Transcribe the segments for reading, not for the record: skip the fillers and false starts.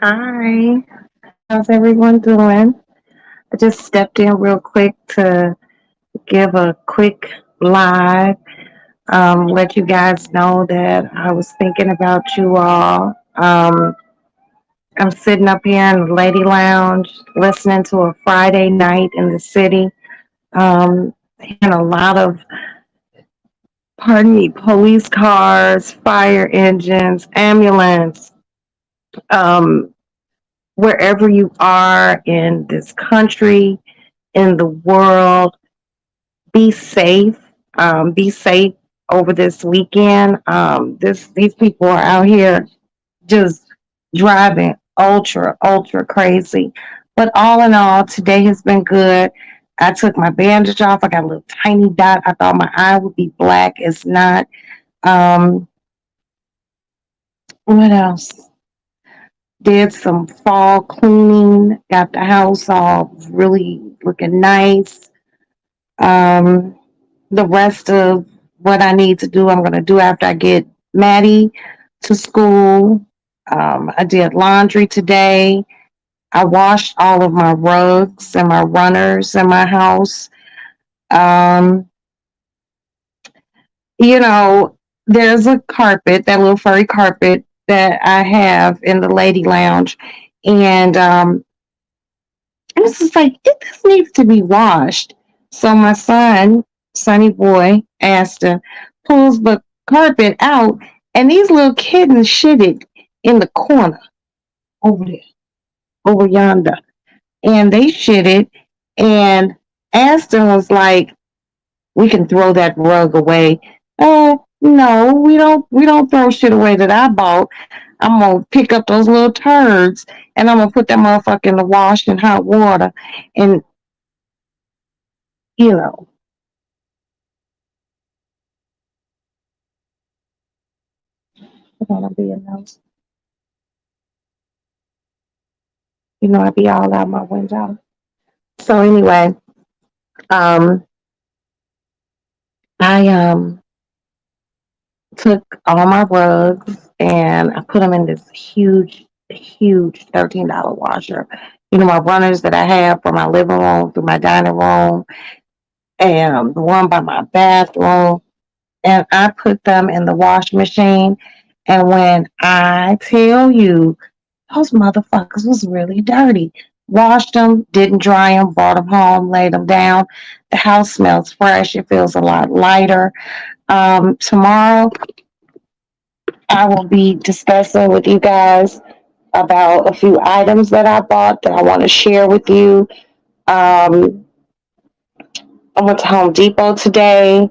Hi, how's everyone doing? I just stepped in real quick to give a quick live, let you guys know that I was thinking about you all. I'm sitting up here in the Lady Lounge listening to a Friday night in the city, and a lot of, pardon me, police cars, fire engines, ambulance, um, wherever you are in this country, in the world. Be safe. Be safe over this weekend. These people are out here just driving ultra crazy. But all in all, today has been good. I took my bandage off. I got a little tiny dot. I thought my eye would be black. It's not. Um, what else? Did some fall cleaning. Got the house all really looking nice. Um, the rest of what I need to do, I'm going to do after I get Maddie to school. I did laundry today. I washed all of my rugs and my runners in my house. Um, you know, there's a carpet, that little furry carpet that I have in the lady lounge. And it's just like, it just needs to be washed. So my son, Sonny boy, Aston, pulls the carpet out, and these little kittens shitted in the corner over there, over yonder. And they shitted, and Aston was like, "We can throw that rug away." Oh no, we don't throw shit away that I bought. I'm gonna pick up those little turds and I'm gonna put that motherfucker in the wash in hot water, and you know, gonna be announced. I be all out my window. So anyway, um, I took all my rugs and I put them in this huge $13 washer. My runners that I have from my living room through my dining room and the one by my bathroom, and I put them in the wash machine. And when I tell you, those motherfuckers was really dirty. Washed them, didn't dry them, brought them home, laid them down. The house smells fresh. It feels a lot lighter. Tomorrow, I will be discussing with you guys about a few items that I bought that I want to share with you. Um, I went to Home Depot today.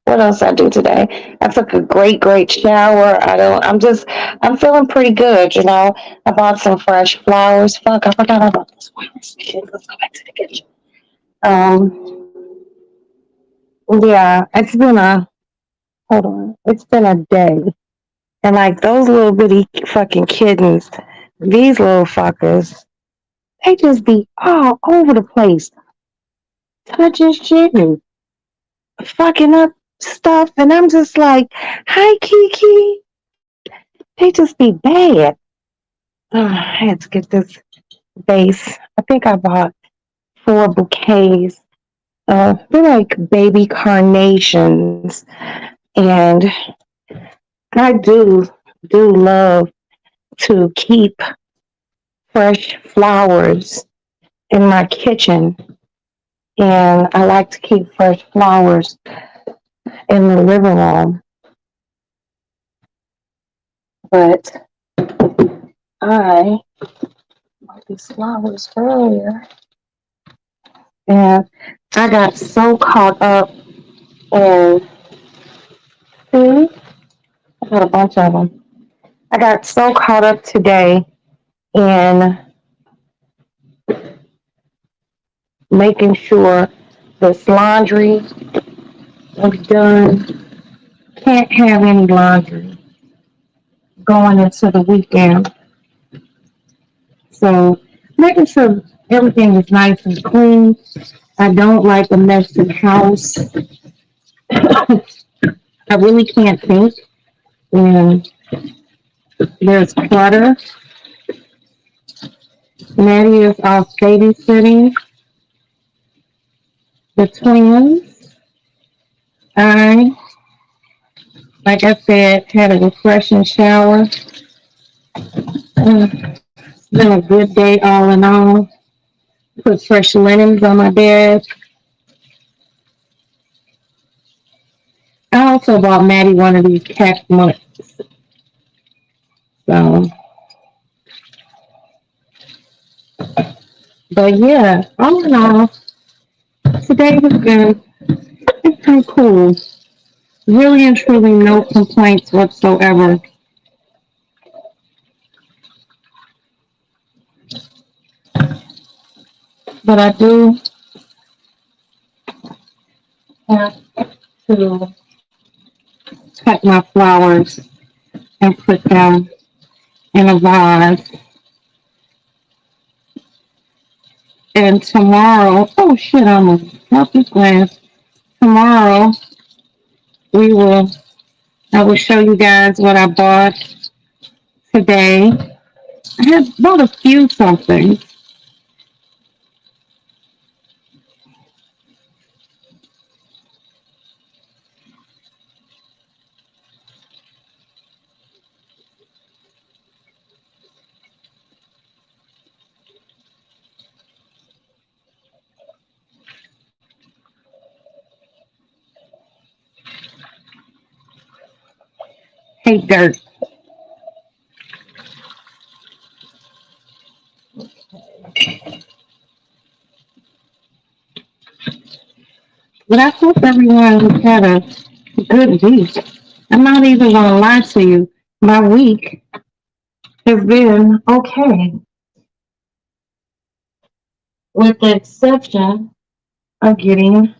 What else I do today? I took a great shower. I'm feeling pretty good. I bought some fresh flowers. Fuck, I forgot about those flowers. Shit, let's go back to the kitchen. Um, yeah, hold on. It's been a day. And like those little bitty fucking kittens, these little fuckers, they just be all over the place, touching shit and fucking up stuff. And I'm just like, hi, Kiki. They just be bad. I had to get this vase. I think I bought 4 bouquets. They're like baby carnations. And I do love to keep fresh flowers in my kitchen. And I like to keep fresh flowers in the living room. But I bought these flowers earlier. And I got so caught up in, see, I got a bunch of them. I got so caught up today in making sure this laundry was done. Can't have any laundry going into the weekend. So making sure everything is nice and clean. I don't like a messy house. I really can't think when there's clutter. Maddie is off babysitting the twins. I, like I said, had a refreshing shower. It's been a good day all in all. Put fresh linens on my bed. I also bought Maddie one of these cat mutt. So, but yeah, all in all, today has been it's been cool. Really and truly no complaints whatsoever. But I do have to cut my flowers and put them in a vase. And tomorrow, oh shit, I'm gonna drop this glass. Tomorrow we will I will show you guys what I bought today. I have bought a few something. Hey dirt. But I hope everyone had a good week. I'm not even gonna lie to you. My week has been okay, with the exception of getting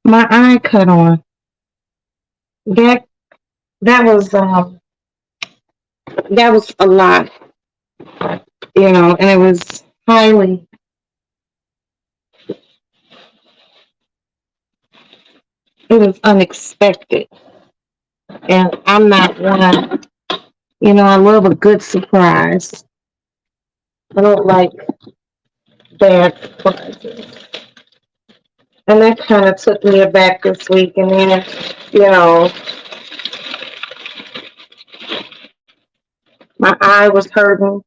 my eye cut on. That that was that was a lot, and it was it was unexpected. And I'm not one, I love a good surprise. I don't like bad surprises. And that kind of took me aback this week. And then, you know, my eye was hurting,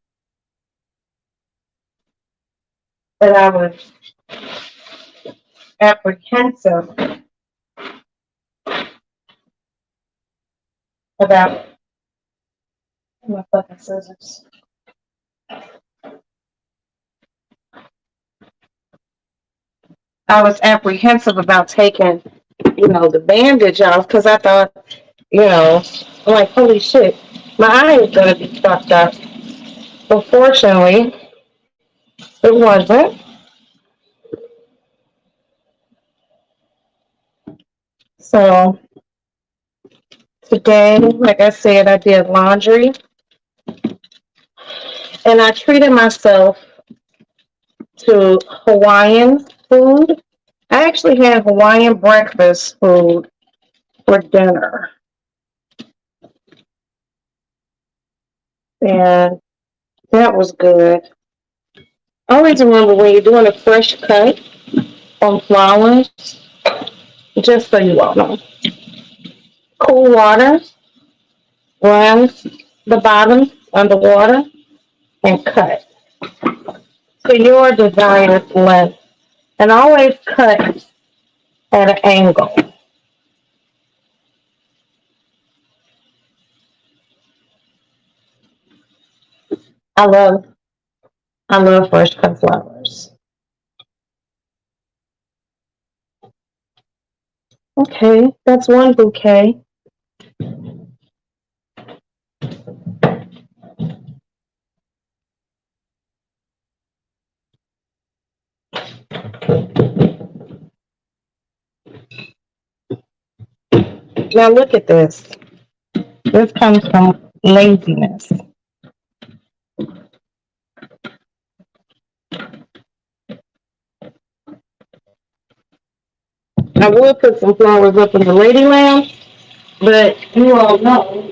but I was apprehensive about my fucking scissors. I was apprehensive about taking, the bandage off because I thought, I'm like, holy shit, my eye is going to be fucked up. But fortunately, it wasn't. So today, like I said, I did laundry and I treated myself to Hawaiian food. I actually had Hawaiian breakfast food for dinner. And that was good. Always remember when you're doing a fresh cut on flowers, just so you all know, cool water, rinse the bottom underwater, and cut to your desired length. And always cut at an angle. I love I love fresh cut flowers. Okay, that's one bouquet. Now look at this. This comes from laziness. I would put some flowers up in the lady lamp, but you all know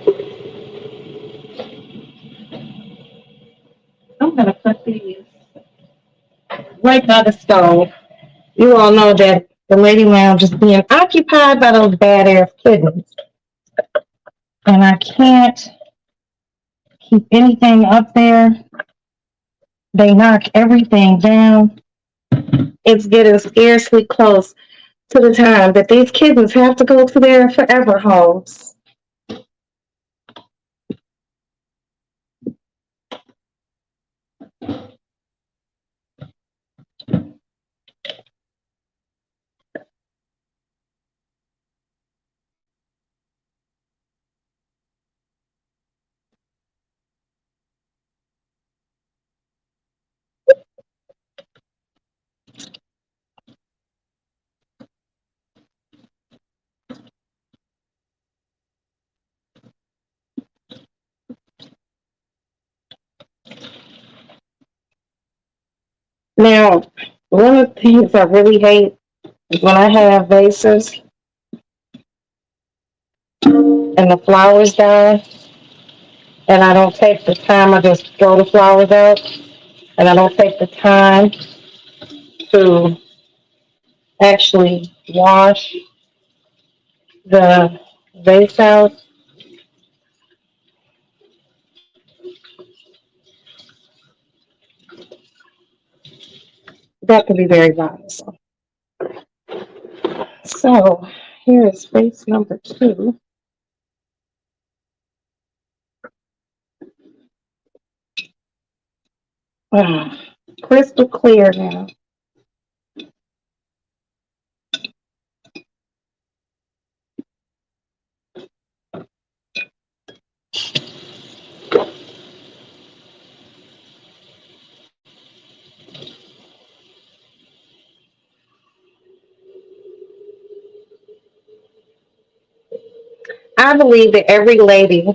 I'm gonna cut these. right by the stove. You all know that the lady lounge is being occupied by those badass kittens. And I can't keep anything up there. They knock everything down. It's getting scarcely close to the time that these kittens have to go to their forever homes. Now, one of the things I really hate is when I have vases and the flowers die, and I don't take the time, I just throw the flowers out, and I don't take the time to actually wash the vase out. That can be very bothersome. So, here is vase number 2. Ah, crystal clear now. I believe that every lady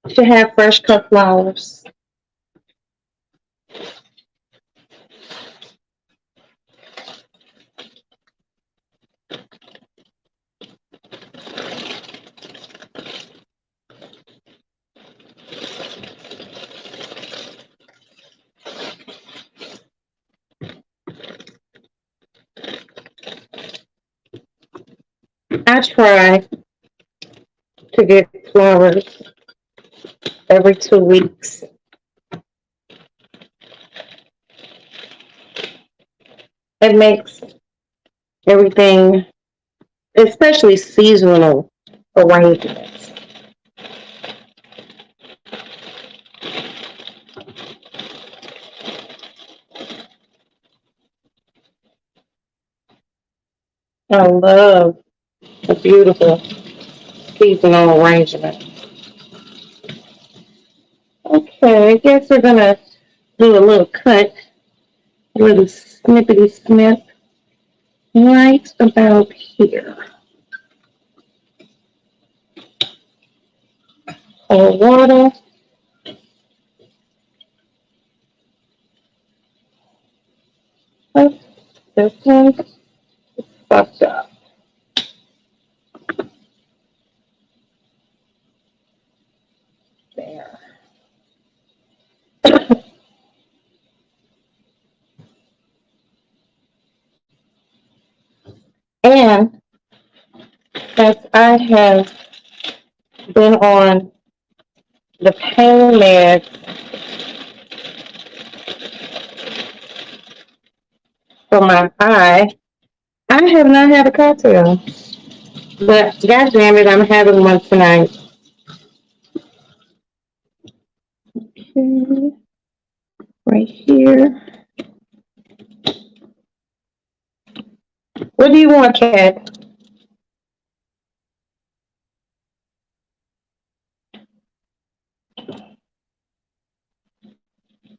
should have fresh cut flowers. I try to get flowers every 2 weeks. It makes everything, especially seasonal arrangements. I love a beautiful seasonal arrangement. Okay, I guess we're gonna do a little cut, a little snippety snip right about here. Cold water. Oh, this one's fucked up. There. And as I have been on the pain meds for my eye, I have not had a cocktail. But god damn it, I'm having one tonight. Okay, right here. What do you want, Kat?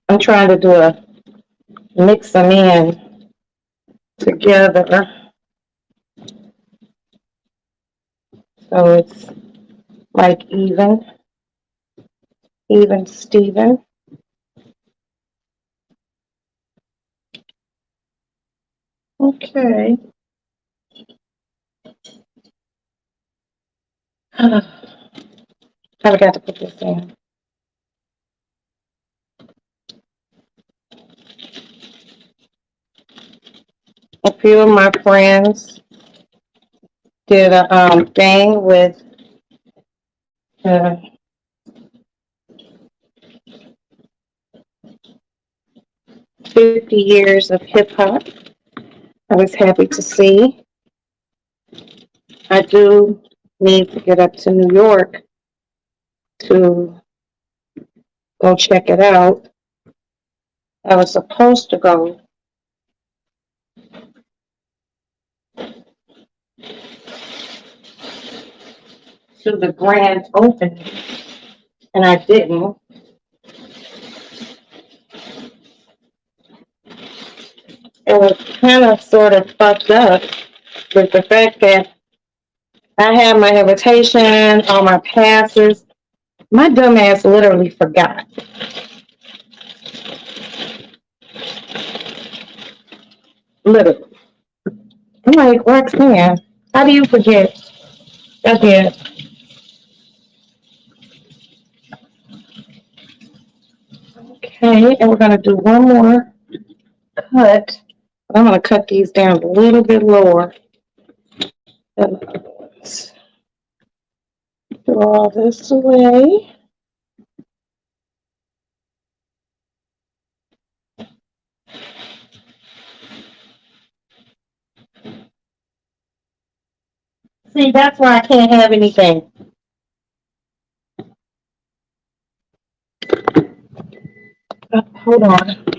I'm trying to do a mix them in together. So it's like even Steven. Okay. I forgot to put this in. A few of my friends did a thing with uh, 50 years of hip hop. I was happy to see. I do need to get up to New York to go check it out. I was supposed to go to the grand opening, and I didn't. It was kind of sort of fucked up with the fact that I had my invitation, all my passes. My dumb ass literally forgot. Literally. I'm like, Roxanne, how do you forget? I did. Okay, and we're gonna do one more cut. I'm gonna cut these down a little bit lower than the other ones. Do all this away. See, that's why I can't have anything. Hold on.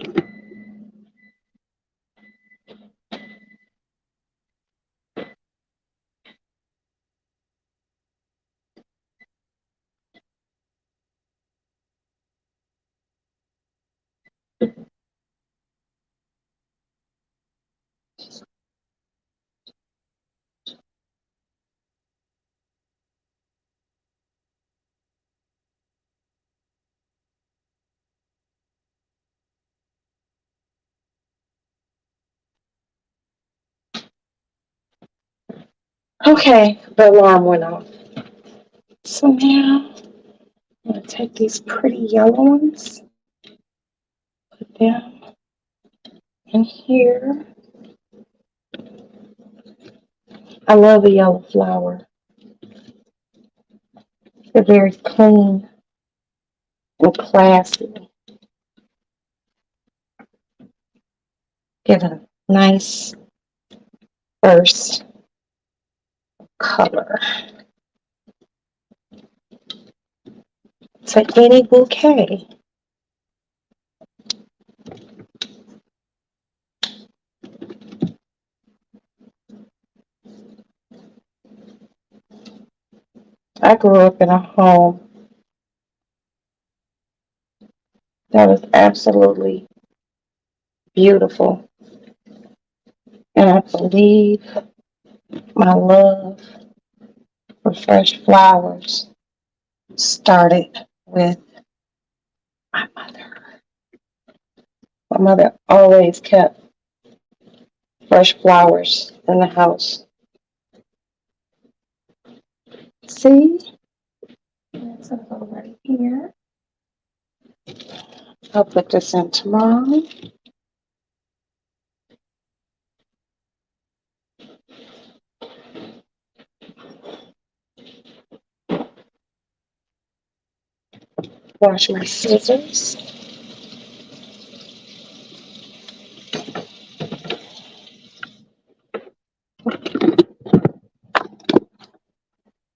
Okay, the alarm went off. So now I'm gonna take these pretty yellow ones, put them in here. I love a yellow flower. They're very clean and classy. Give it a nice burst color to any bouquet. I grew up in a home that was absolutely beautiful. And I believe my love for fresh flowers started with my mother. My mother always kept fresh flowers in the house. See? That's a little right here. I'll put this in tomorrow. Wash my scissors.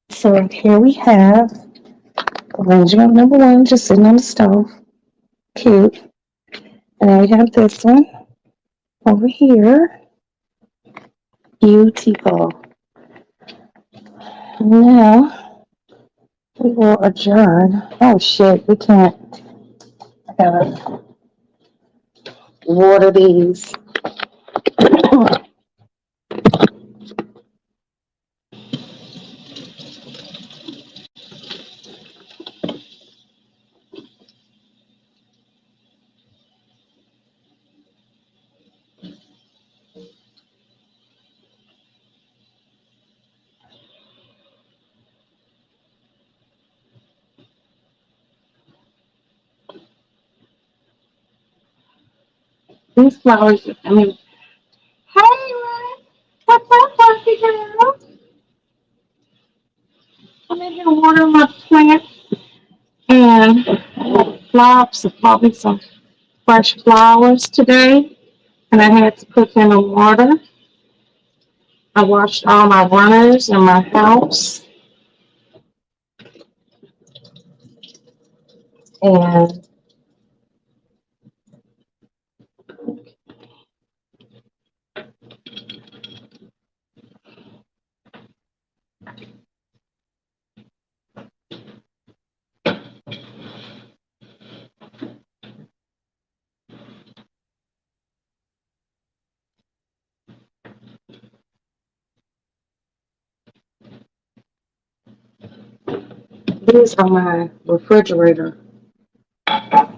So here we have arrangement number one, just sitting on the stove. Cute. And then we have this one over here. Beautiful. Now we will adjourn. Oh shit, we can't. I gotta water these. These flowers, I mean, hey I'm in here watering my plant and flowers, probably some fresh flowers today. And I had to put them in water. I washed all my runners in my house. And these are my refrigerator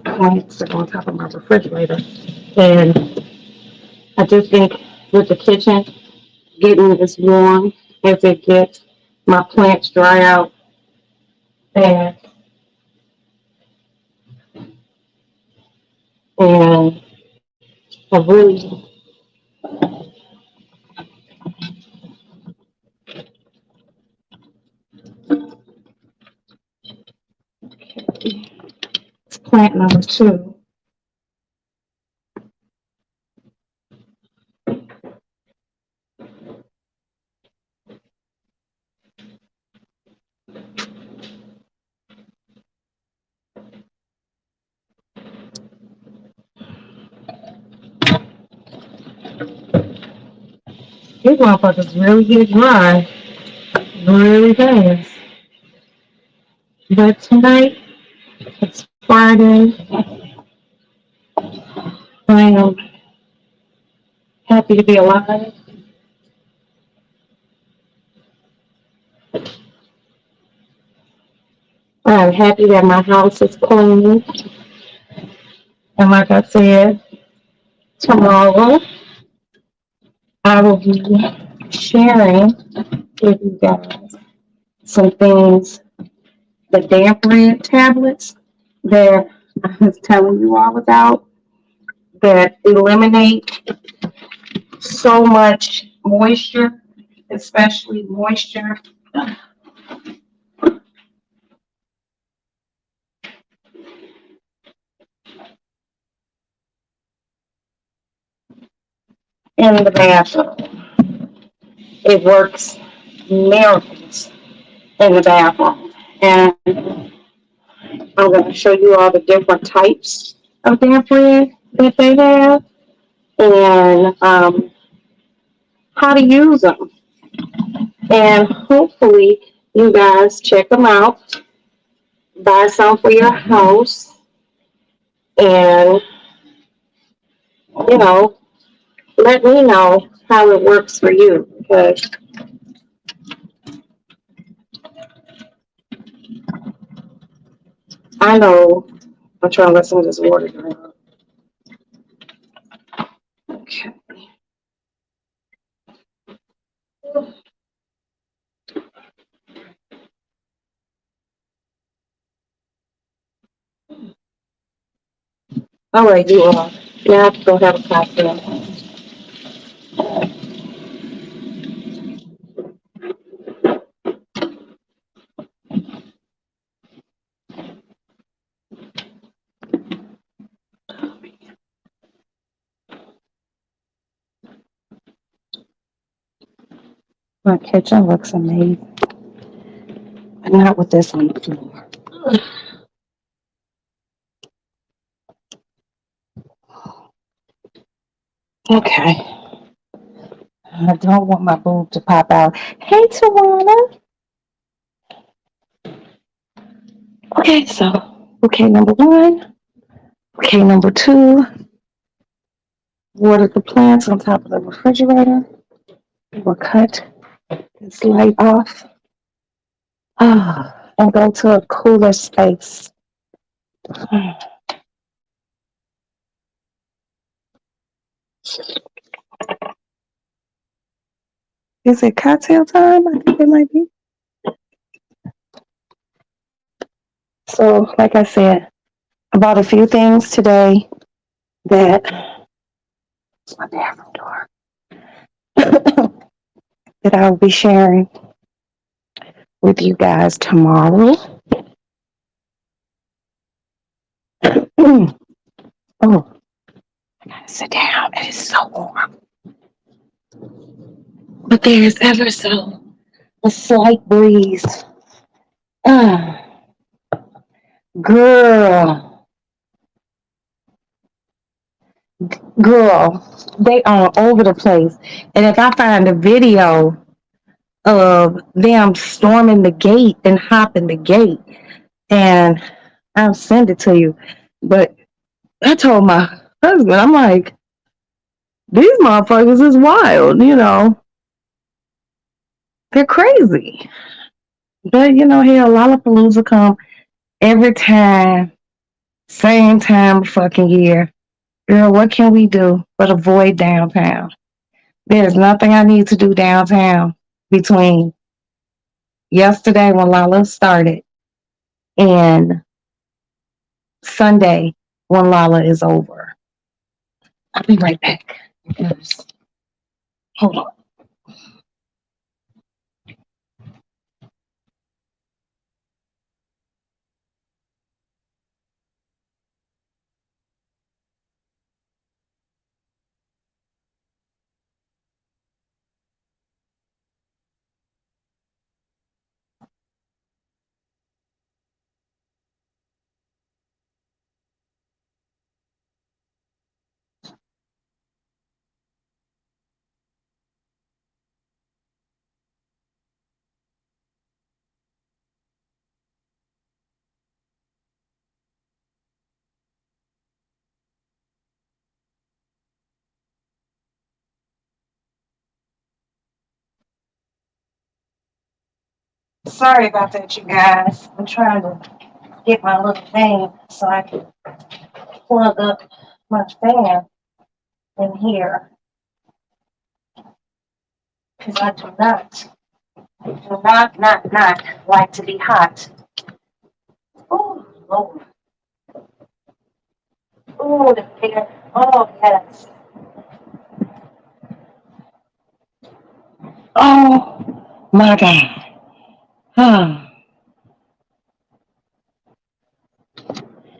plants that are on top of my refrigerator. And I just think with the kitchen getting as warm as it gets, my plants dry out. And and I really it's plant number two. These motherfuckers really get dry really fast. But tonight, it's Friday. I am happy to be alive. I'm happy that my house is clean. And like I said, tomorrow I will be sharing with you guys some things, the damp red tablets that I was telling you all about that eliminate so much moisture, especially moisture in the bathroom. It works miracles in the bathroom. And I'm going to show you all the different types of damp red that they have and how to use them. And hopefully you guys check them out, buy some for your house, and, you know, let me know how it works for you because I know I'm trying to let some of this water down. Okay. All right, you all. Now I have to go have a cocktail. My kitchen looks amazing, but not with this on the floor. Okay. I don't want my boob to pop out. Hey, Tawana. Okay, so, okay, number one. Okay, number two. Water the plants on top of the refrigerator. We'll cut this light off. And go to a cooler space. Is it cocktail time? I think it might be. So, like I said, I bought a few things today that my bathroom door that I'll be sharing with you guys tomorrow. Oh, I gotta sit down. It is so warm. But there is ever so a slight breeze. Ah, girl, girl, they are over the place. And if I find a video of them storming the gate and hopping the gate, and I'll send it to you. But I told my husband, I'm like, these motherfuckers is wild, they're crazy. But here, Lollapalooza come every time, same time of fucking year. Girl, what can we do but avoid downtown? There's nothing I need to do downtown between yesterday when Lala started and Sunday when Lala is over. I'll be right back. Hold on. Sorry about that, you guys. I'm trying to get my little thing so I can plug up my fan in here because I do not like to be hot. Oh, Lord. Oh, the fan. Oh, yes. Oh, my God. Oh.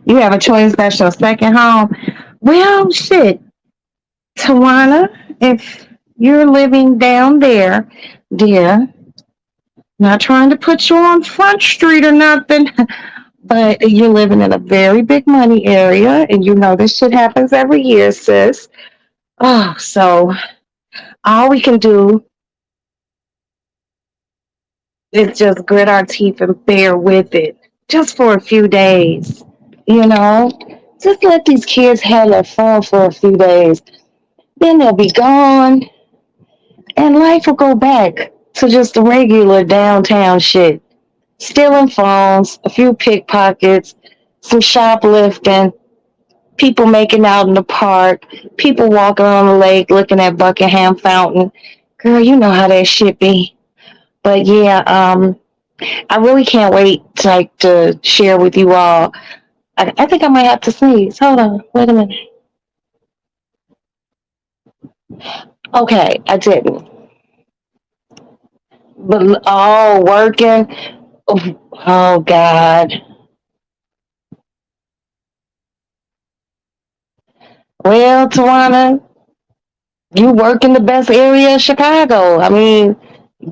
You have a choice. That's your second home. Well, shit, Tawana, if you're living down there, dear, not trying to put you on Front Street or nothing, but you're living in a very big money area, and you know this shit happens every year, sis. Oh, so all we can do is just grit our teeth and bear with it, just for a few days. You know, just let these kids have their fun for a few days. Then they'll be gone, and life will go back to just the regular downtown shit. Stealing phones, a few pickpockets, some shoplifting, people making out in the park, people walking on the lake looking at Buckingham Fountain. Girl, you know how that shit be. But yeah, I really can't wait to share with you all. I think I might have to sneeze. Hold on, wait a minute. Okay, I didn't. But working. Oh God. Well, Tawana, you work in the best area of Chicago. I mean,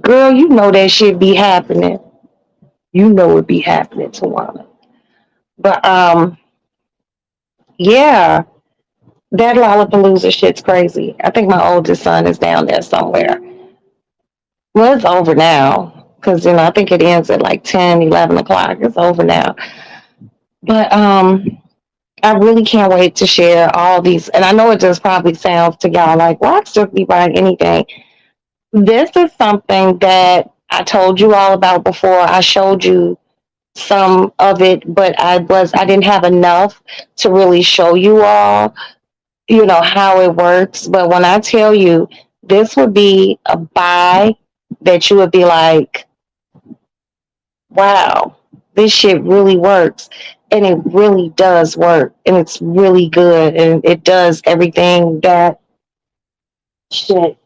girl, you know that shit be happening. You know it be happening, Tawana. But yeah, that Lollapalooza shit's crazy. I think my oldest son is down there somewhere. Well, it's over now because I think it ends at like 10, 11 o'clock. It's over now. But I really can't wait to share all these. And I know it just probably sounds to y'all like, well, I just be buying anything. This is something that I told you all about before. I showed you some of it, but I didn't have enough to really show you all, how it works. But when I tell you, this would be a buy that you would be like, wow, this shit really works. And it really does work. And it's really good. And it does everything that shit.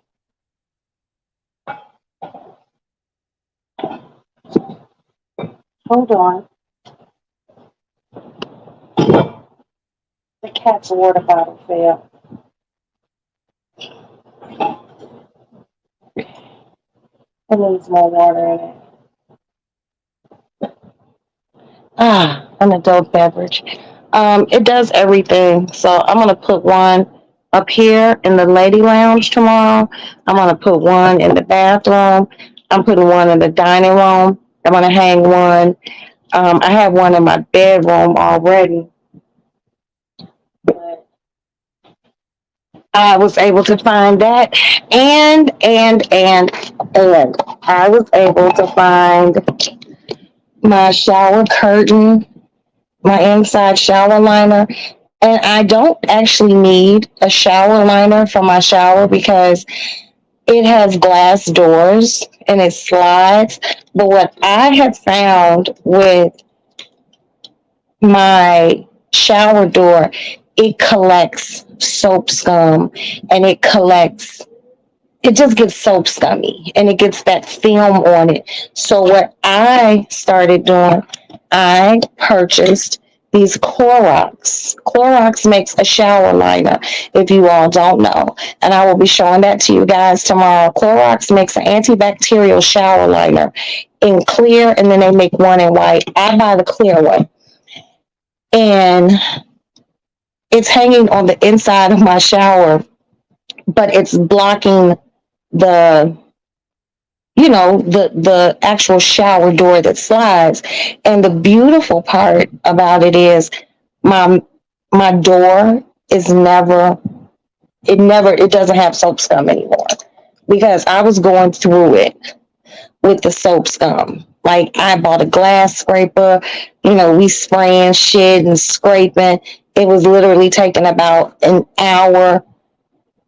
Hold on. The cat's water bottle fell. It needs more water in it. An adult beverage. It does everything. So I'm gonna put one up here in the lady lounge tomorrow. I'm gonna put one in the bathroom. I'm putting one in the dining room. I'm gonna hang one. I have one in my bedroom already, but I was able to find that, and I was able to find my shower curtain, my inside shower liner. And I don't actually need a shower liner for my shower because it has glass doors and it slides. But what I have found with my shower door, it collects soap scum and it just gets soap scummy and it gets that film on it. So what I started doing, I purchased these Clorox. Clorox makes a shower liner, if you all don't know. And I will be showing that to you guys tomorrow. Clorox makes an antibacterial shower liner in clear, and then they make one in white. I buy the clear one. And it's hanging on the inside of my shower, but it's blocking the the actual shower door that slides. And the beautiful part about it is my my door is it doesn't have soap scum anymore, because I was going through it with the soap scum. Like, I bought a glass scraper, we spraying shit and scraping. It was literally taking about an hour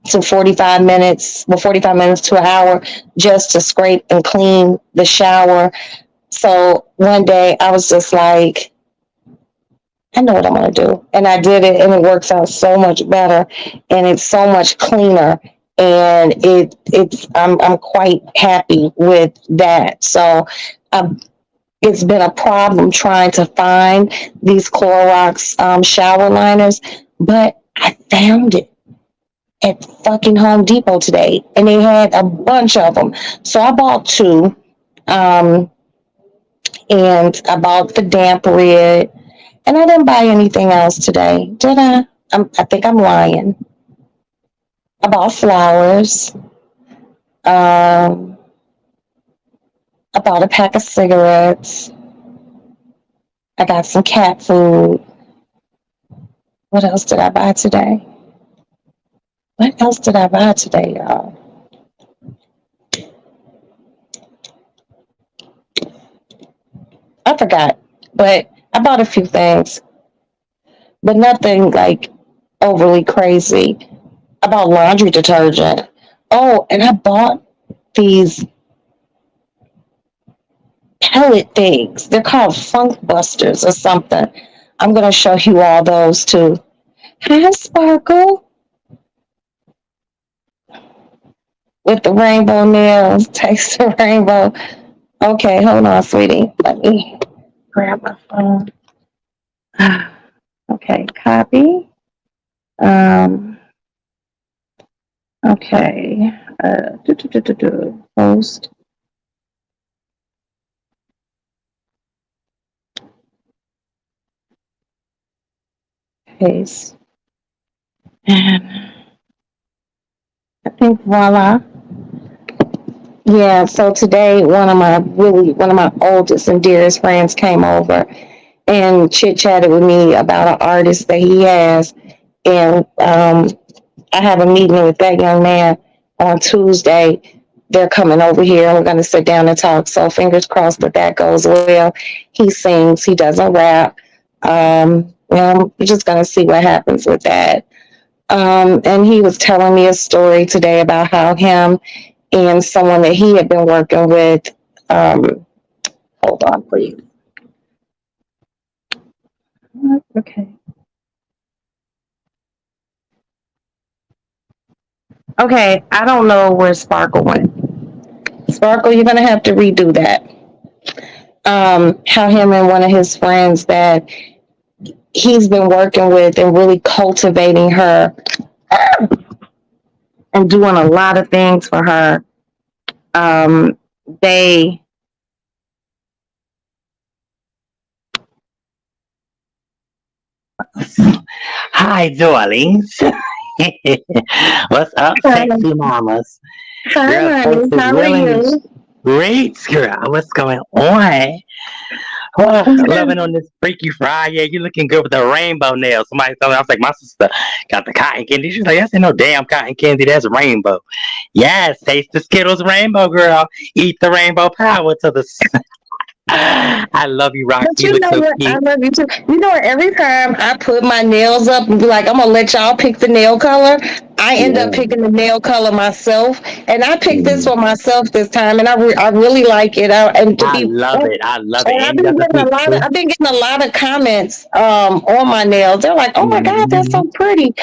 to 45 minutes, well, 45 minutes to an hour just to scrape and clean the shower. So one day I was just like, I know what I'm going to do. And I did it, and it works out so much better, and it's so much cleaner. And I'm quite happy with that. So um, it's been a problem trying to find these Clorox shower liners, but I found it at fucking Home Depot today, and they had a bunch of them. So I bought two, um, and I bought the damp red, and I didn't buy anything else today, did I? I think I'm lying. I bought flowers. Um, I bought a pack of cigarettes. I got some cat food. What else did I buy today? What else did I buy today, y'all? I forgot, but I bought a few things, but nothing like overly crazy. I bought laundry detergent. Oh, and I bought these pellet things. They're called Funk Busters or something. I'm gonna show you all those too. Hi, Sparkle, with the rainbow nails. Taste the rainbow. Okay, hold on, sweetie. Let me grab my phone. Okay, copy. Um, okay. Post. Paste. And I think voila. Yeah, so today one of my oldest and dearest friends came over and chit chatted with me about an artist that he has. And I have a meeting with that young man on Tuesday. They're coming over here, and we're going to sit down and talk. So fingers crossed that that goes well. He sings, he doesn't rap. We're just going to see what happens with that. And he was telling me a story today about how him and someone that he had been working with, um, hold on, please. Okay. Okay, I don't know where Sparkle went. Sparkle, you're going to have to redo that. how him and one of his friends that he's been working with and really cultivating her and doing a lot of things for her. They Hi, darlings. What's up, sexy mamas? Girl, Hi, face honey. is How are really you? great, girl. What's going on? Oh, I'm good. loving on this Freaky Friday. You looking good with the rainbow nails. Somebody told me, I was like, my sister got the cotton candy. She's like, that's no damn cotton candy. That's rainbow. Yes, taste the Skittles rainbow, girl. Eat the rainbow power to the. I love you, Roxy. But You you look know so what? I cute. love you too. You know what? Every time I put my nails up and be like, I'm gonna let y'all pick the nail color, I end up Yeah. picking the nail color myself. And I picked this Mm. for myself this time, and I really like it. And to I be love it. I love it. and And you got the pink too. I've been getting a lot of comments on my nails. They're like, "Oh my God, that's Mhm. so pretty."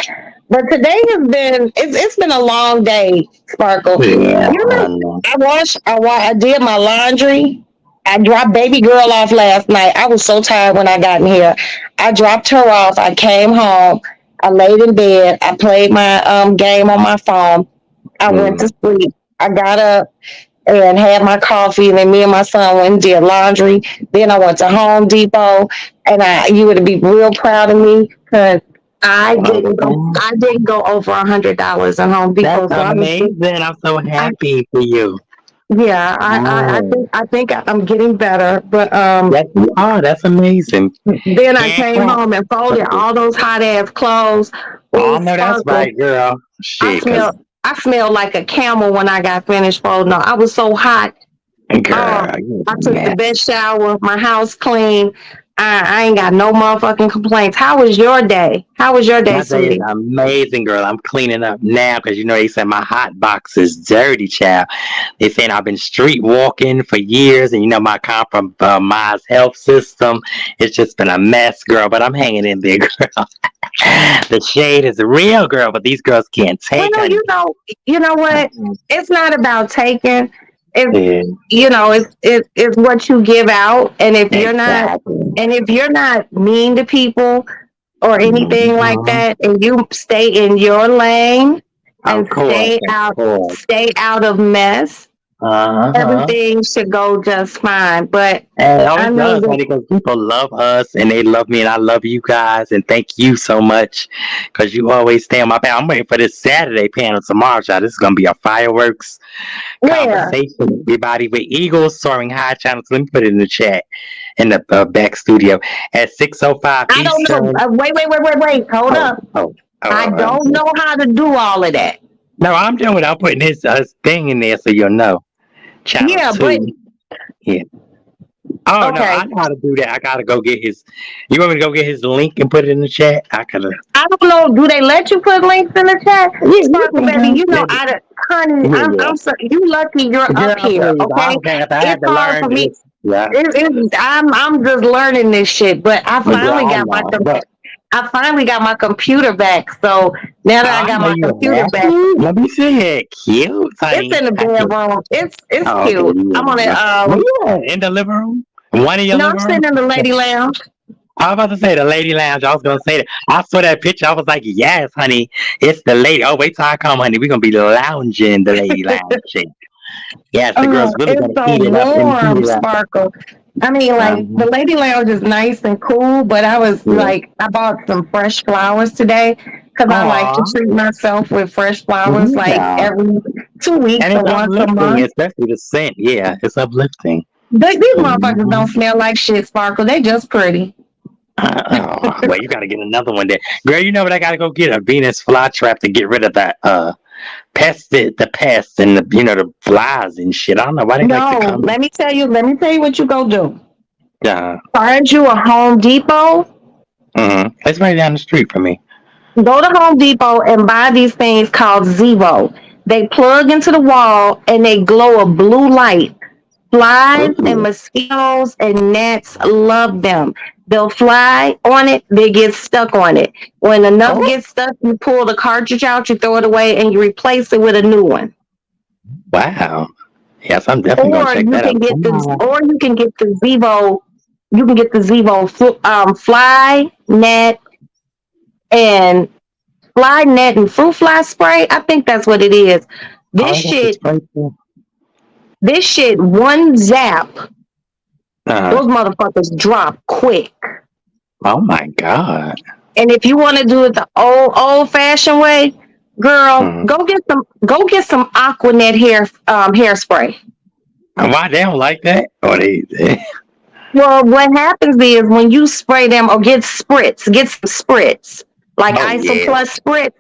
But today has been it's been a long day, Sparkle. Yeah, You know, I know. I did my laundry. I dropped baby girl off last night. I was so tired when I got in here. I dropped her off. I came home. I laid in bed. I played my game on my phone. I went to Mm. sleep. I got up and had my coffee, and then me and my son went and did laundry. Then I went to Home Depot, and you would be real proud of me because Okay. I didn't go over $100 in Home That's Depot. So amazing. I'm so I, happy for you. yeah, Oh, I think I'm getting better, but yes, you are. That's amazing. then I Can't came clap. home and folded all those hot ass clothes. Oh, Oh, no, that's Sparkle! right, girl. I Shit, cause smelled I smelled like a camel when I got finished folding. I was so hot. girl, Um, you I took the man. best shower, my house clean. I ain't got no motherfucking complaints. How was your day? How was your day, My day is sweetie? amazing, girl. I'm cleaning up now because you know they said my hot box is dirty, child. They saying I've been street walking for years, and you know my come from Ma's health system. It's just been a mess, girl. But I'm hanging in there, girl. The shade is real, girl, but these girls can't Well, take it. you know what? Mhm. It's not about taking. It's Yeah, it's what you give out, exactly. and if you're not mean to people or anything like Mhm. that, and you stay in your lane and Of course, of course. stay out of mess, Uh-huh. everything should go just fine. But And it I always know does, that. honey, because people love us and they love me and I love you guys and thank you so much because you always stay on my back. I'm waiting for this Saturday panel tomorrow, child. This is gonna be a fireworks Where? conversation. Everybody with Eagles soaring high channel. So let me put it in the chat in the back studio at 6:05 I don't know. Eastern. Wait. Hold Oh, up. oh, I I'm don't sorry. know how to do all of that. No, I'm doing it. I'm putting his thing in there so you'll know. Channel Yeah, but 2. Yeah. Oh no, okay. I know how to do that. I gotta go get his. You want me to go get his link and put it in the chat? I gotta. I don't know. Do they let you put links in the chat? Yeah, you Sparkle baby, can. you know Yeah, honey, yeah. I'm so you lucky you're up Girl, here, please. I okay? don't care if I It's had to hard for learn me. this. Yeah, I'm just learning this shit, but girl, I know. But I finally got my computer back. So now that I I got know my you computer back, happy. Let me see it. Cute, it's honey. in the I can. bedroom. It's Oh, okay, cute. I'm on it. yeah. Well, yeah, in the living room. One in your No, I'm living room. sitting in the lady lounge. I was about to say the lady lounge. I was gonna say that. I saw that picture. I was like, yes, honey, it's the lady. Oh, wait till I come, honey. We're gonna be lounging in the lady lounge. Shit. Yes, the Oh, girls really it's gonna so eat it up and heat warm, it up. Sparkle. I mean, like the Um, lady lounge is nice and cool, but I was yeah. like, I bought some fresh flowers today because I like to Aw, treat myself with fresh flowers like yeah. every 2 weeks And or it's once a uplifting, month. especially the scent. Yeah, it's uplifting. These motherfuckers Mhm. don't smell like shit, Sparkle. They just pretty. Oh, well, you gotta get another one there, girl. You know what? I gotta go get a Venus flytrap to get rid of that the pest and the the flies and shit. I don't know why they like to No, come. let me tell you what you go do. Uh, Find you a Home Depot. It's right down the street from me. Go to Home Depot and buy these things called Zevo. They plug into the wall and they glow a blue light. Flies and Ooh, mosquitoes and gnats love them. They'll fly on it, they get stuck on it. When enough oh, gets stuck, you pull the cartridge out, you throw it away, and you replace it with a new one. wow, Yes, I'm definitely gonna Or check you that can out. get the, Oh, or you can get the Zevo. You can get the Zevo fly net and fly net and fruit fly spray. I think that's what it is. This I got this shit, right there. this shit, one zap, Uh, those motherfuckers drop quick. oh my God. And if you want to do it the old fashioned way, girl, Mm. go get some Aquanet hairspray. Why they don't like that? Or they Well, what happens is when you spray them or get some spritz, like oh ISO yeah. Plus spritz.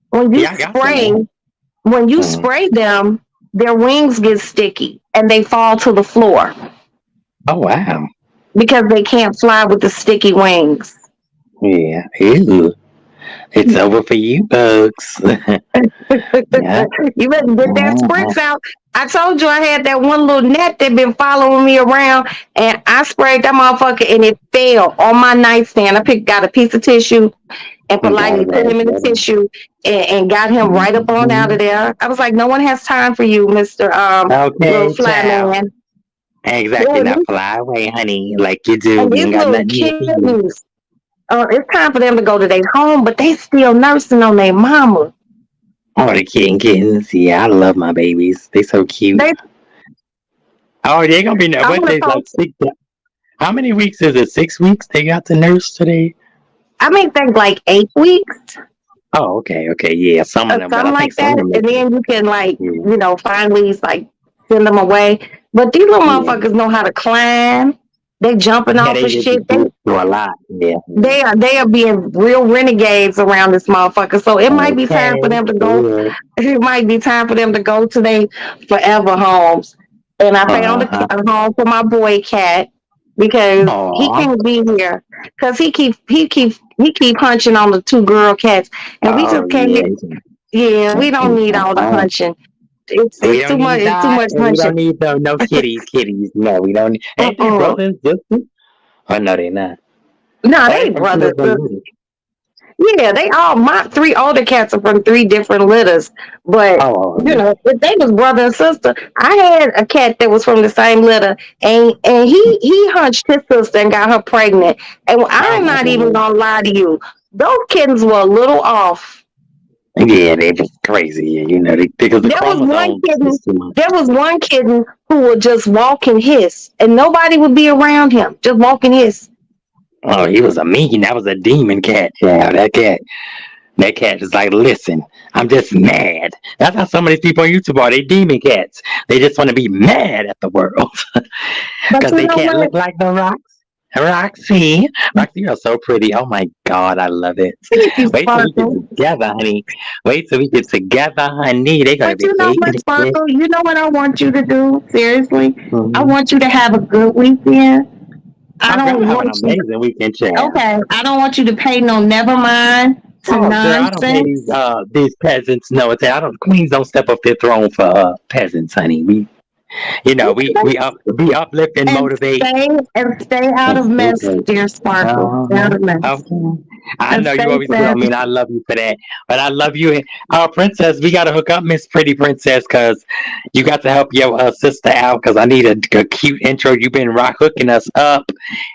When you Yeah, I got some spray, now. when you Mm. spray them, their wings get sticky and they fall to the floor Oh wow. because they can't fly with the sticky wings. Yeah. Ew. It's over for you, bugs. Yeah. You better get that Uh-huh. spritz out. I told you I had that one little net that been following me around, and I sprayed that motherfucker, and it fell on my nightstand. Got a piece of tissue and Got politely it put right. him in the Right. tissue and got him right up on out of Mhm. there. I was like, no one has time for you, Mister Little Okay, Fly child. Man. Exactly. Yeah, Now fly away, honey, like you do. and We these ain't got little nothing here for you. kittens, it's time for them to go to their home, but they still nursing on their mama. Oh, the kittens. Yeah, I love my babies. They so cute. They, Oh, they gonna be I what want to they like post. 6. How many weeks is it? 6 weeks they got the nurse today? I may think like 8 weeks Oh, okay, okay, yeah, some of or them, but I something think like some of that, them and is then you can like yeah, finally like send them away. But these little yeah. motherfuckers know how to climb. They jumping Yeah, off they of just be shit. used to a lot. Yeah, yeah. They are being real renegades around this motherfucker. So it might be time Okay, for them to go. good. It might be time for them to go to their forever homes. And I found Uh-huh. a home for my boy cat because he Aw. can't be here because he keep hunching on the two girl cats, and we Oh just can't yeah. get. Yeah, we don't need all the Uh-uh. hunching. We It's don't too much. need It's too that, much and we hunching. don't need no kitties. No, we don't need. Ain't they Uh-uh. brothers, sisters? Oh no, they not. No, Oh, they they from two brothers. different movies. Yeah, they all my three older cats are from three different litters. But Oh, if they was brother and sister, I had a cat that was from the same litter, and he hunched his sister and got her pregnant. And oh I'm my not even God. gonna lie to you, those kittens were a little off. Yeah, they just crazy. Yeah, you know, because the There was one chromosomes kitten. is too much. There was one kitten who would just walk and hiss, and nobody would be around him. Just walk and hiss. Oh, he was a mean. That was a demon cat. Yeah, that cat. That cat is like, listen, I'm just mad. That's how some of these people on YouTube are. They demon cats. They just want to be mad at the world But because you they know can't what? look like the rocks. Roxy, you're so pretty. Oh my God, I love it. Thank you, Wait till we get Sparkle. together, honey. Wait till we get together, honey. They're gonna But be you know hating what, the shit. Sparkle? You know what I want you to do? Seriously? I Mm-hmm. want you to have a good weekend. I Oh, girl, I'm don't having an want you. amazing weekend, child. Okay, I don't want you to pay no never mind to Oh, girl, I don't pay nonsense. these peasants no attention. I don't. Queens don't step up their throne for peasants, honey. We uplift and And motivate. stay out And of stay mess, safe. dear Sparkle. Stay out of mess. Okay. I And know you stay always tell safe. me, and I love you for that. But I love you, Princess. We gotta hook up, Miss Pretty Princess, because you got to help your sister out. Because I need a cute intro. You've been rock hooking us up,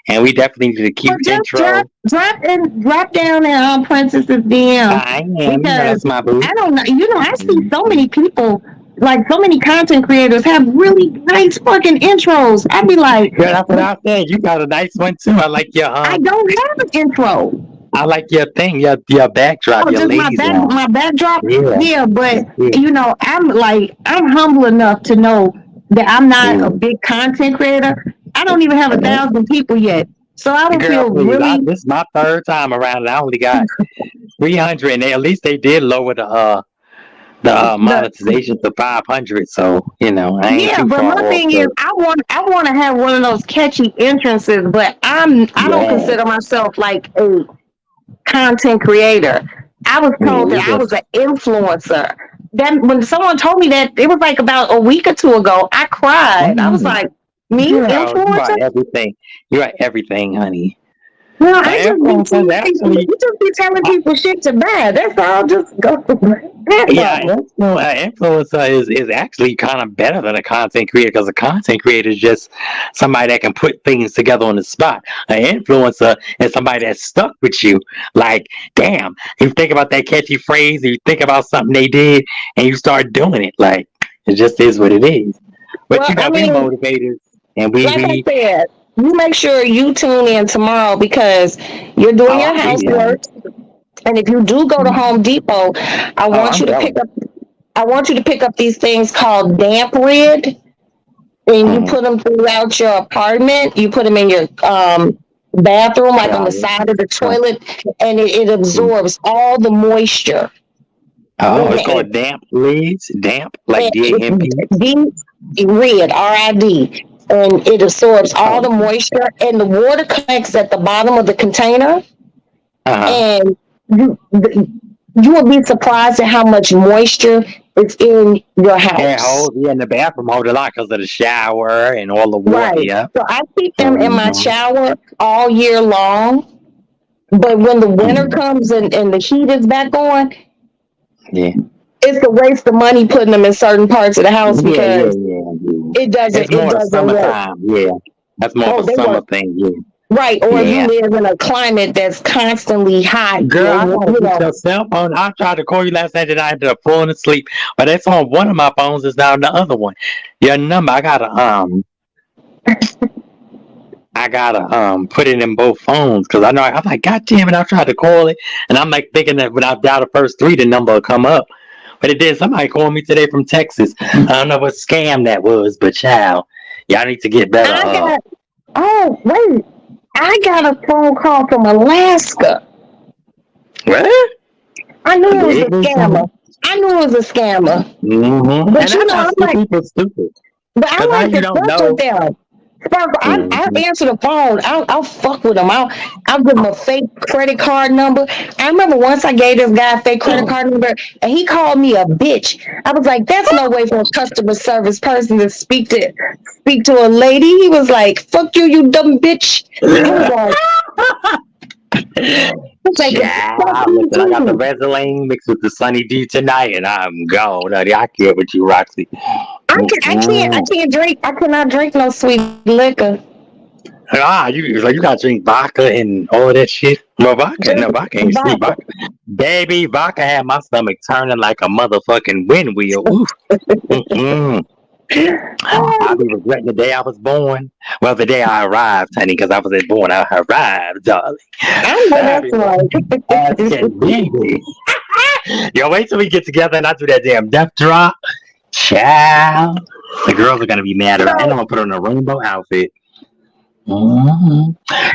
and we definitely need a Well, cute just intro. drop down in Princess's DM I am. because That's my boo. I don't know. I see so Mhm. many people, like so many content creators, have really nice fucking intros. I'd be like, Girl, that's what I said. You got a nice one too. I like your I don't have an intro. I like your thing, your backdrop, Oh, your just ladies line. my backdrop. Yeah, Yeah, but yeah, I'm humble enough to know that I'm not a yeah. big content creator. I don't even have 1,000 people yet, so I don't Girl, feel please. really. This is my third time around, and I only got 300. And at least they did lower the The monetization to 500. So I ain't Yeah, too but far my off. thing is, But I want to have one of those catchy entrances, but I don't yeah, consider myself like a content creator. I was yeah, told that we I was just an influencer. Then when someone told me that, it was like about a week or two ago. I cried. I was like, me girl, you are influencer? everything. You are everything, honey. No, An I just influencer is be actually you just be telling people shit to buy. That's all. Just go Yeah, handle. an influencer is actually kind of better than a content creator because a content creator is just somebody that can put things together on the spot. An influencer is somebody that's stuck with you. Like, damn, you think about that catchy phrase, you think about something they did, and you start doing it. Like, it just is what it is. But Well, you I know, we mean, motivators, and we like I we. said, you make sure you tune in tomorrow because you're doing Oh, your I'll be housework. And if you do go to Home Depot, I Oh, want I'm you to pick going. up. I want you to pick up these things called damp rid, and you Mm-hmm. put them throughout your apartment. You put them in your bathroom, like on the Shower. side of the Uh, toilet, and it mm. absorbs all the moisture. Oh, And it's it, called damp leads. Damp, like and DAMP. it's rid, RID, and it absorbs all Oh, the moisture, and the water collects at the bottom of the container, uh-huh. and you you will be surprised at how much moisture is in your It house. holds, yeah, in the bathroom hold a lot because of the shower and all the water. Right. Yeah. So I keep them in my Mm-hmm. shower all year long. But when the winter Mm-hmm. comes and the heat is back on, Yeah. it's a waste of money putting them in certain parts of the house Yeah, yeah, because yeah, yeah. it It's doesn't it more the doesn't work. summertime. Yeah. That's more of Oh, a they summer work thing. Yeah. right. Or if you Yeah. live in a climate that's constantly hot, Girl, I tried to you get know. your cell phone. I tried to call you last night and I ended up falling asleep. But it's on one of my phones, it's now on the other one. Your number, I gotta put it in both phones because I know I'm like, God damn it, I tried to call it and I'm like thinking that when I dial the first three the number will come up. But it did. Somebody called me today from Texas. I don't know what scam that was, but child, y'all need to get better. I got oh wait, I got a phone call from Alaska. What? I knew it was a Big or scammer. something? I knew it was a scammer. Mm-hmm. But And you I know, thought people stupid. but I Cause how like you to don't fuck with know? them. Sparkle, I Mm-hmm. answer the phone. I'll fuck with them. I'll give them a fake credit card number. I remember once I gave this guy a fake credit card number, and he called me a bitch. I was like, "That's no way for a customer service person to speak to a lady." He was like, "Fuck you, you dumb bitch." I was like, "It's like fuck Child, you listen, I got the too." Vaseline mixed with the Sunny D tonight, and I'm gone. Honey, I can't with you, Roxy. I Mm-mm. can't drink. I cannot drink no sweet liquor. You gotta drink vodka and all of that shit. Well, vodka, Drink no, vodka ain't sweet. vodka. Baby, vodka had my stomach turning like a motherfucking wind wheel. Oof. Mm-mm. I'll be regretting the day I was born. Well, the day I arrived, honey, because I wasn't born. I arrived, darling. I know I'll that's be asking baby. Yo, wait till we get together and I do that damn death drop. Child. The girls are gonna be mad at her. And I'm right. gonna put on a rainbow outfit. hmm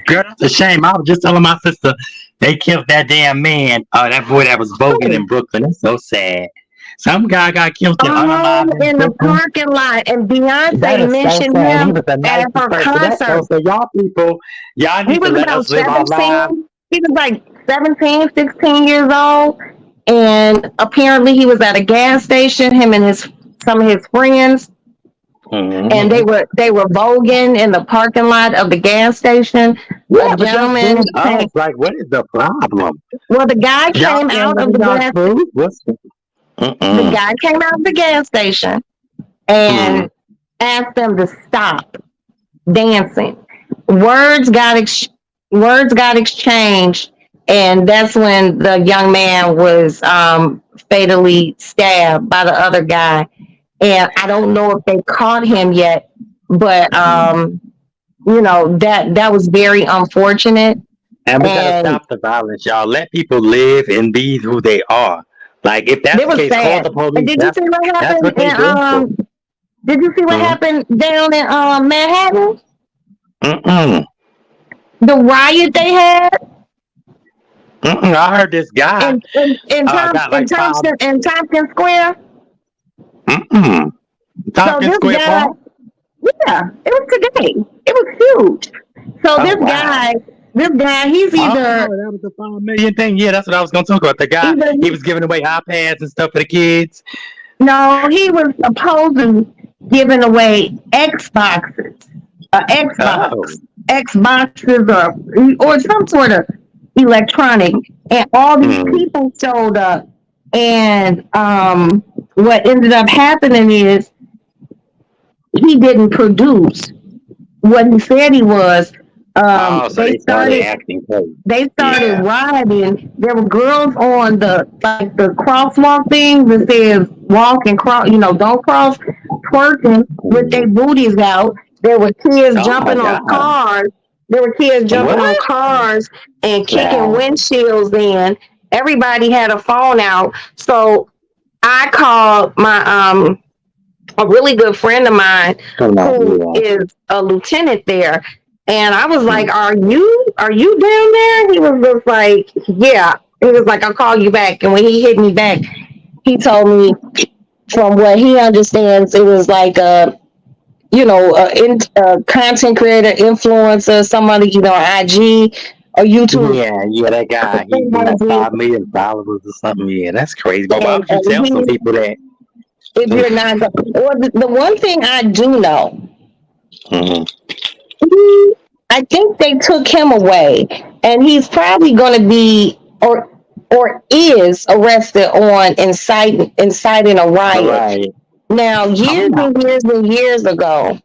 Girl, that's a shame. I was just telling my sister they killed that damn man. That boy that was voguing in Brooklyn. That's so sad. Some guy got killed in Unaliving, In the Brooklyn. parking lot, and That Beyonce is so mentioned sad. He him was the at nicest her person. That's so concert. sad. Y'all people, y'all He need to was let about us live our lives. 17. He was like 17, 16 years old. And apparently he was at a gas station, him and some of his friends, and hmm they were voguing in the parking lot of the gas station. A Yeah, but that's gentleman being us. came, Like, what is the problem? well, the guy Y'all came can't out of live the y'all gas truth. What's the mm-mm. guy came out of the gas station Mm. and asked them to stop dancing. Words got words got exchanged, and that's when the young man was fatally stabbed by the other guy. And I don't know if they caught him yet, but you know that was very unfortunate. And we gotta And stop the violence, y'all. Let people live and be who they are. Like, if that's it the was case, call sad. the And police. did you That's see what that's happened what they in do for. did you see what Mm. happened down in Manhattan? Mm-mm. The riot they had Mm-mm. I heard this guy got like five. In Tompkins Square. Mm-mm. So Tompkins this Square guy, Park. yeah, it was today. It was huge. So Oh wow. this guy, he's Oh, either that was the 5 million thing. Yeah, that's what I was gonna talk about. The guy, either he was giving away iPads and stuff for the kids. no, he was opposing giving away Xboxes, a Oh, Xbox. Xboxes or some sort of electronic, and all these Mm. people showed up. And what ended up happening is he didn't produce what he said he was. Oh, so They they started started acting crazy. they started Yeah. rioting. There were girls on the crosswalk thing that says walk and cross, don't cross, twerking with their Mm. booties out. There were kids Oh my jumping on God. cars. There were kids jumping on What? cars and kicking Wow. windshields in. Everybody had a phone out. So I called my a really good friend of mine Come on, who yeah. is a lieutenant there. And I was like, Mm. are you down there? He was just like, yeah. He was like, I'll call you back. And when he hit me back, he told me from what he understands, it was like content creator, influencer, somebody, IG or YouTube. Yeah, that guy, he has 5 million followers or something. Yeah, that's crazy. But why And, would you and tell some he, people that? if you're Oof. not, or the one thing I do know, Mhm. I think they took him away, and he's probably going to be or is arrested on inciting a riot. Right. Now, Oh years wow. and years and years ago,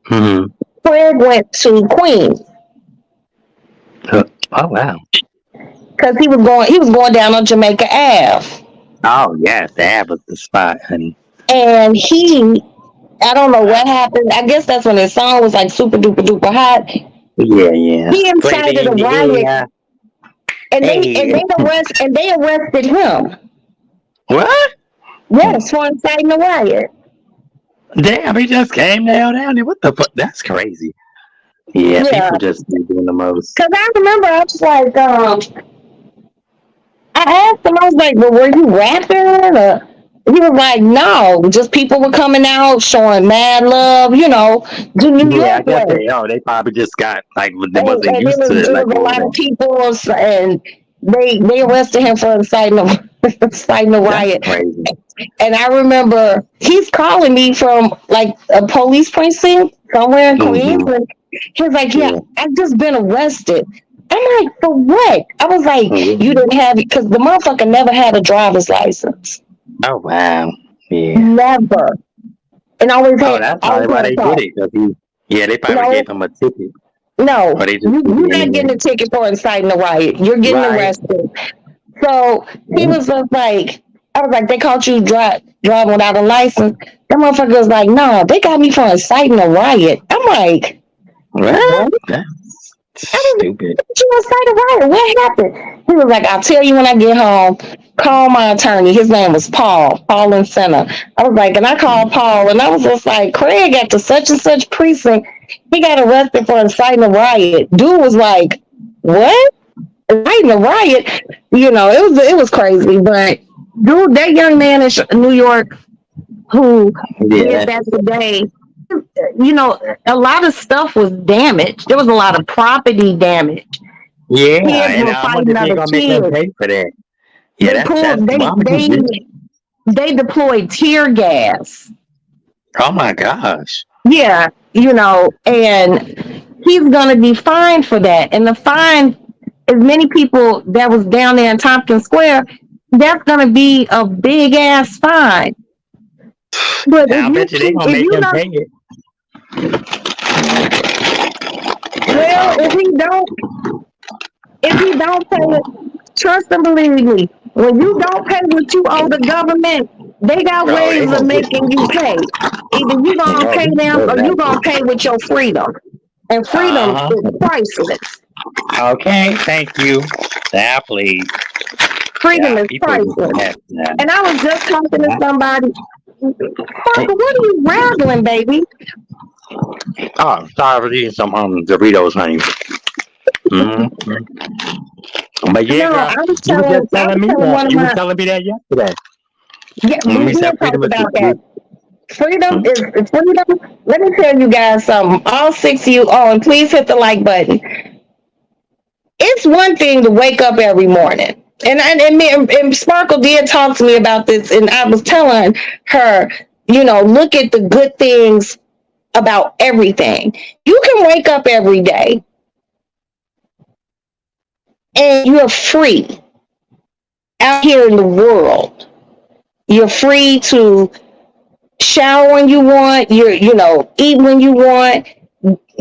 Hmm. Craig went to Queens Oh wow. because he was going down on Jamaica Ave, Oh yes, that was the spot, honey. and I don't know what happened. I guess that's when his song was like super duper duper hot. Yeah, yeah. He Flavor incited a in the riot, air. and Hey. they arrested him. What? Yes, for inciting a riot. Damn, he just came down there. What the fuck? That's crazy. Yeah, Yeah, people just be doing the most. because I remember I was like, I asked him, I was like, well, were you rapping? Or he was like, no, just people were coming out showing mad love, the New Yeah, I York guess way. they probably just got like they And, wasn't and used to it it like was a over lot there. of people, and they arrested him for inciting inciting a That's riot. crazy. And I remember he's calling me from like a police precinct somewhere in Queens. Hmm. And he was like, yeah, Yeah. I've just been arrested. I'm like, for what? I was like, you Mhm. didn't have it because the motherfucker never had a driver's license. Oh wow. Yeah. Never. And Oh, that's always probably why had a they car. did it. Yeah, they probably No, gave him a ticket, no. or they just did You're it not getting anyway. a ticket for inciting a riot. You're getting Right. arrested. So he was just like, I was like, they caught you driving without a license. That motherfucker was like, no, they got me for inciting a riot. I'm like, What? what? That's I was like, stupid. did you incite a riot? What happened? He was like, I'll tell you when I get home. Call my attorney. His name was Paul and Center. I was like, and I called Paul, and I was just like, Craig at the such and such precinct, he got arrested for inciting a riot. Dude was like, what? Inciting a riot? It was crazy. But dude, that young man in New York who Yeah. did that today, a lot of stuff was damaged. There was a lot of property damage. Yeah, Kids and were I wonder fighting if they're other gonna make them kids. pay for that. Yeah, They that's pulled why would you they do that? they deployed tear gas. Oh my gosh. Yeah, and he's gonna be fined for that. And the fine, as many people that was down there in Tompkins Square, that's gonna be a big ass fine. But I bet you they gonna if make you him don't, pay it. That's well, horrible. if he don't pay it, trust and believe me, when you don't pay what you owe the government, they got Oh, they ways of gonna get making you pay. Either you gonna oh, pay they them know or you that. gonna pay with your freedom. And freedom Uh-huh. is priceless. Okay, thank you. Now please. Freedom Yeah, is people just priceless. have that. And I was just talking to somebody. Parker, what are you rattling, baby? Oh, sorry for eating some Doritos, honey. Mm-hmm. But yeah, No, girl, you were just I was telling me telling that. one of You were my, telling me that yesterday. yeah, When we we said did talk freedom is about that. good. Freedom is freedom. Let me tell you guys something. All six of you, and please hit the like button. It's one thing to wake up every morning. And Sparkle did talk to me about this, and I was telling her, look at the good things about everything. You can wake up every day and you're free out here in the world. You're free to shower when you want, eat when you want,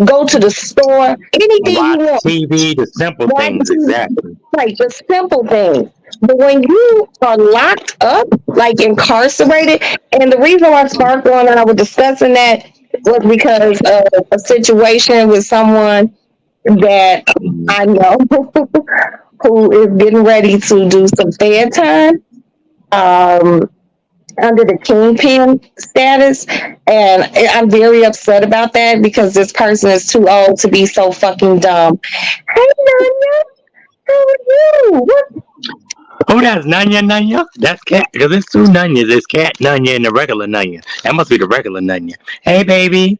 go to the store, anything you Watch want. TV, the simple Watch things, TV. exactly. Like the simple things. But when you are locked up, like incarcerated, and the reason why Sparkle and I were discussing that was because of a situation with someone that I know who is getting ready to do some fair time under the kingpin status. And I'm very upset about that because this person is too old to be so fucking dumb. Hey, Nanya, how are you? What? Oh, that's Nanya. That's Cat. Because there's two Nanyas. There's Cat Nanya and the regular Nanya. That must be the regular Nanya. Hey, baby.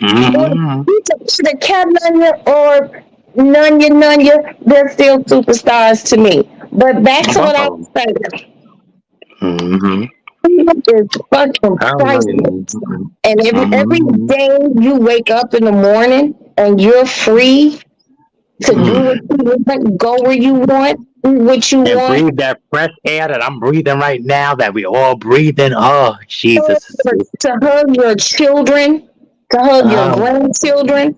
Mm-hmm. The cat Nanya or Nanya, they're still superstars to me. But back to what I was saying. Mm-hmm. Is fucking priceless. And every day you wake up in the morning and you're free to do what you want, go where you want, do what you And want. breathe that fresh air that I'm breathing right now, that we all breathing. Oh, Jesus. To hug your children, to hug your grandchildren.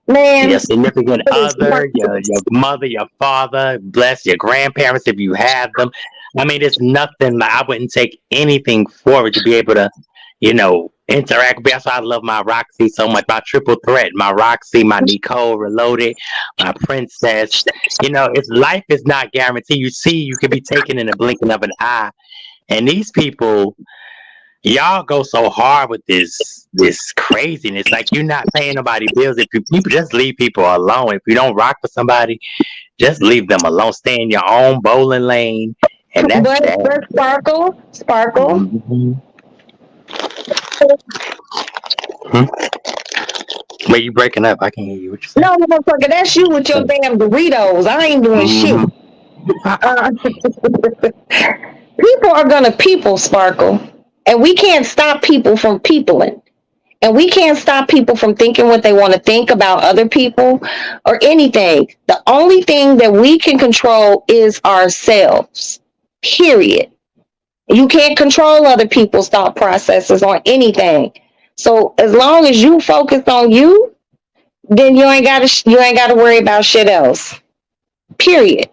Man, your significant other, your mother, your father, bless your grandparents if you have them. I mean, it's nothing. Like, I wouldn't take anything for it to be able to, interact. That's why I love my Roxy so much. My triple threat, my Roxy, my Nicole Reloaded, my Princess. It's life is not guaranteed. You can be taken in the blinking of an eye, and these people. Y'all go so hard with this craziness. Like, you're not paying nobody bills. If people just leave people alone. If you don't rock with somebody, just leave them alone. Stay in your own bowling lane, and that's that. But Sparkle. Mm-hmm. Wait, you breaking up? I can't hear you. What you saying? No, motherfucker, that's you with your damn Doritos. I ain't doing shit. People are gonna people, Sparkle. And we can't stop people from peopling. And we can't stop people from thinking what they want to think about other people or anything. The only thing that we can control is ourselves. Period. You can't control other people's thought processes on anything. So as long as you focus on you, then you ain't gotta worry about shit else. Period.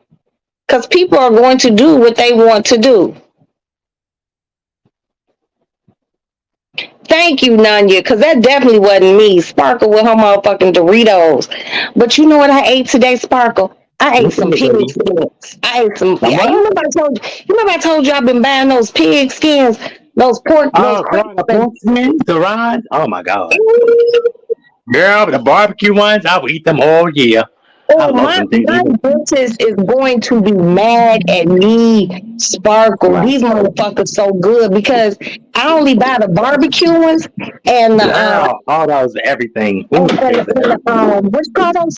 Because people are going to do what they want to do. Thank you, Nanya, because that definitely wasn't me. Sparkle with her motherfucking Doritos. But you know what I ate today, Sparkle? I ate some pig skins. I ate some. You remember I told you I've been buying those pig skins, those pork. Pork skins, the rinds. Oh my God, girl, the barbecue ones, I will eat them all year. My bitches is going to be mad at me, Sparkle. Wow. These motherfuckers so good because I only buy the barbecue ones and all those everything. What's called those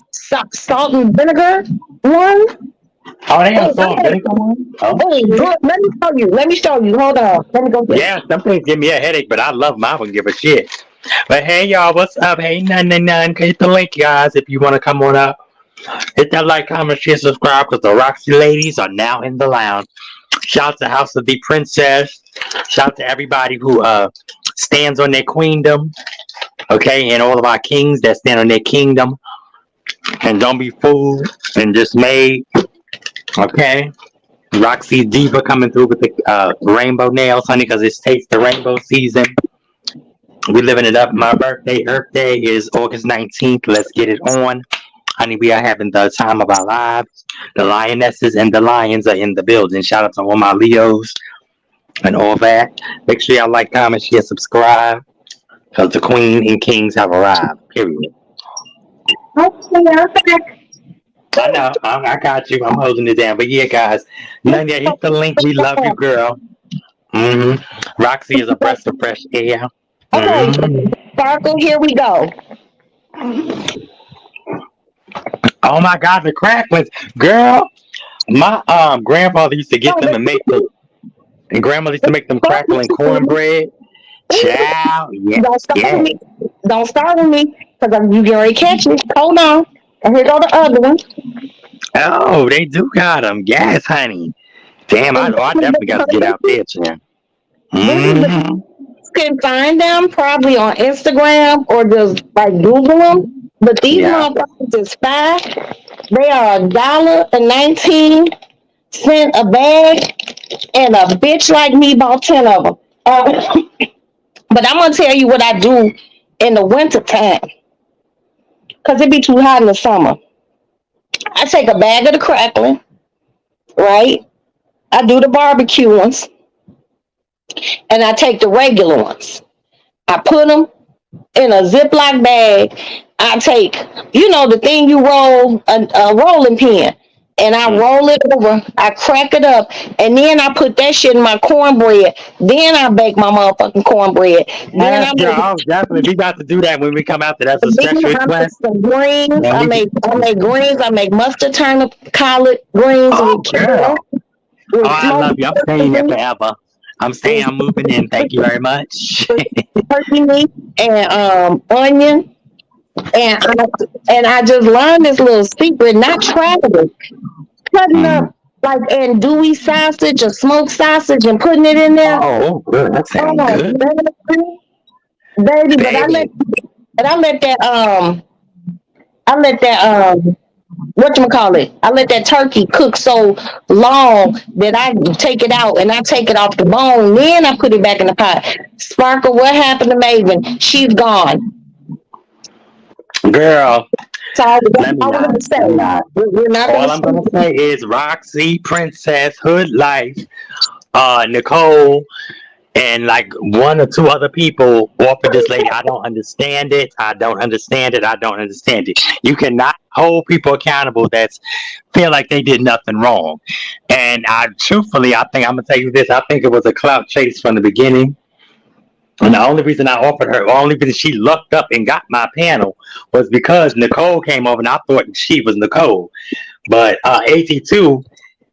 salt and vinegar ones? Oh, they have salt and vinegar ones? Let me show you. Hold on. Let me go get it. Some things give me a headache, but I love mine. I wouldn't give a shit. But hey, y'all, what's up? Hey, none. Hit the link, guys, if you want to come on up. Hit that like, comment, share, subscribe, because the Roxy ladies are now in the lounge. Shout out to House of the Princess. Shout out to everybody who stands on their queendom. Okay, and all of our kings that stand on their kingdom. And don't be fooled and dismayed. Okay. Roxy Diva coming through with the rainbow nails, honey, because it's Taste the Rainbow season. We living it up. My birthday, Earth Day, is August 19th. Let's get it on. Honey, we are having the time of our lives. The lionesses and the lions are in the building. Shout out to all my Leos and all that. Make sure y'all like, comment, share, subscribe. Because the queen and kings have arrived. Period. I know. I got you. I'm holding it down. But yeah, guys. Nanya, hit the link. We love you, girl. Mm-hmm. Roxy is a breath of fresh air. Okay. Sparkle, here we go. Oh my God, the cracklings, girl! My grandfather used to get them and make them, and grandmother used to make them crackling cornbread. Child, yeah. Don't start with me, because you get ready to catch me. Hold on. And here go the other one. Oh, they do got them. Yes, honey. Damn, I definitely got to get out there, Chan. Mm-hmm. You can find them probably on Instagram or just like Google them. But these Yeah. motherfuckers is fast. They are $1.19 a bag, and a bitch like me bought 10 of them. But I'm gonna tell you what I do in the winter time, cause it be too hot in the summer. I take a bag of the crackling, right? I do the barbecue ones, and I take the regular ones. I put them in a Ziploc bag. I take, the thing you roll, a rolling pin, and I roll it over. I crack it up, and then I put that shit in my cornbread. Then I bake my motherfucking cornbread. Then Yes, I girl. make Oh, definitely. We got to do that when we come out there. That's a then special I make request. some greens. And I we can, make I make greens. I make mustard turnip collard greens oh, with girl. carrots, Oh, with I smoked love you. I'm staying here forever. I'm staying. with I'm moving in. Thank you very much. turkey meat and onion. And I just learned this little secret, not traveling, cutting Mm. up like andouille sausage or smoked sausage and putting it in there. Oh, good. That sounds Oh, good. baby, but I let Baby. but I let that whatchamacallit, I let that turkey cook so long that I take it out and I take it off the bone. Then I put it back in the pot. Sparkle, what happened to Maven? She's gone. Girl, So I let me wanted not. to say, Let me not. we're not going All to I'm going to say is Roxy, Princess, Hood Life, Nicole, and like one or two other people offered this lady. I don't understand it. I don't understand it. I don't understand it. You cannot hold people accountable that feel like they did nothing wrong. And truthfully, I think I'm gonna tell you this. I think it was a clout chase from the beginning. And the only reason I offered her, the only reason she looked up and got my panel was because Nicole came over and I thought she was Nicole. But AT2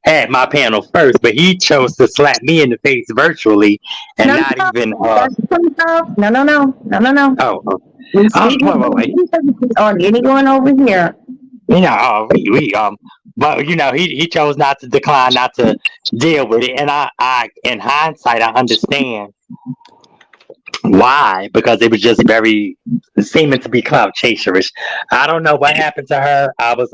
had my panel first, but he chose to slap me in the face virtually and No, not even no. oh We speak wait. on anyone over here. We but he chose not to decline, not to deal with it. And I in hindsight I understand why, because it was just very seeming to be clout chaserish. I don't know what happened to her. I was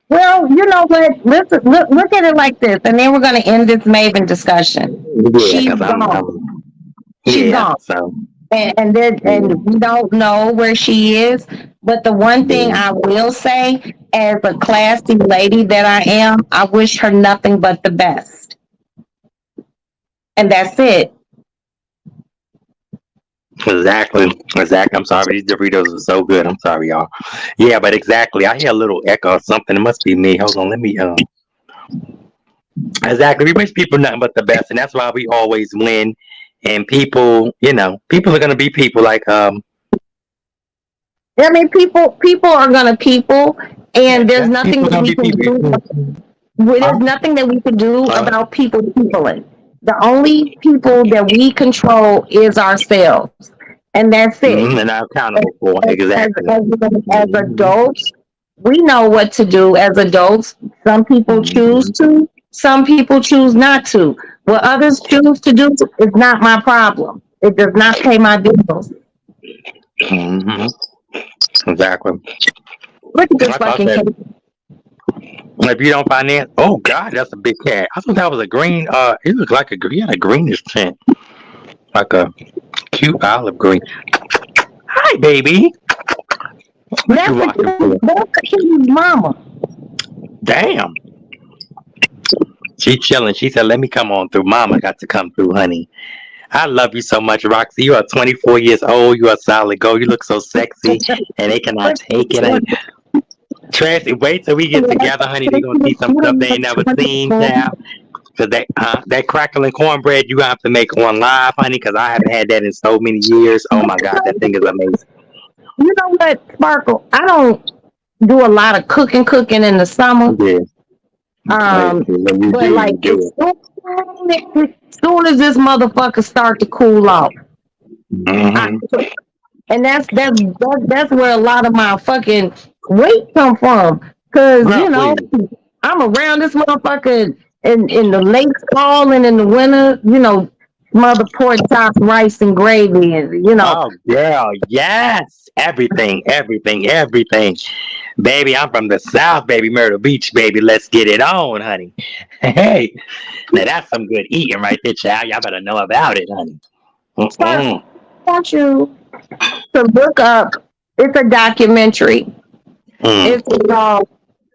Well, you know what? Listen, look at it like this, and then we're going to end this Maven discussion. yeah, She's because gone. She's yeah, gone. so And we don't know where she is. But the one thing yeah. I will say, as a classy lady that I am, I wish her nothing but the best. And that's it. Exactly. I'm sorry. These Doritos are so good. I'm sorry, y'all. Yeah, but exactly. I hear a little echo or something. It must be me. Hold on. Let me. Exactly. We wish people nothing but the best, and that's why we always win. And people, people are gonna be people. Like I mean, people are gonna people, and there's nothing people that gonna we be can people. do. There's nothing that we can do about people peopling. The only people that we control is ourselves, and that's it. And I'm accountable for As, exactly. as adults, we know what to do as adults. Some people choose to, some people choose not to. What others choose to do is not my problem. It does not pay my bills. Mm-hmm. Exactly. Look at this I thought fucking that cake. if you don't finance, oh God, that's a big cat. I thought that was a green. It looked like he had a greenish tint, like a cute olive green. Hi, baby. What you rocking for? That's the kid's mama. Damn. She chilling. She said, "Let me come on through." Mama got to come through, honey. I love you so much, Roxy. You are 24 years old. You are solid gold. You look so sexy, and they cannot take it. Tracy, wait till we get together, honey. They're gonna see some stuff they ain't never seen, child. Cause that crackling cornbread you have to make on live, honey. Cause I haven't had that in so many years. Oh my God, that thing is amazing. You know what, Sparkle? I don't do a lot of cooking in the summer. Yeah. But like as soon as this motherfucker start to cool off, Mm-hmm. And that's where a lot of my fucking weight come from. Cause Girl, you know, please. I'm around this motherfucker in the late fall and in the winter, you know, mother pork chops, rice and gravy, and you know, Oh, girl, yes. Everything, everything, everything. Baby, I'm from the South, baby. Myrtle Beach, baby. Let's get it on, honey. Hey, now that's some good eating right there, child. Y'all better know about it, honey. so I Mm-mm. want you to look up. It's a documentary. Mm. It's called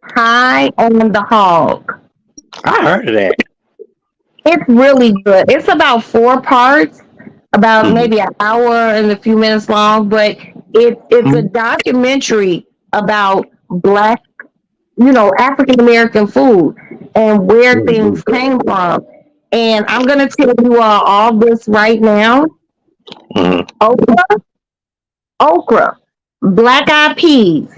High on the Hog. I heard of that. It's really good. It's about 4 parts, about Mm-hmm. maybe an hour and a few minutes long, but it's a documentary about black, you know, African American food and where Mm-hmm. things came from. And I'm gonna tell you all this right now. Mm-hmm. Okra, okra, black eyed peas,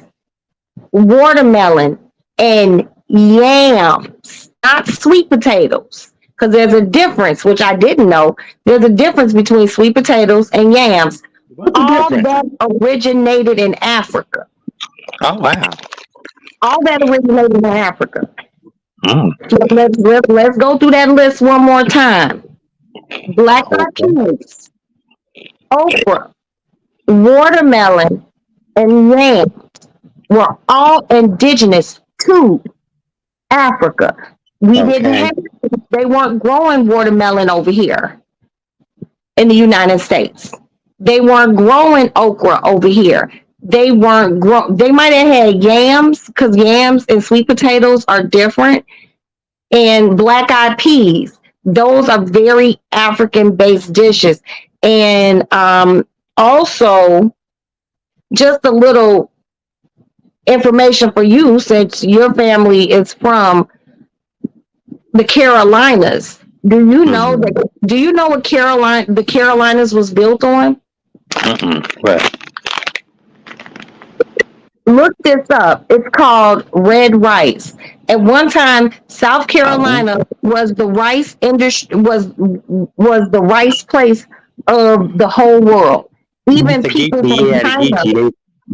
watermelon, and yams, not sweet potatoes. Because there's a difference, which I didn't know. There's a difference between sweet potatoes and yams. What's the All difference? that originated in Africa. Oh, wow. All that originated in Africa. Mm. So let's go through that list one more time. Black eyed Okay. peas, okra, watermelon, and yam were all indigenous to Africa. We didn't Okay. have, they weren't growing watermelon over here in the United States. They weren't growing okra over here. They weren't they might have had yams because yams and sweet potatoes are different, and black eyed peas. Those are very African based dishes. And also, just a little information for you since your family is from the Carolinas. Mm-hmm. Do you know what the Carolinas was built on? Mm-mm. What? Look this up. It's called red rice. At one time, South Oh, Carolina was the rice industry was the rice place of the whole world. Even the people Geechee, from yeah, the China, Geechee. They,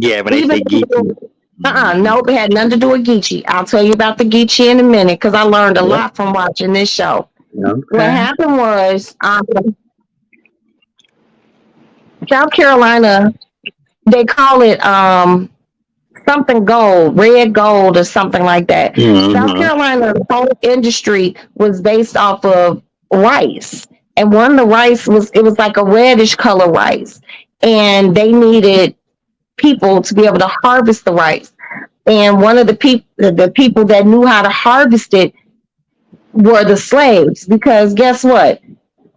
yeah, when they even say people. Geechee. Mm-hmm. No, it had nothing to do with Geechee. I'll tell you about the Geechee in a minute because I learned a Yep. lot from watching this show. What Okay. happened was South Carolina, they call it something gold, red gold, or something like that. South Mm-hmm. Carolina's whole industry was based off of rice, and one of the rice was it was like a reddish color rice, and they needed people to be able to harvest the rice. And one of the people that knew how to harvest it were the slaves, because guess what?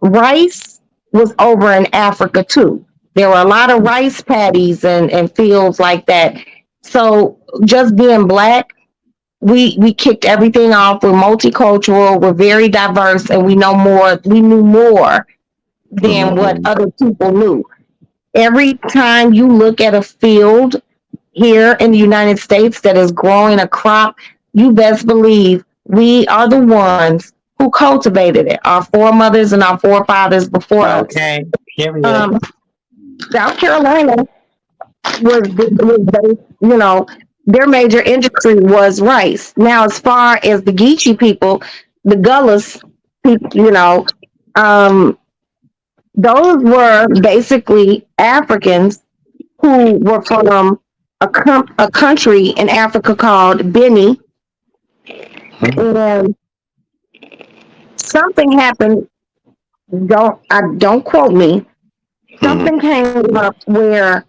Rice was over in Africa too. There were a lot of rice paddies and fields like that. So just being black, we kicked everything off. We're multicultural, we're very diverse, and we knew more than what Mm-hmm. other people knew. Every time you look at a field here in the United States that is growing a crop, you best believe we are the ones who cultivated it, our foremothers and our forefathers before us. Okay. Period. Um, South Carolina was based, you know, their major industry was rice. Now, as far as the Geechee people, the Gullas people, um, those were basically Africans who were from a country in Africa called Benin, and something happened. Don't quote me. Mm-hmm. Something came up where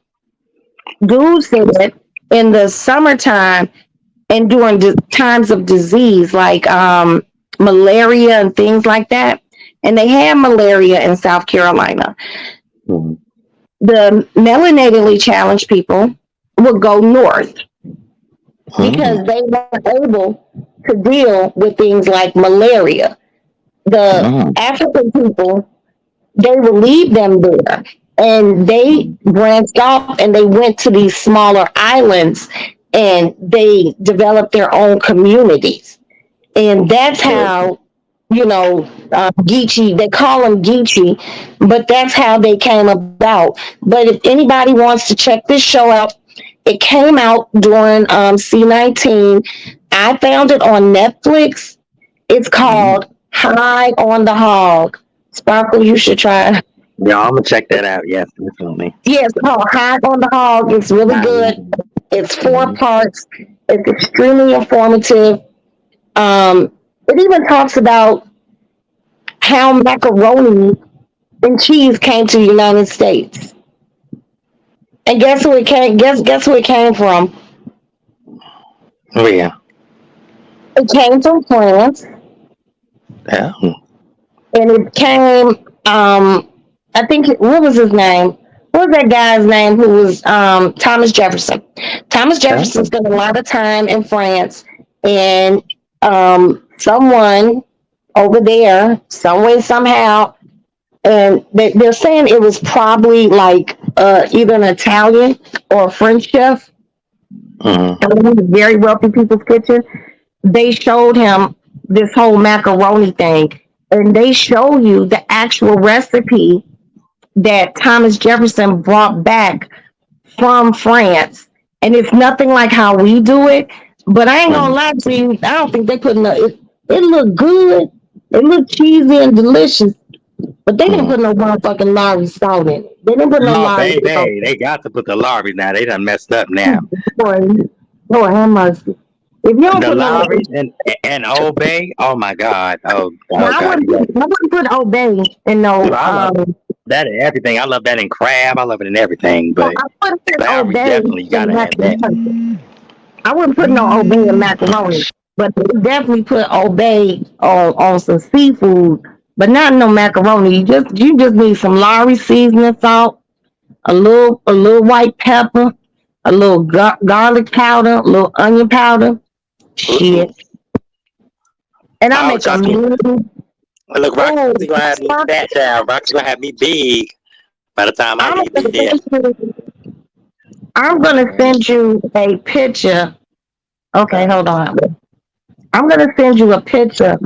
dudes said in the summertime and during times of disease like malaria and things like that, and they had malaria in South Carolina. Mm-hmm. The melanatedly challenged people would go north Mm-hmm. because they weren't able to deal with things like malaria. The Mm-hmm. African people, they relieved them there, and they branched off and they went to these smaller islands and they developed their own communities. And that's how Geechee. They call them Geechee, but that's how they came about. But if anybody wants to check this show out, it came out during C19. I found it on Netflix. It's Mhm. called High on the Hog. Sparkle, you should try it. Yeah, I'm gonna check that out. Yes, definitely. Yeah, it's called High on the Hog. It's really good. It's four Mhm. parts. It's extremely informative. Um, it even talks about how macaroni and cheese came to the United States. And guess who it came? Guess who it came from? Oh yeah. It came from France, Yeah. and it came. I think what was his name? What was that guy's name who was Thomas Jefferson? Thomas Yeah. Jefferson spent a lot of time in France, and someone over there, some way, somehow, and they're saying it was probably like either an Italian or a French chef, Mhm. very wealthy people's kitchen. They showed him this whole macaroni thing, and they show you the actual recipe that Thomas Jefferson brought back from France, and it's nothing like how we do it. But I ain't gonna Mhm. lie to you, I don't think they put no. It looked good. It looked cheesy and delicious, but they didn't Mhm. put no motherfucking Lowry salt in it. They didn't put no No, Lowry salt. baby, they got to put the Lorries now. They done messed up now. Boy, Lord have mercy. If you don't The put no, Lorries and Old Bay. Oh my God. Oh now God. You got I wouldn't put Obey in no. I love that in everything. I love that in crab. I love it in everything. No, But I wouldn't put Lowry Obey definitely in gotta have that. macaroni. I wouldn't put no Obey in macaroni, but they definitely put Obey on some seafood, but not no macaroni. You just need some Lowry seasoning salt, a little white pepper, a little garlic powder, a little onion powder. Shit, Ooh. and I Oh, make a trust me. mean. Look, Oh, Roxy gonna have me fat child. Roxy gonna have me big by the time I I'm leave gonna there. send you. I'm gonna send you a picture. Okay, Uh, hold on. I'm gonna send you a picture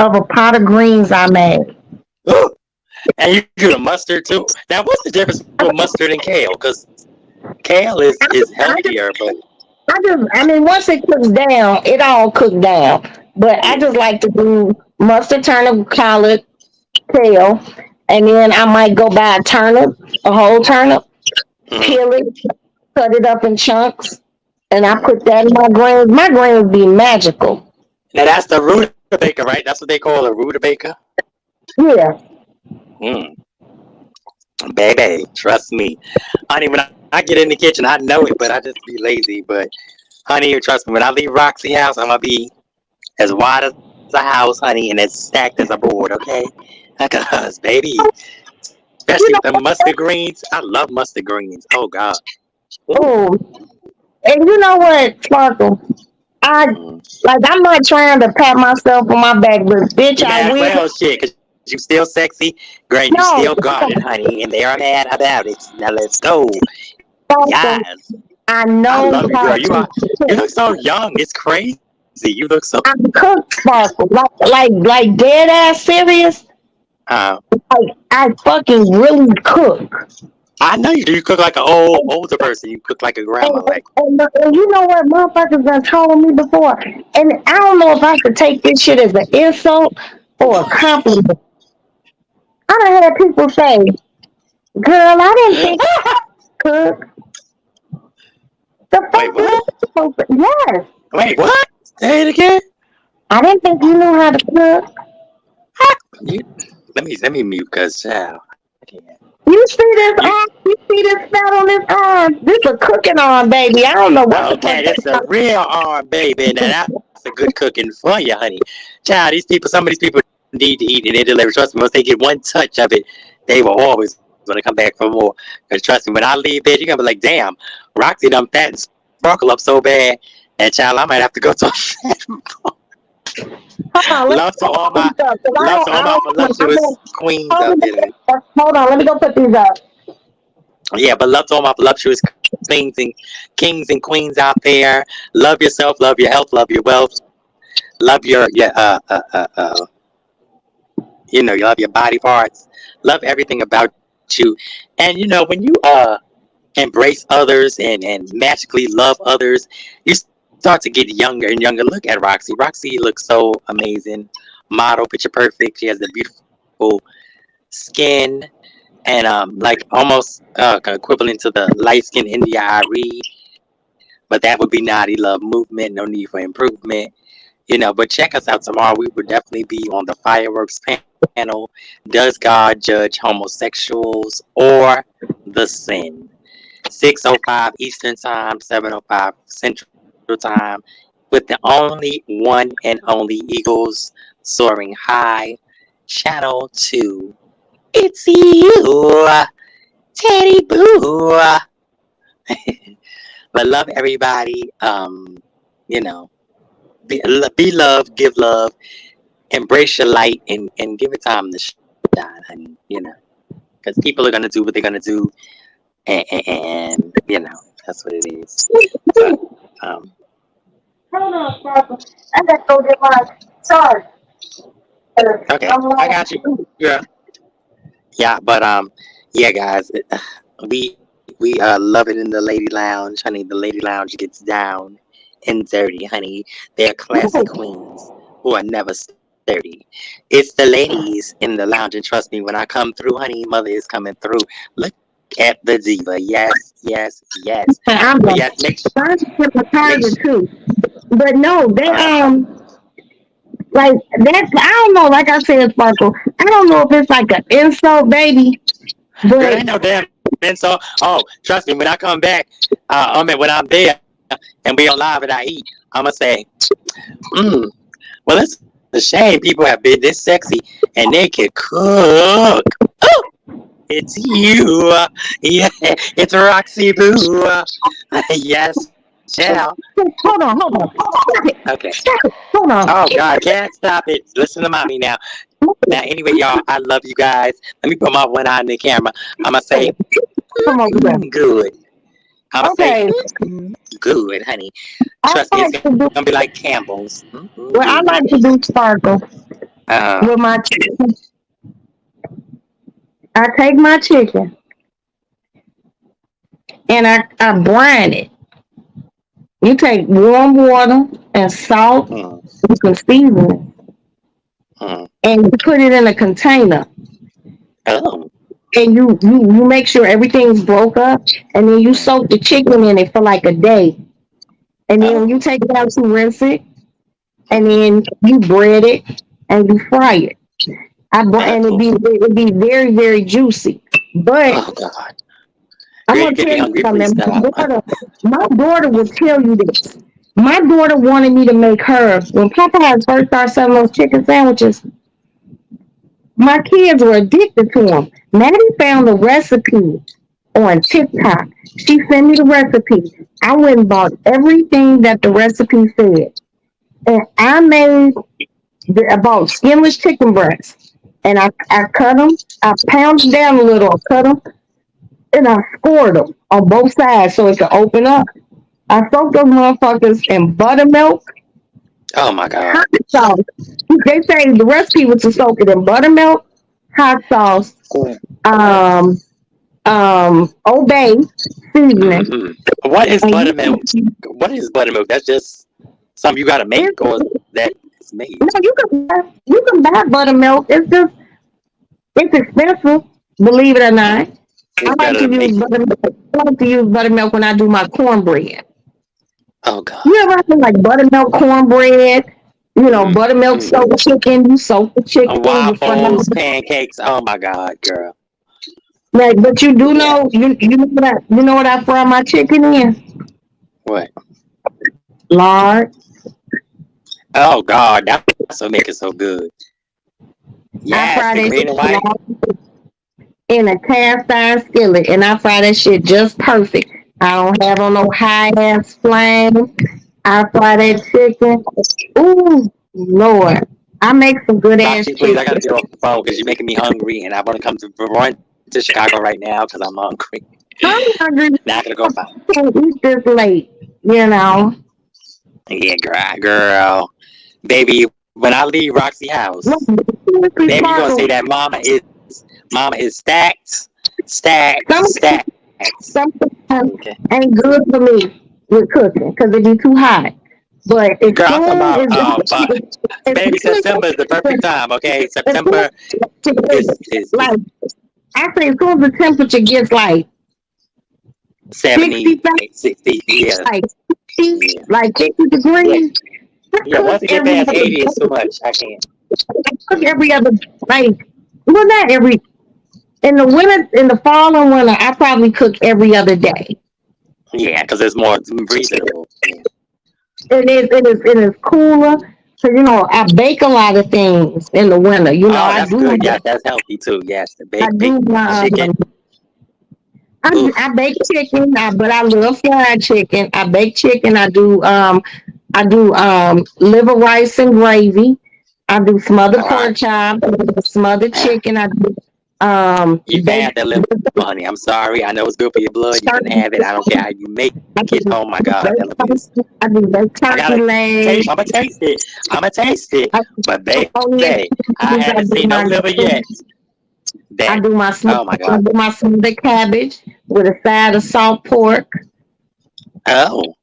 of a pot of greens I made. ooh. And you do the mustard too. Now, what's the difference with mustard and kale? Because kale is I just, healthier, but I mean, once it cooks down, it all cooked down. But I yeah. just like to do mustard, turnip, collard, kale, and then I might go buy a turnip, a whole turnip, Mhm. peel it, cut it up in chunks, and I put that in my greens. My greens be magical. Now that's the rutabaga, right? That's what they call a rutabaga. Yeah. Mm. Baby, trust me, honey. When I get in the kitchen, I know it, but I just be lazy. But honey, trust me, when I leave Roxy house, I'm gonna be as wide as a house, honey, and as stacked as a board. Okay, because baby, especially You with know, the mustard greens, I love mustard greens. Oh God. Ooh. oh, and you know what, Sparkle? I Mm. I'm not trying to pat myself on my back, but bitch, You I mad? will. Well, shit, because you still sexy, girl, and you still No, got it, honey, and they are mad about it. Now let's go. Sparkle. Yes. I I know love you, how girl. to You cook. look so young. It's crazy. You look so. I cook, Sparkle. Like dead ass serious. Uh, Like I fucking really cook. I know you do. You cook like an older person. You cook like a And, grandma. Like, and you know what motherfuckers done told me before? And I don't know if I should take this shit as an insult or a compliment. I done had people say, girl, I didn't think you could cook. The wait, fuck what? is yes. Wait, what? Say it again. I didn't think you knew how to cook. You, let me mute, cause child, I can't. You see this You arm? You see this fat on this arm? This a cooking arm, baby. I don't know what the fuck okay? That's a real arm, baby. Now that's a good cooking for you, honey. Child, these people, some of these people need to eat, and they deliver. Trust me, once they get one touch of it, they will always want to come back for more. Cause trust me, when I leave there, you're gonna be like, damn, Roxy done fat and sparkle up so bad, and child, I might have to go to a hold on, let me love to go all put my these up. 'Cause love to all I my don't, I'm voluptuous queens hold out there. on, hold on, let me go put these up. Yeah, but love to all my voluptuous queens and kings and queens out there. Love yourself, love your health, love your wealth, love your You love your body parts, love everything about you. And when you embrace others and magically love others, you start to get younger and younger. Look at Roxy. Roxy looks so amazing. Model, picture perfect. She has the beautiful skin and like almost equivalent to the light skin India Arie. But that would be naughty love movement. No need for improvement. But check us out tomorrow. We will definitely be on the fireworks panel. Does God judge homosexuals or the sin? 6:05 Eastern Time, 7:05 Central Time, with the only one and only Eagles soaring high. Channel 2. It's you, Teddy Boo. But love everybody. You know, be love, give love, embrace your light, and give it time to shine, honey. Because people are gonna do what they're gonna do, and that's what it is. So, Hold on, Sparkle. I gotta go get my charge. okay, I got you. Yeah, yeah, but yeah, guys, we love it in the lady lounge, honey. The lady lounge gets down and dirty, honey. They're classy queens who are never sturdy. It's the ladies in the lounge, and trust me, when I come through, honey, mother is coming through. Look at the diva. Yes, yes, yes. I'm But like, yes, trying to get my make charger sure. too. But no, they Uh, like that's I don't know. Like I said, Sparkle. I don't know if it's like an insult, baby. Girl, But ain't no damn insult. Oh, trust me, when I come back, when I'm there and we on live and I eat, I'ma say, mm, well, it's a shame people have been this sexy and they can cook. It's you. Yeah, it's Roxy Boo. Yes, child. hold on. Stop it. Okay. Stop it. Hold on. Oh, God, can't stop it. Listen to mommy now. Now, anyway, y'all, I love you guys. Let me put my one eye in the camera. I'm going to say, Come over there. good. I'm going to say, Okay. good, honey. I Trust me, it's like going to do to be like Campbell's. well, I Good. like to do Sparkle Uh, with my chicken. I take my chicken and I brine it. You take warm water and salt mm, and some seasoning mm. and you put it in a container. Oh. And you make sure everything's broke up and then you Mm. soak the chicken in it for like a day. And then when you Oh. take it out to rinse it and Mm. then you bread it and you fry it. And Oh. it'd be very, very juicy. But Oh, God. I'm Girl, gonna you make tell me you hungry. something. Please stop. My daughter will tell you this. My daughter wanted me to make her when Popeyes first started selling those chicken sandwiches. My kids were addicted to them. Maddie found a recipe on TikTok. She sent me the recipe. I went and bought everything that the recipe said, and I made about skinless chicken breasts. And I cut them. I pounded down a little. I cut them and I scored them on both sides so it could open up. I soaked those motherfuckers in buttermilk, Oh, my hot God. sauce. They say the recipe was to soak it in buttermilk, hot sauce, um, obey seasoning. Mm-mm. What is And buttermilk? What is buttermilk? That's just something you gotta make, it's, or that is made. no, you can buy buttermilk. It's expensive, believe it or not. I It's like better to to use make it. buttermilk. I like to use buttermilk when I do my cornbread. Oh, God. You ever had like buttermilk cornbread? You know, Mm, buttermilk mm. soaked chicken. You soak the chicken. You fry Waffles, it. pancakes. Oh, my God, girl. Like, but you do Yeah. know you know what I fry my chicken in? What? Lard. Oh, God. That's what makes it so good. I Yes, the fry green that and shit white. in a cast iron skillet, and I fry that shit just perfect. I don't have on no high ass flame. I fry that chicken. Ooh, Lord, I make some good ass Roxy, please, I chicken. gotta get off the phone because you're making me hungry, and I want to come to run to Chicago right now because I'm hungry. I'm hungry. Now I gotta go find. I can't eat this late. You know. Yeah, girl. Baby, when I leave Roxy house, No, baby, you gonna sparkle. say that mama is stacked, stacked, Some stacked. sometimes Okay. ain't good for me with cooking because it be too hot. But as Girl, I'm talking soon about but as baby, September is the perfect time, okay? as soon September is like I say, as soon as the temperature gets like 70, 65, 60, yeah. like 60, Yeah. like 50 Yeah. degrees, I Yeah, cook once it get every past other 80 it's too day. much. I can't. I cook every other like well not every in the winter in the fall and winter I probably cook every other day. Yeah, because it's more reasonable. Yeah. It is cooler. So I bake a lot of things in the winter. Oh, that's good. Yeah, that's healthy too. Yes, the I bake do my chicken. I Oof. bake chicken, but I love fried chicken. I bake chicken. I do liver rice and gravy. I do smothered All right. pork chop, smothered chicken. I do You can have baked that liver, honey. I'm sorry. I know it's good for your blood. You can turkey. have it. I don't care how you make I it. do Oh my God, that liver is. I do baked I turkey gotta legs. taste. I'ma taste it. I'ma taste it. I But do onion baby, I rings. haven't seen no liver yet. I That. do my Oh my I God. do my smothered cabbage with a side of salt pork. Oh,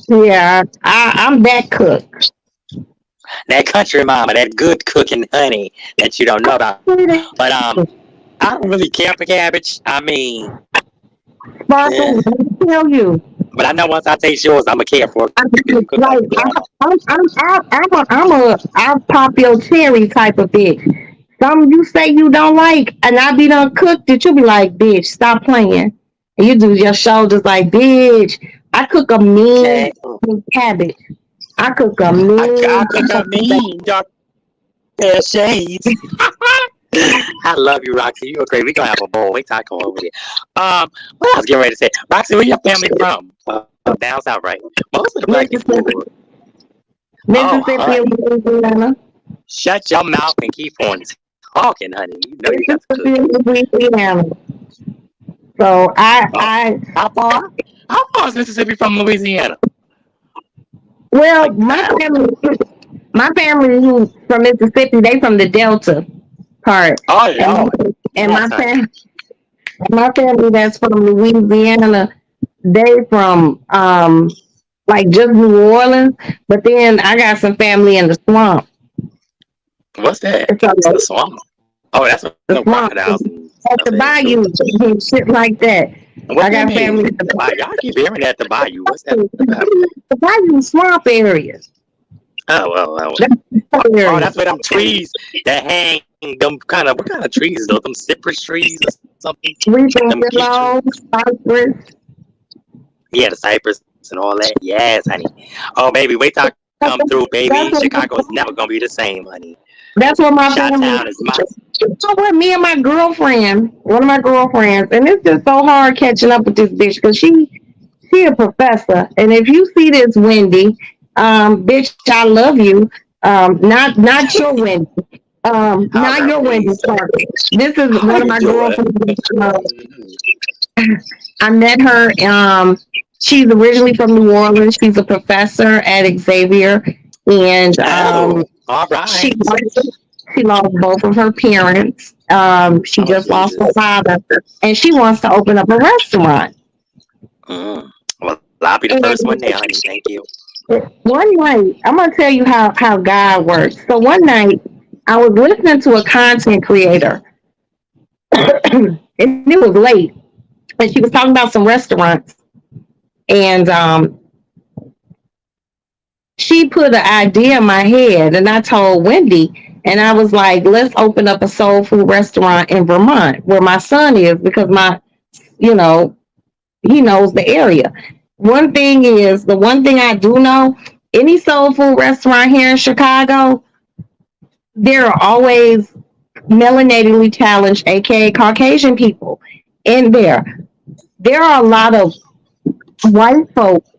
Yeah, I'm that cook. that country mama, that good cooking honey that you don't know about. But I don't really care for cabbage. I mean, Sparkle, eh. let me tell you. But I know once I taste yours, I'ma care for it I'm because you cook like like your grandma. I'll pop your cherry type of bitch. Some you say you don't like, and I be done cooked it. You be like, bitch, stop playing. And you do your shoulders like, bitch. I cook a mean Okay. cabbage. I cook a I mean cook a mean dark pair of shades. I love you, Roxy. You are great. We gonna have a bowl. Wait till I come over here. What I was getting ready to say, Roxy, where your family from? Down south, right? Most of the black people. Mississippi, Oh, Mississippi and honey, Louisiana. shut your mouth and keep on talking, honey. You know you got to cook. Mississippi and Louisiana. So Oh, how far? How far is Mississippi from Louisiana? well, Like miles. my family who from Mississippi, they from the Delta part, Oh and Lord, and yes, honey. my family that's from Louisiana, they from like just New Orleans, but then I got some family in the swamp. What's that? So The swamp. Oh, that's what the no swamp crocodiles and at stuff the is too. bayou and shit like that. What I that got family mean? at The bayou. I keep hearing that the bayou. What's that about? the bayou swamp areas. Oh well. That's the swamp Oh, area. that's where them trees that hang. Them kind of what kind of trees is those? Them cypress trees or something? Weeping Them cute willows, trees. cypress. Yeah, the cypress and all that. Yes, honey. Oh, baby, wait till I come through, baby. That's what, Chicago is never gonna be the same, honey. that's what my Shot family. Town is my. So with me and my girlfriend, one of my girlfriends, and it's just so hard catching up with this bitch because she a professor, and if you see this Wendy, bitch, I love you. Not your Wendy. All Not right, your Wendy please. Parker. This is How one of you my doing? girlfriends. Mhm. I met her. She's originally from New Orleans. She's a professor at Xavier, and Oh, all she right. she lost both of her parents. She Oh, just lost her Jesus. father, and she wants to open up a restaurant. Mm. Well, I'll be the And first one there, honey. Thank you. one night, I'm gonna tell you how God works. So one night, I was listening to a content creator, and it was late, and she was talking about some restaurants, and she put an idea in my head, and I told Wendy, and I was like, let's open up a soul food restaurant in Vermont, where my son is, because you know, he knows the area. The one thing I do know, any soul food restaurant here in Chicago, there are always melanatingly challenged, aka Caucasian people in there. There are a lot of white folks.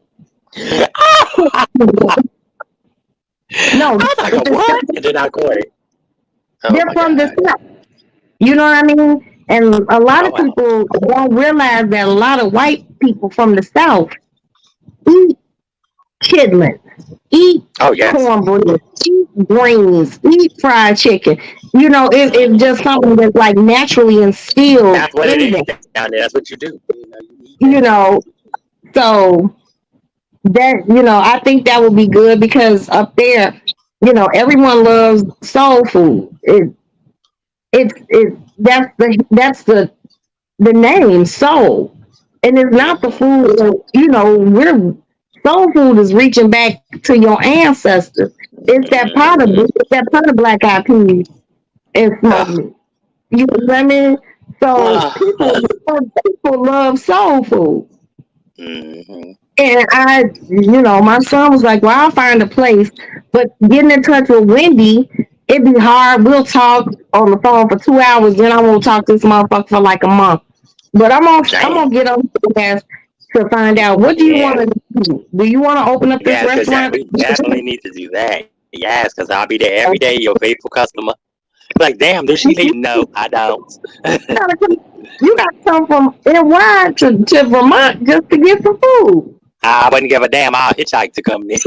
No, I was like, what? And then I caught it. Oh they're my from the God. South. You know what I mean? And a lot Oh of wow. people don't realize that a lot of white people from the South eat chitlins. Eat Oh yes, cornbread, eat greens, eat fried chicken. You know, it's just something that's like naturally instilled that's what it in is them. down there. That's what you do. You eat You that. know, so that I think that would be good because up there, everyone loves soul food. It that's the name soul, and it's not the Hmm. food. We're soul food is reaching back to your ancestors. Hmm. It's that pot of black eyed peas and smoked Ugh. meat. You know what I mean? So Ugh. people love soul food. Hmm. And my son was like, well, I'll find a place. But getting in touch with Wendy, it'd be hard. We'll talk on the phone for 2 hours, then I won't talk to this motherfucker for like a month. But I'm Damn. gonna get on the podcast to find out what do you want Yeah. to do? Do you want to open up this Yes, because restaurant? we definitely need to do that. Yes, because I'll be there every day, your faithful customer. Like, damn, does she need? No, I don't. You gotta come from NY to Vermont just to get some food. I wouldn't give a damn. I'll hitchhike to come in.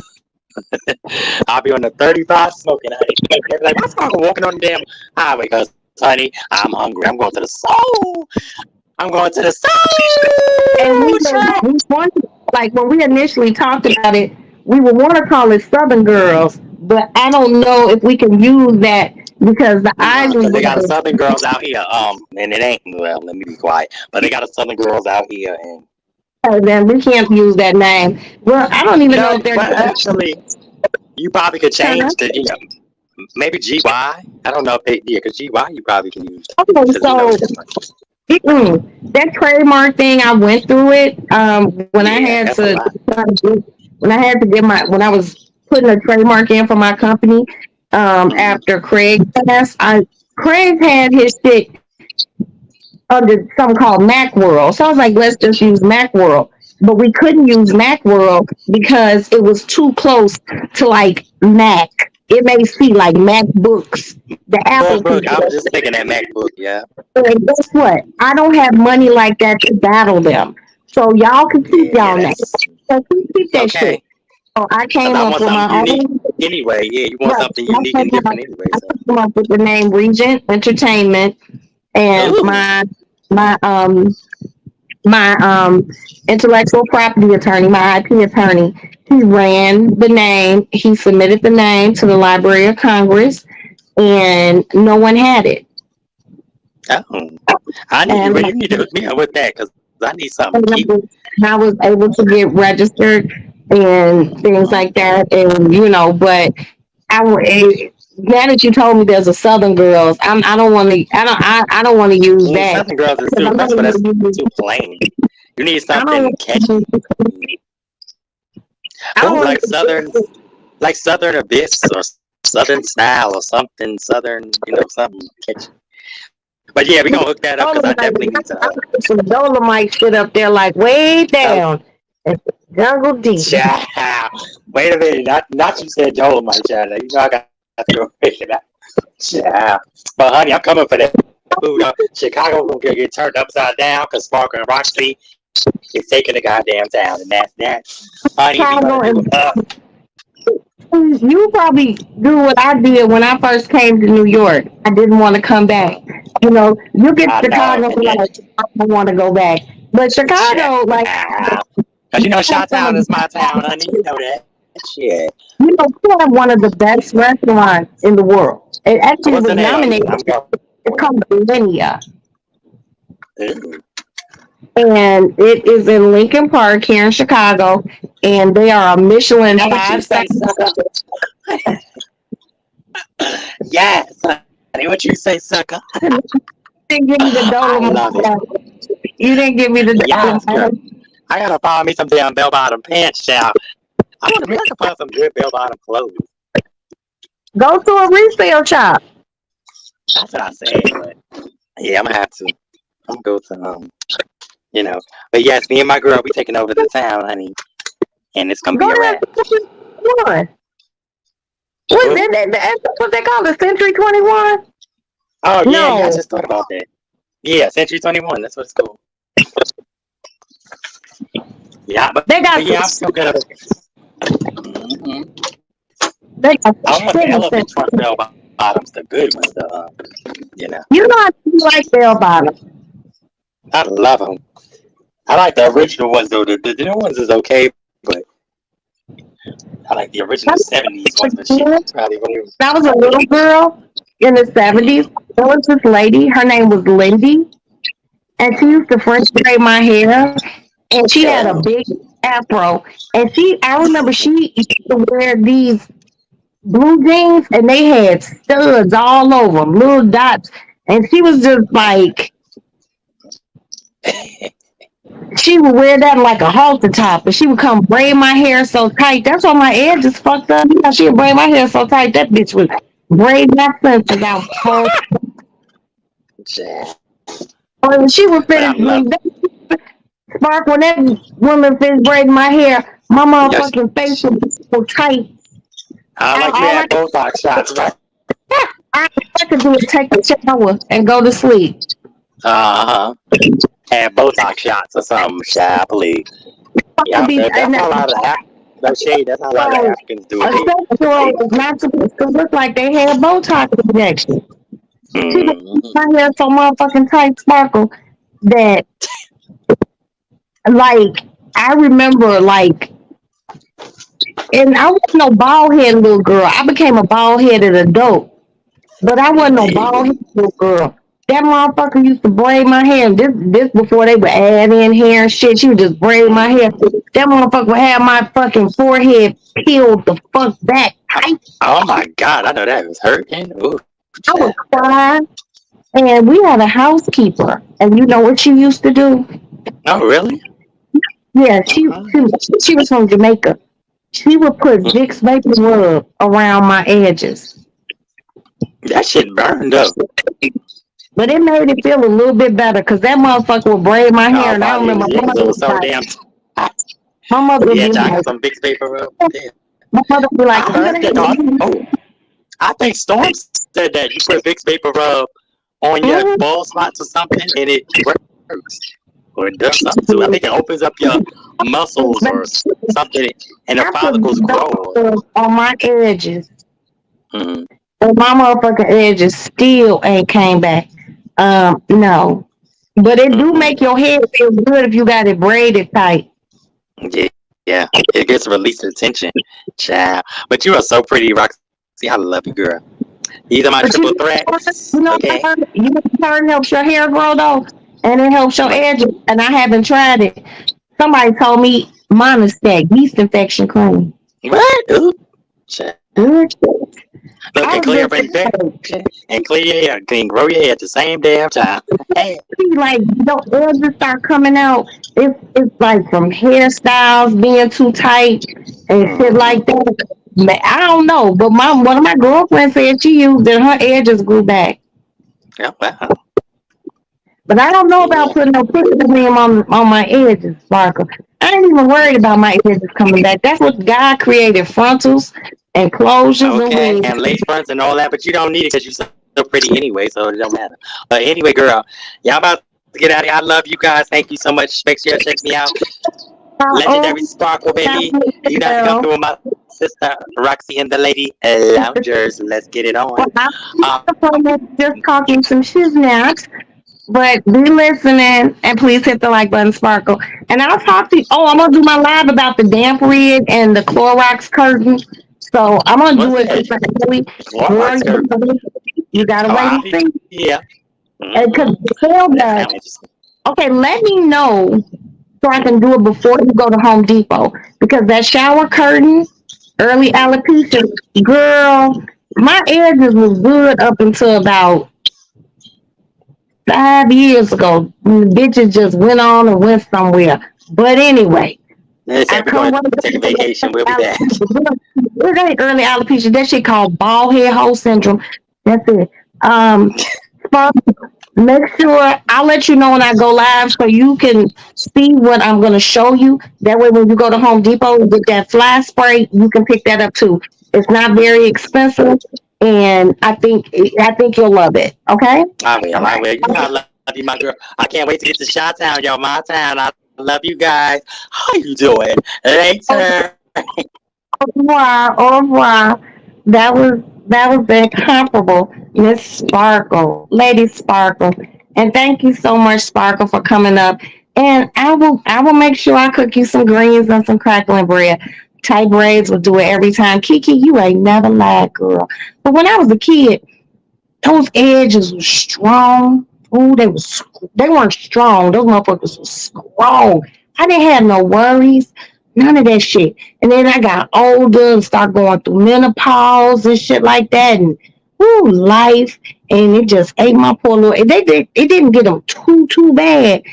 I'll be on the 35 smoking, honey. They'll be like, why smoking walking on the damn highway? Because, honey, I'm hungry. I'm going to the soul. I'm going to the And soul track. we wanted, like when we initially talked about it, we would want to call it Southern Girls, but I don't know if we can use that because the No, Isley because they got a Brothers, Southern girls out here. And it ain't, well, let me be quiet. But they got a Southern girls out here. And then we can't use that name. Well, I don't even know no, if they're but actually, you probably could change the, maybe GY. I don't know if they, yeah, because GY you probably can use. okay. Because, So it's different. that trademark thing, I went through it Yeah, that's a lot. when I was putting a trademark in for my company Hmm. after Craig passed. Craig had his shit under something called Macworld. So I was like, let's just use Macworld. But we couldn't use Macworld because it was too close to like Mac. It may see like MacBooks, the Apple MacBook, I people. was just thinking that MacBook, yeah. And guess what? I don't have money like that to battle them. So y'all can keep Yeah, y'all name. that's So keep that shit. okay. So I Because came I up want with something my unique own. anyway. Yeah, you want Right. something unique and different anyway. I So, came up with the name Regent Entertainment, and ooh, my um my intellectual property attorney, my IP attorney, he ran the name. He submitted the name to the Library of Congress, and no one had it. oh, I need you. And Well, you need to hook me up with that because I need something and cute. I was able to get registered and things like that, and but now that you told me there's a Southern Girls, I don't want to. I don't want to use Yeah, that. Southern Girls is Because too. I First of all, that's don't want too plain. You need I don't something catchy. I don't Oh, want to. like Southern Abyss or Southern Style or something Southern, something catchy. But yeah, we gonna hook that up because I definitely need to. I put some Dolomite shit up there, like way Oh, down, it's jungle deep. child. Wait a minute, not you said Dolomite, child. Now, I got to go figure that. Child. But honey, I'm coming for that food. Chicago gonna get turned upside down because Sparkle and Roxy is taking the goddamn town, and that's that. Honey, we Chicago gonna do You probably do what I did when I first came to New York. I didn't want to come back. You get I know, Chicago, and then like I don't want to go back. But child. Chicago, like Cause Chi-Town is my town, honey. You know that. Shit. we have one of the best restaurants in the world. It actually What's was the name? nominated. I'm It's going. called Millennia, Ooh. and it is in Lincoln Park here in Chicago. And they are a Michelin Now what you 5-star. say, sucker? Yes, honey. What you say, sucker? Didn't give me the I love it. Dolomite. You didn't give me the Yes, girl. Dolomite. I gotta find me some damn bell bottom pants, child. I want to find some good bell bottom clothes. Go to a resale shop. That's what I said. But yeah, I'm gonna have to. I'm gonna go to you know. But yes, me and my girl, we taking over the town, honey, and it's gonna Go be a to wrap. one. That's what they call it, Century 21? Oh yeah, I No. just thought about that. Yeah, Century 21. That's what it's called. Yeah, They got but yeah, I'm still gonna. Mhm. They got I want the shit elephant sense. trunk bell bottoms, the good ones. You know, You know, I do like bell bottom. I love them. I like the original ones though. The new ones is okay, but I like the original '70s ones. But she probably won't. I was a little girl in the 70s. There was this lady, her name was Lindy, and she used to French braid my hair, and she had a Yeah. big afro. And I remember she used to wear these blue jeans, and they had studs all over them, little dots. And she was just like, she would wear that like a halter top, and she would come braid my hair so tight. That's why my edges fucked up. You know, she would braid my hair so tight that bitch would braid my senses out. So Yeah. when she would But I finish love. Spark, when that woman finished braiding my hair, my Yes, motherfucking face would be so tight. I like you All had Botox shots, right? I could do is take a shower and go to sleep. Uh huh. Had Botox shots or something, child, please. I Yeah, be, and that's how a lot of no shade. That's how a lot of so Africans do a it. 7-year-old is not supposed to look like they had Botox injection. She would Mm-hmm. keep my hair so motherfucking tight, Sparkle, that like I remember like, and I wasn't no bald headed little girl. I became a bald headed adult, but I wasn't no bald headed little girl. That motherfucker used to braid my hair. This before they would add in hair and shit. She would just braid my hair. That motherfucker would have my fucking forehead peeled the fuck back tight. Oh my God, I know that was hurting. Ooh, I would child. cry. And we had a housekeeper, and you know what she used to do? Oh, really? Yeah, Uh-huh. she was from Jamaica. She would put Vicks Vapor Rub around my edges, That shit burned up. but it made it feel a little bit better because that motherfucker would braid my hair, Oh, and I probably remember it was so damn. my mother would Yeah, be Jack like, got some big paper up. Yeah. my mother would be like, I I'm heard gonna that, dog. Oh, I think Storm said that you put Vicks Vapor Rub on your Mhm. ball spots or something, and it works. Or it does something too. I think it opens up your muscles or something, and the I put follicles grow. Vicks on my edges, Mm-hmm. and my motherfucking edges still ain't came back. No, but it do Mm-hmm. make your hair feel good if you got it braided tight. Yeah, yeah. It gets released the tension, child. But you are so pretty, Roxy. I love you, girl. These are my But triple threats. you know, Okay. turn helps your hair grow though, and it helps your Like, edges. And I haven't tried it. Somebody told me Monistat yeast infection cream. what? Ooh, child. Good. Look, I and was clear just infection and clear your hair. Can grow your hair at the same damn time. Hey. see, like your edges start coming out. It's like from hairstyles being too tight and shit like that. Man, I don't know, but one of my girlfriends said she used it, her edges grew back. Yeah, wow. But I don't know about Yeah. putting no picture cream on my edges, Sparkle. I ain't even worried about my edges coming back. That's what God created, frontals and closures and Okay, wigs. and lace fronts and all that, but you don't need it because you're so pretty anyway, so it don't matter. But anyway, girl, y'all about to get out of here. I love you guys. Thank you so much. Make sure you check me out. Legendary Sparkle, baby. You got to come through with my sister Roxy and the Lady Loungers. Let's get it on. Just talking some shiznacks, but be listening and please hit the like button, Sparkle. And I'll talk to you. Oh, I'm gonna do my live about the damp rid and the Clorox curtain. So I'm gonna do What's it that? early. Clorox curtain. You gotta Oh, wait and see. yeah. Because tell That that, sounds interesting. okay, let me know so I can do it before you go to Home Depot. Because that shower curtain, early alopecia, girl, my edges was good up until about 5 years ago. Bitches just went on and went somewhere. But anyway, They I said we're come going right to take a vacation. We'll be back. We're going early alopecia. That shit called bald head hole syndrome. That's it. But make sure I'll let you know when I go live so you can see what I'm going to show you. That way, when you go to Home Depot and get that fly spray, you can pick that up too. It's not very expensive, and I think you'll love it. Okay. I will. You know I love you, my girl. I can't wait to get to Chi-Town, y'all. My town. I love you guys. How you doing? Later. revoir, au revoir. That was the incomparable Miss Sparkle, Lady Sparkle, and thank you so much, Sparkle, for coming up. And I will make sure I cook you some greens and some crackling bread. Ty Braids will do it every time. Kiki, you ain't never lied, girl. But when I was a kid, those edges were strong. Ooh, they weren't strong. Those motherfuckers were strong. I didn't have no worries. None of that shit. And then I got older and started going through menopause and shit like that. And life. And it just ate my poor little. It didn't get them too bad,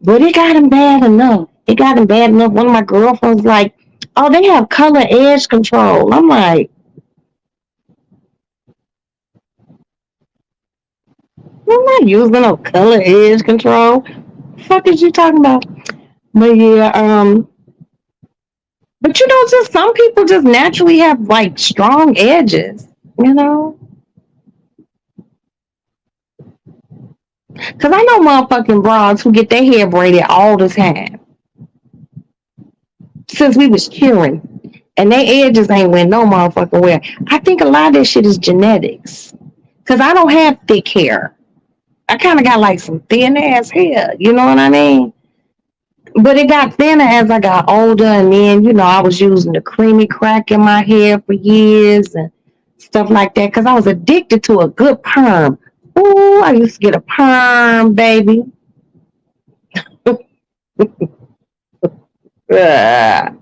but it got them bad enough. It got them bad enough. One of my girlfriends was like, "Oh, they have color edge control." I'm like, I'm not using no color edge control. Fuck is you talking about? But yeah, but just some people just naturally have like strong edges, you know? Cause I know motherfucking broads who get their hair braided all the time since we was children, and their edges ain't went no motherfucking where. I think a lot of this shit is genetics. Cause I don't have thick hair. I kind of got like some thin ass hair. You know what I mean? But it got thinner as I got older, and then I was using the creamy crack in my hair for years and stuff like that because I was addicted to a good perm. Ooh, I used to get a perm, baby. I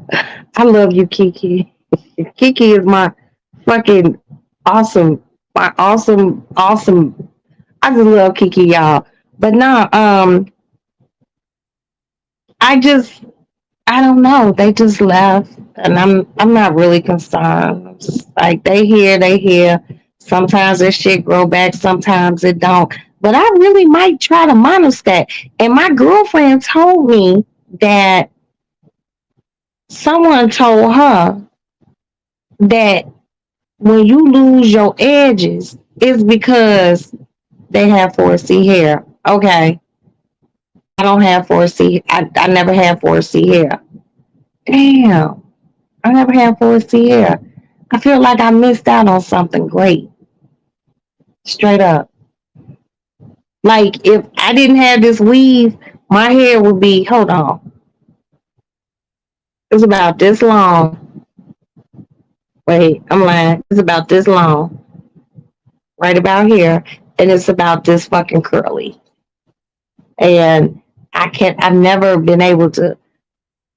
love you, Kiki. Kiki is my fucking awesome, my awesome. I just love Kiki, y'all. But no, I just I don't know. They just left, and I'm not really concerned. I'm just like they here. Sometimes this shit grow back, sometimes it don't. But I really might try to monostat. And my girlfriend told me that someone told her that when you lose your edges, it's because they have 4C hair. Okay, I don't have 4C. I never had 4C hair. Damn. I never had 4C hair. I feel like I missed out on something great. Straight up. Like if I didn't have this weave, my hair would be, hold on. It's about this long. Wait, I'm lying. It's about this long. Right about here. And it's about this fucking curly. And I've never been able to,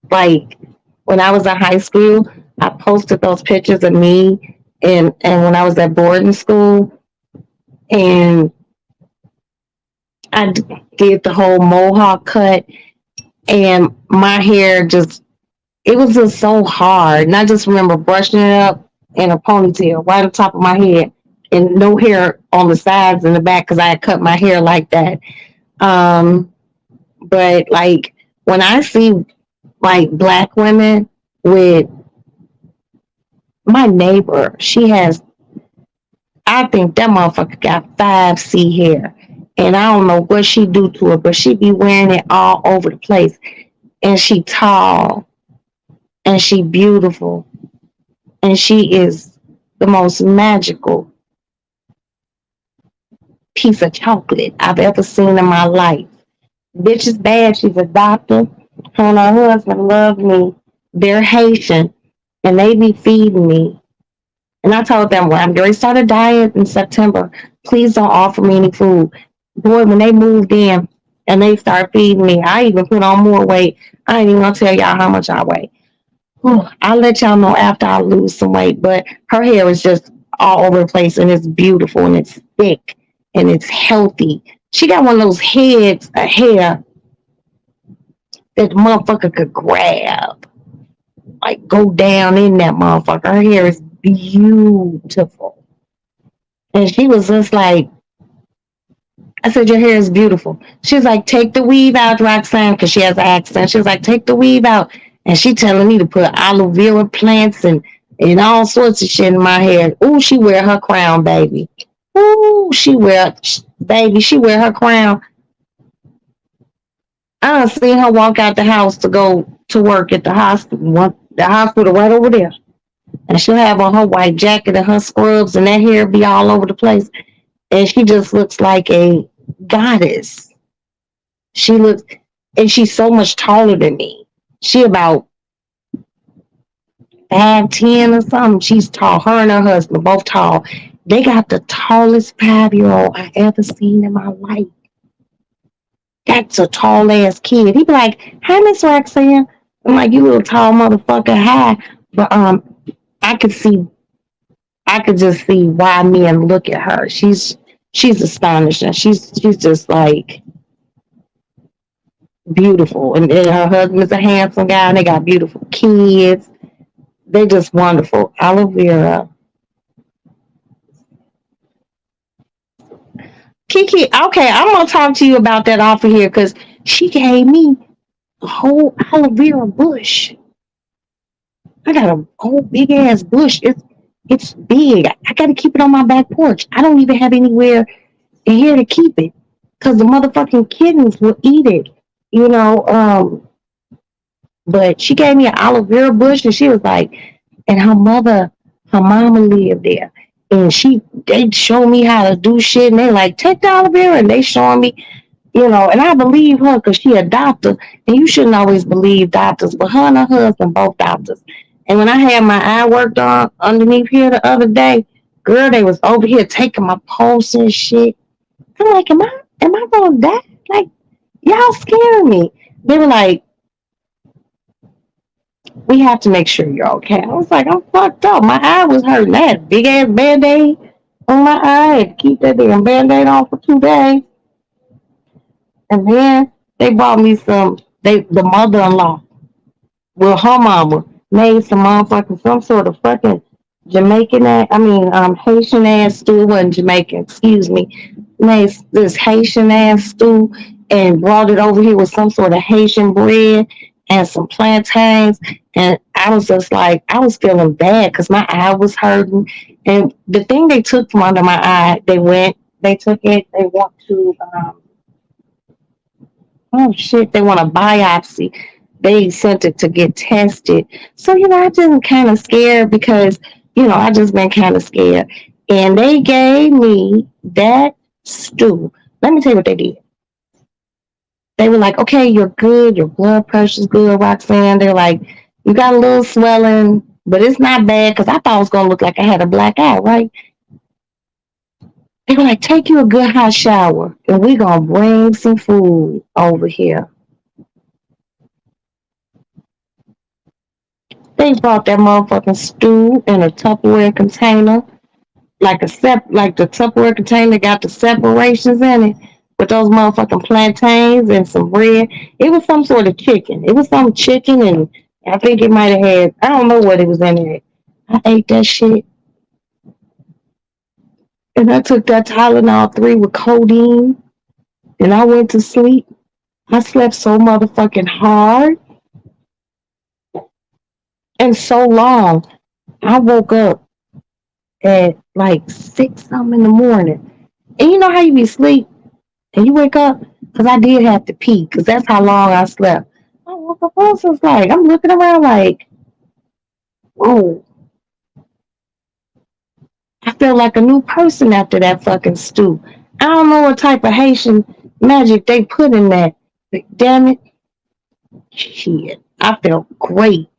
like, when I was in high school, I posted those pictures of me and when I was at boarding school, and I did the whole mohawk cut, and my hair it was just so hard. And I just remember brushing it up in a ponytail right on top of my head, and no hair on the sides and the back because I had cut my hair like that. Um, but like when I see like black women with my neighbor, she has, I think that motherfucker got 5C hair. And I don't know what she do to it, but she be wearing it all over the place. And she tall and she beautiful and she is the most magical piece of chocolate I've ever seen in my life. Bitch is bad. She's a doctor. Her and her husband love me. They're Haitian and they be feeding me. And I told them, well, I'm going to start a diet in September. Please don't offer me any food. Boy, when they moved in and they started feeding me, I even put on more weight. I ain't even going to tell y'all how much I weigh. I'll let y'all know after I lose some weight. But her hair is just all over the place and it's beautiful and it's thick and it's healthy. She got one of those heads of hair that the motherfucker could grab. Like go down in that motherfucker. Her hair is beautiful. And she was just like, I said, your hair is beautiful. She was like, take the weave out, Roxanne, because she has an accent. She was like, take the weave out. And she telling me to put aloe vera plants and all sorts of shit in my hair. Ooh, she wear her crown, baby. Ooh, she wear her crown. I done seen her walk out the house to go to work at the hospital. The hospital right over there. And she'll have on her white jacket and her scrubs, and that hair be all over the place. And she just looks like a goddess. She looks, and she's so much taller than me. She about 5'10" or something. She's tall. Her and her husband both tall. They got the tallest 5-year-old I ever seen in my life. That's a tall ass kid. He be like, "Hi, Miss Roxanne." I'm like, "You little tall motherfucker, hi." But I could see, I could just see why men look at her. She's astonishing. She's just like beautiful, and her husband's a handsome guy, and they got beautiful kids. They just wonderful. Aloe vera. Kiki, okay, I'm gonna talk to you about that off of here because she gave me a whole aloe vera bush. I got a whole big ass bush. It's big. I gotta keep it on my back porch. I don't even have anywhere in here to keep it because the motherfucking kittens will eat it. You know, but she gave me an aloe vera bush and she was like, and her mama lived there. And they showed me how to do shit and they like, take the aloe vera and they showing me, and I believe her because she a doctor. And you shouldn't always believe doctors, but her and her husband both doctors. And when I had my eye worked on underneath here the other day, girl, they was over here taking my pulse and shit. I'm like, am I gonna die? Like, y'all scaring me. They were like, we have to make sure you're okay. I was like, I'm fucked up. My eye was hurting. I had a big ass band-aid on my eye. I had to keep that damn band-aid on for 2 days. And then they bought me the mother-in-law, well, her mama made some sort of fucking Haitian ass stew. It wasn't Jamaican, excuse me. Made this Haitian ass stew and brought it over here with some sort of Haitian bread and some plantains. And I was just like, I was feeling bad because my eye was hurting. And the thing they took from under my eye, they took it, they want to, oh shit, they want a biopsy. They sent it to get tested. So, I just kind of scared because, I just been kind of scared. And they gave me that stew. Let me tell you what they did. They were like, okay, you're good. Your blood pressure's good, Roxanne. They're like, you got a little swelling, but it's not bad because I thought it was going to look like I had a black eye, right? They were like, take you a good hot shower and we're going to bring some food over here. They brought that motherfucking stew in a Tupperware container, like the Tupperware container got the separations in it with those motherfucking plantains and some bread. It was some sort of chicken. It was some chicken and I think it might have had, I don't know what it was in it. I ate that shit and I took that Tylenol 3 with codeine and I went to sleep. I slept so motherfucking hard and so long. I woke up at like 6 something in the morning. And you know how you be asleep and you wake up? Because I did have to pee because that's how long I slept. I woke up, I was just like, I'm looking around like, whoa. I felt like a new person after that fucking stew. I don't know what type of Haitian magic they put in that. But damn it. Shit. I felt great.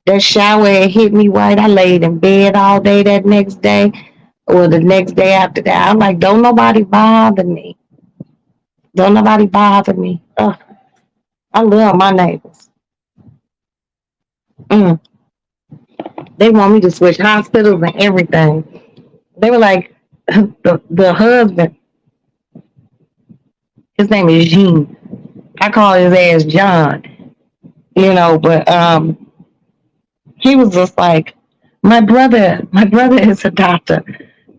That shower had hit me right. I laid in bed all day that next day or the next day after that. I'm like, don't nobody bother me. Don't nobody bother me. Ugh, I love my neighbors. Mm. They want me to switch hospitals and everything. They were like, the husband, his name is Jean. I call his ass John, but he was just like, my brother is a doctor.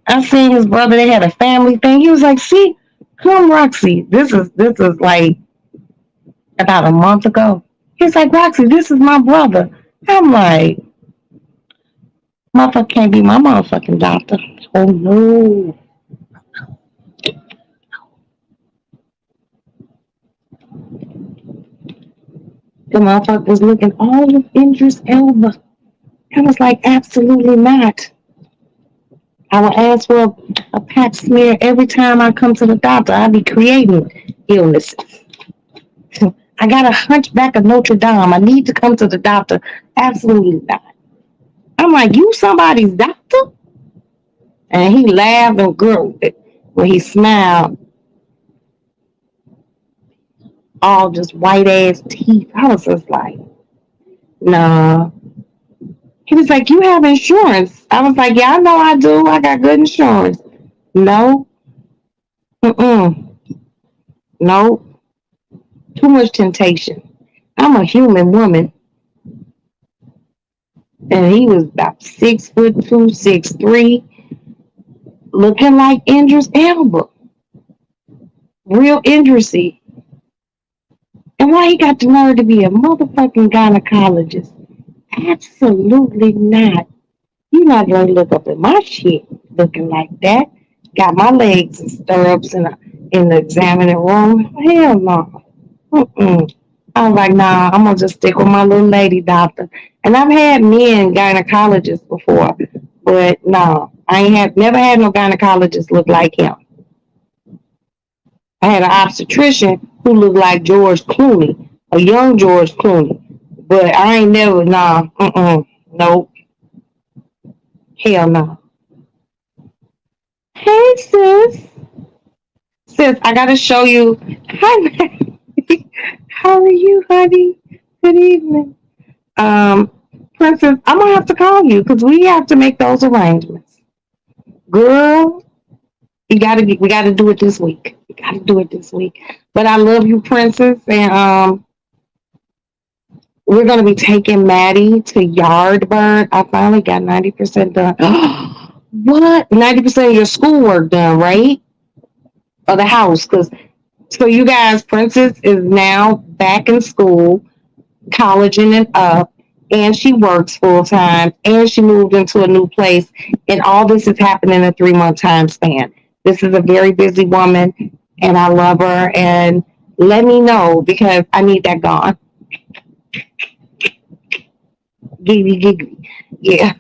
I seen his brother, they had a family thing. He was like, see, come Roxy. This is like about a month ago. He's like, Roxy, this is my brother. I'm like, motherfucker can't be my motherfucking doctor. Oh no. The motherfucker was looking all of Idris Elba. I was like, absolutely not. I will ask for a pap smear every time I come to the doctor. I be creating illnesses. I got a hunchback of Notre Dame. I need to come to the doctor. Absolutely not. I'm like, you somebody's doctor? And he laughed and gurgled it when he smiled, all just white ass teeth. I was just like, nah. He was like, you have insurance. I was like, yeah, I know I do. I got good insurance. No, mm-mm, no, too much temptation. I'm a human woman. And he was about 6'2", 6'3", looking like Idris Elba. Real Idrisy. And why he got the nerve to be a motherfucking gynecologist? Absolutely not. You're not gonna look up at my shit looking like that. Got my legs in stirrups in the examining room. Hell no. Mm-mm. I was like, nah, I'm gonna just stick with my little lady doctor. And I've had men gynecologists before, but no, I ain't have never had no gynecologist look like him. I had an obstetrician who looked like George Clooney, a young George Clooney. But I ain't never, nah, nope, hell no. Hey sis, sis, I gotta show you. Hi, how are you, honey? Good evening. Um, Princess, I'm gonna have to call you because we have to make those arrangements. Girl, we gotta do it this week. We gotta do it this week. But I love you, Princess, and we're gonna be taking Maddie to Yardbird. I finally got 90% done. What? 90% of your schoolwork done, right? Of the house, because so you guys, Princess is now back in school, colleging and up, and she works full time, and she moved into a new place, and all this has happened in a 3 month time span. This is a very busy woman, and I love her. And let me know because I need that gone. Giggity giggity. Yeah.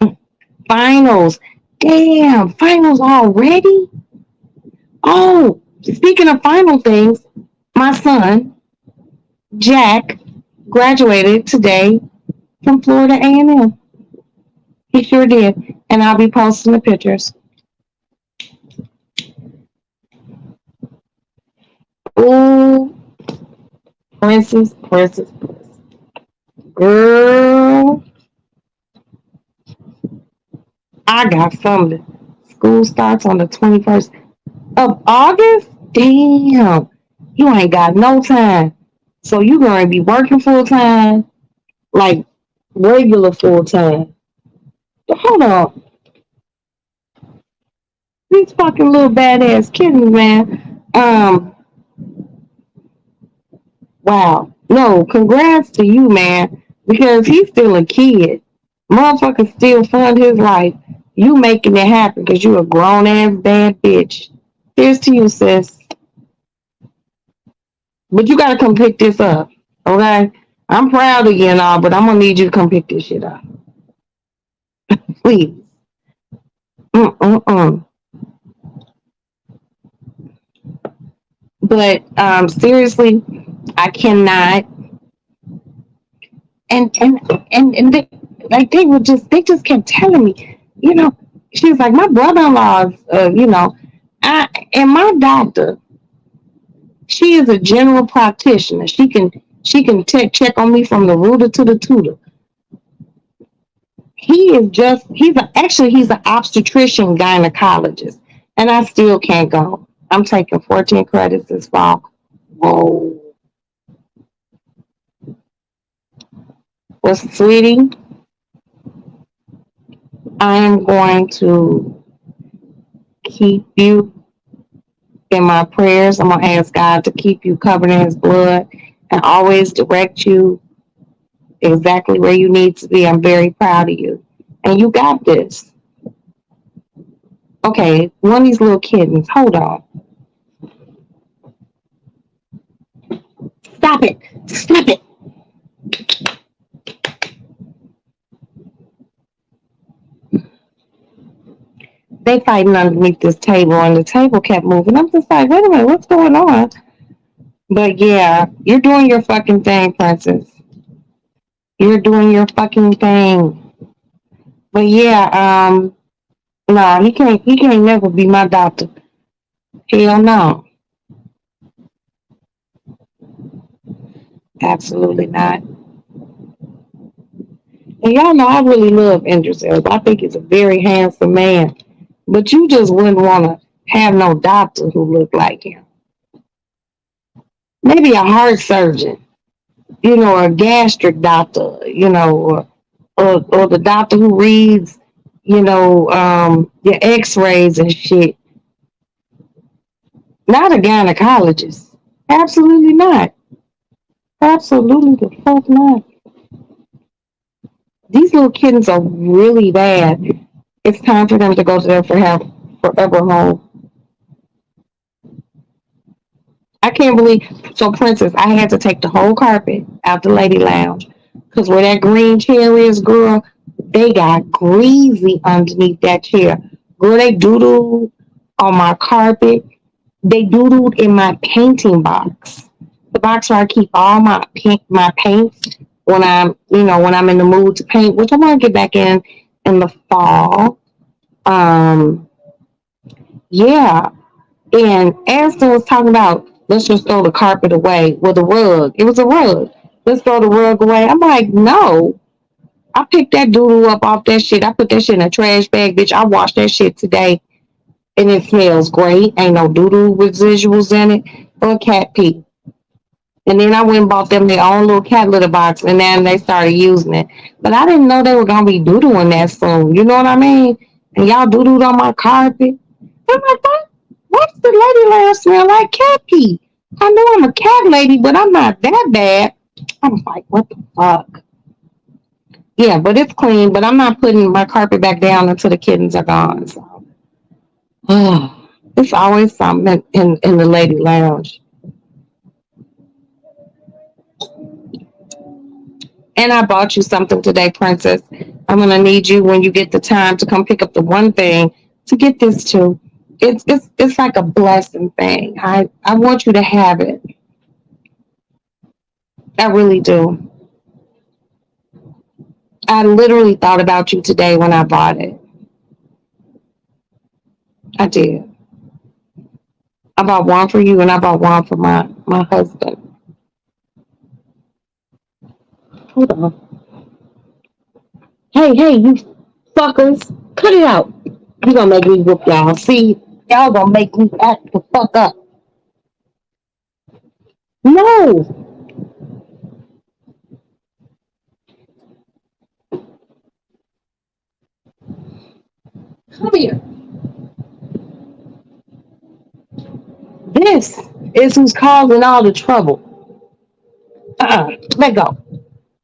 Finals. Damn, finals already? Oh, speaking of final things, my son, Jack, graduated today from Florida A&M. He sure did. And I'll be posting the pictures. Ooh, princess, princess, princess. Girl, I got something. School starts on the 21st of August? Damn, you ain't got no time. So you going to be working full time, like regular full time. But hold on. These fucking little badass kittens, man. Wow. No, congrats to you, man. Because he's still a kid. Motherfucker still fund his life. You making it happen because you a grown ass bad bitch. Here's to you, sis. But you gotta come pick this up. Okay? I'm proud of you and all, but I'm gonna need you to come pick this shit up. Please. Mm-mm-mm. But seriously, I cannot. And they just kept telling me, you know, she was like, my brother-in-law's, I and my doctor, she is a general practitioner. She can check on me from the rooter to the tutor. He's an obstetrician gynecologist, and I still can't go. I'm taking 14 credits this fall. Whoa. Well, sweetie, I am going to keep you in my prayers. I'm gonna ask God to keep you covered in His blood and always direct you exactly where you need to be. I'm very proud of you, and you got this. Okay, one of these little kittens. Hold on. Stop it! Stop it! They fighting underneath this table, and the table kept moving. I'm just like, wait a minute, what's going on? But yeah, you're doing your fucking thing, Princess. You're doing your fucking thing. But yeah, nah, he can't never be my doctor. Hell no. Absolutely not. And y'all know I really love Idris Elba. I think he's a very handsome man. But you just wouldn't want to have no doctor who looked like him. Maybe a heart surgeon, or a gastric doctor, or the doctor who reads, your x-rays and shit. Not a gynecologist. Absolutely not. Absolutely the fuck not. These little kittens are really bad. It's time for them to go to their forever home. I can't believe. So, Princess, I had to take the whole carpet out the lady lounge because where that green chair is, girl, they got greasy underneath that chair. Girl, they doodled on my carpet. They doodled in my painting box, the box where I keep all my paints when I'm in the mood to paint, which I want to get back in the fall. Um, yeah, and Aston was talking about let's just throw the carpet away with a rug. It was a rug. Let's throw the rug away. I'm like, no. I picked that doodle up off that shit. I put that shit in a trash bag, bitch. I washed that shit today, and it smells great. Ain't no doodle residuals in it or cat pee. And then I went and bought them their own little cat litter box, and then they started using it. But I didn't know they were gonna be doodling that soon. You know what I mean? And y'all doodled on my carpet. I'm like, what's the lady lounge smell like? Cat pee. I know I'm a cat lady, but I'm not that bad. I'm like, what the fuck? Yeah, but it's clean. But I'm not putting my carpet back down until the kittens are gone. So, it's always something in the lady lounge. And I bought you something today, Princess. I'm gonna need you when you get the time to come pick up the one thing to get this too. It's like a blessing thing. I want you to have it. I really do. I literally thought about you today when I bought it. I did. I bought one for you and I bought one for my husband. Hold on. Hey, you fuckers, cut it out. You gonna make me whoop y'all. See, y'all gonna make me act the fuck up. No, come here. This is who's causing all the trouble. Let go.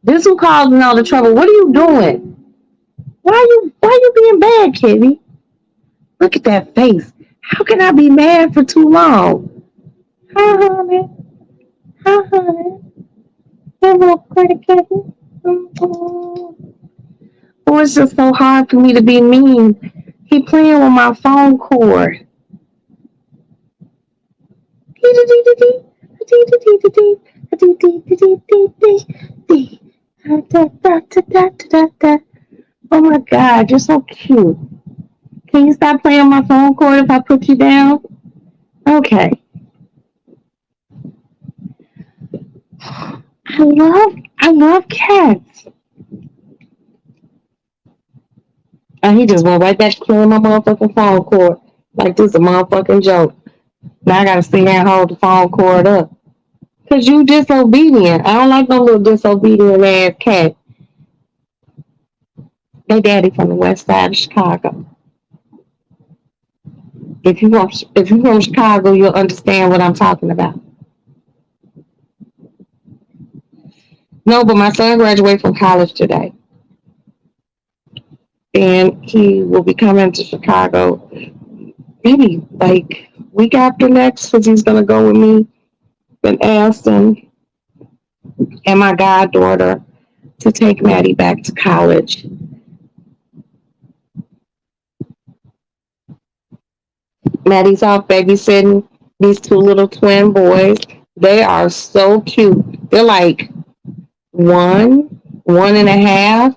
This who causing all the trouble. What are you doing? Why you being bad, Kitty? Look at that face. How can I be mad for too long? Hi, honey. Hi, honey. Hello, pretty kitty. Oh, it's just so hard for me to be mean. He playing with my phone cord. Oh my God, you're so cute. Can you stop playing on my phone cord if I put you down? Okay. I love cats. And he just went right back to playing my motherfucking phone cord. Like this is a motherfucking joke. Now I gotta sit here and hold the phone cord up. Cause you disobedient. I don't like no little disobedient ass cat. They daddy from the west side of Chicago. If you from Chicago, you'll understand what I'm talking about. No, but my son graduated from college today. And he will be coming to Chicago maybe like week after next because he's gonna go with me and Aston and my goddaughter to take Maddie back to college. Maddie's off babysitting these two little twin boys. They are so cute. They're like 1.5,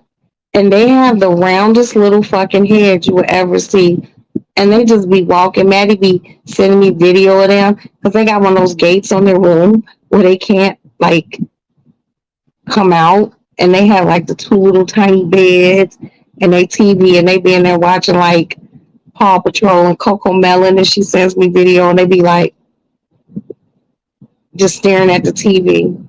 and they have the roundest little fucking heads you will ever see. And they just be walking. Maddie be sending me video of them because they got one of those gates on their room where they can't like come out. And they have like the two little tiny beds and they TV, and they be in there watching like Paw Patrol and Coco Melon. And she sends me video, and they be like just staring at the TV.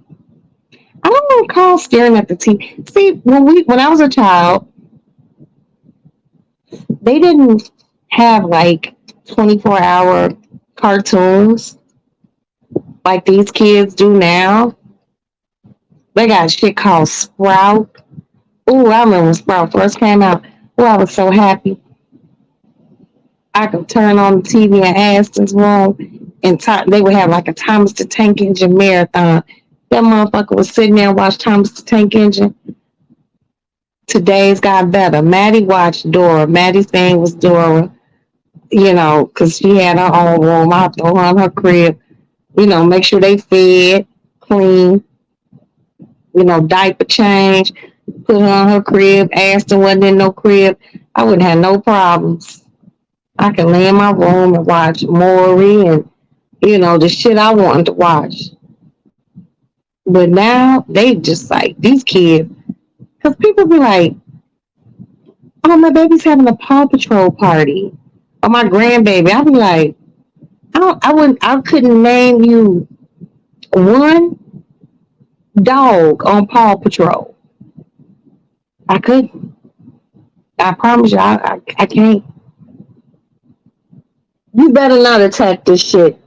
I don't want to call staring at the TV. See, when I was a child, they didn't have like 24-hour cartoons like these kids do now. They got shit called Sprout. Ooh, I remember when Sprout first came out. Oh, I was so happy. I could turn on the TV in Aston's room, and they would have like a Thomas the Tank Engine marathon. That motherfucker was sitting there and watched Thomas the Tank Engine. Today's got better. Maddie watched Dora. Maddie's thing was Dora, because she had her own room. I throw her in her crib, make sure they fed, clean, diaper change, put her in her crib. Aston wasn't in no crib. I wouldn't have no problems. I can lay in my room and watch Maury and, the shit I wanted to watch. But now they just like these kids, because people be like, oh, my baby's having a Paw Patrol party, or my grandbaby. I'd be like, I couldn't name you one dog on Paw Patrol. I couldn't. I promise you, I can't. You better not attack this shit.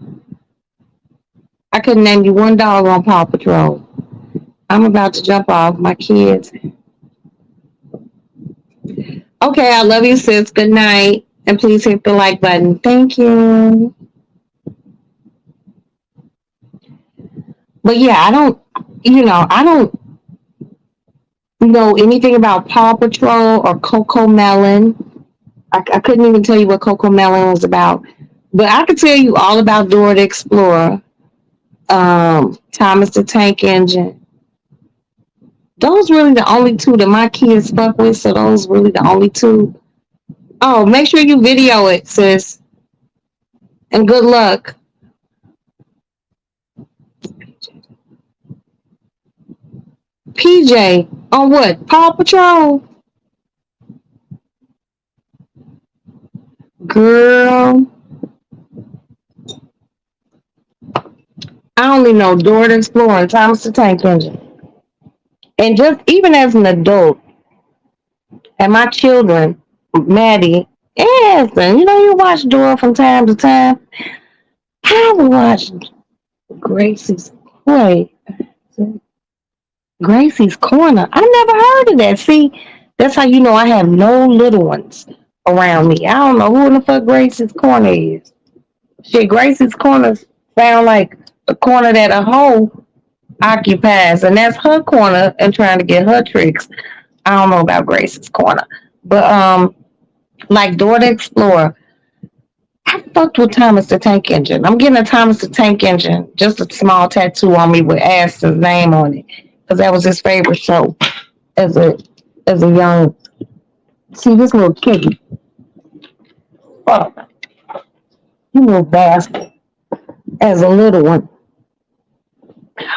I couldn't name you one dog on Paw Patrol. I'm about to jump off. My kids. Okay, I love you, sis. Good night. And please hit the like button. Thank you. But yeah, I don't know anything about Paw Patrol or Coco Melon. I couldn't even tell you what Coco Melon was about. But I could tell you all about Dora the Explorer, Thomas the Tank Engine. Those really the only two that my kids fuck with, so those really the only two. Oh, make sure you video it, sis. And good luck. PJ, on what? Paw Patrol? Girl. I only know Dora the Explorer and Thomas the Tank Engine. And just even as an adult, and my children, Maddie, Aston, you watch Dora from time to time. I watched Gracie's Gracie's Corner. I never heard of that. See, that's how you know I have no little ones around me. I don't know who in the fuck Gracie's Corner is. Shit, Gracie's Corner sound like a corner that a hoe occupies, and that's her corner and trying to get her tricks. I don't know about Gracie's Corner. But like Dora the Explorer, I fucked with Thomas the Tank Engine. I'm getting a Thomas the Tank Engine, just a small tattoo on me with Aston's name on it, because that was his favorite show as a young. See this little kitty. Fuck, you little bastard. As a little one.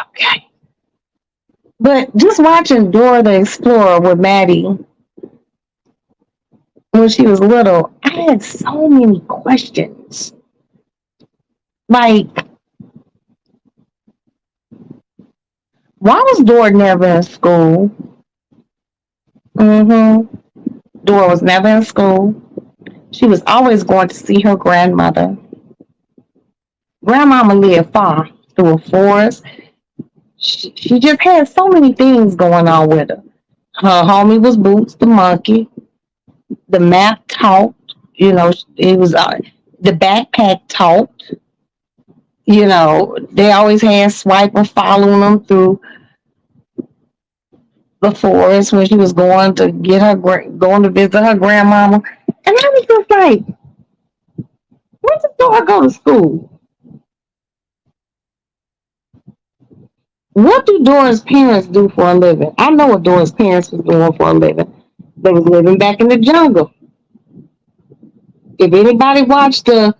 Okay. But just watching Dora the Explorer with Maddie when she was little, I had so many questions. Like, why was Dora never in school? Dora was never in school. She was always going to see her grandmother. Grandmama lived far through a forest. She just had so many things going on with her. Her homie was Boots the monkey. The map talked. It was the backpack talked. They always had Swiper following them through the forest when she was going to visit her grandmama. And I was just like, When does Dora go to school? What do Dora's parents do for a living? I know what Dora's parents was doing for a living. They was living back in the jungle. If anybody watched the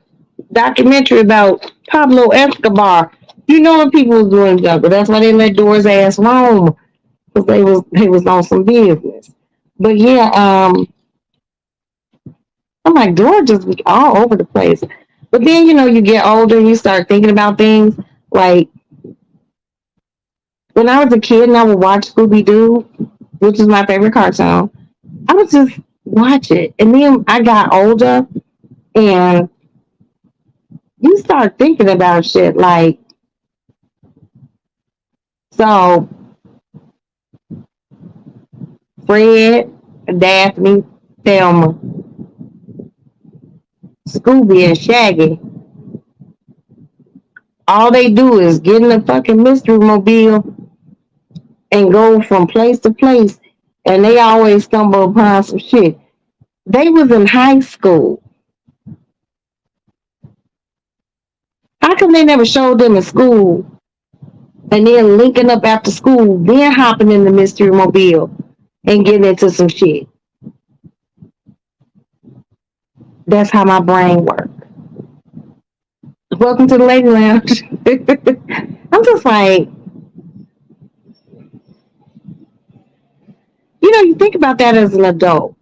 documentary about Pablo Escobar, you know what people was doing in the jungle. That's why they let Dora's ass roam, because they was on some business. But yeah, I'm like, Dora just be all over the place. But then, you get older and you start thinking about things. Like, when I was a kid and I would watch Scooby Doo, which is my favorite cartoon, I would just watch it. And then I got older and you start thinking about shit like, so Fred, Daphne, Thelma, Scooby, and Shaggy, all they do is get in the fucking mystery mobile and go from place to place, and they always stumble upon some shit. They was in high school. How come they never showed them in school and then linking up after school, then hopping in the mystery mobile and getting into some shit? That's how my brain works. Welcome to the Lady Lounge. I'm just like, you think about that as an adult.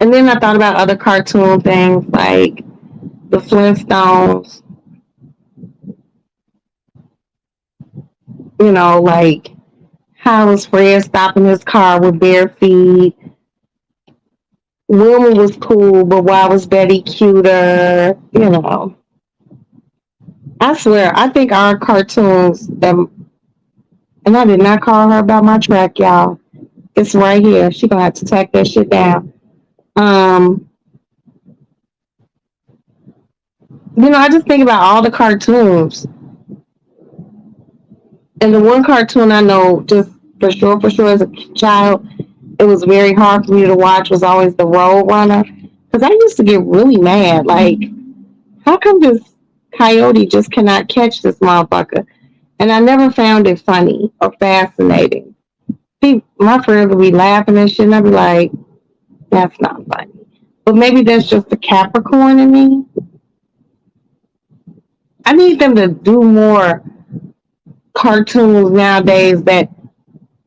And then I thought about other cartoon things like the Flintstones, like how was Fred stopping his car with bare feet? Wilma was cool, but why was Betty cuter? I swear, I think our cartoons, and I did not call her about my track, y'all. It's right here. She gonna have to tack that shit down. Um, I just think about all the cartoons. And the one cartoon I know just for sure as a child, it was very hard for me to watch was always the Road Runner. Because I used to get really mad. Like, how come this coyote just cannot catch this motherfucker? And I never found it funny or fascinating. My friends would be laughing and shit, and I'd be like, that's not funny. But maybe that's just the Capricorn in me. I need them to do more cartoons nowadays that,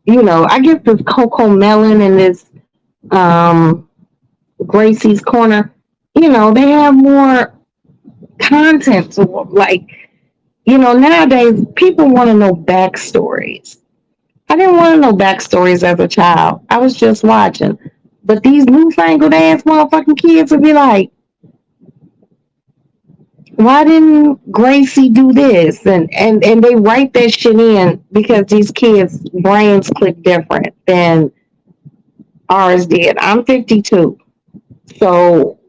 I guess this Coco Melon and this um, Gracie's Corner, they have more content to like, nowadays people want to know backstories. I didn't want to know backstories as a child. I was just watching. But these newfangled ass motherfucking kids would be like, why didn't Gracie do this? And they write that shit in because these kids' brains click different than ours did. I'm 52. So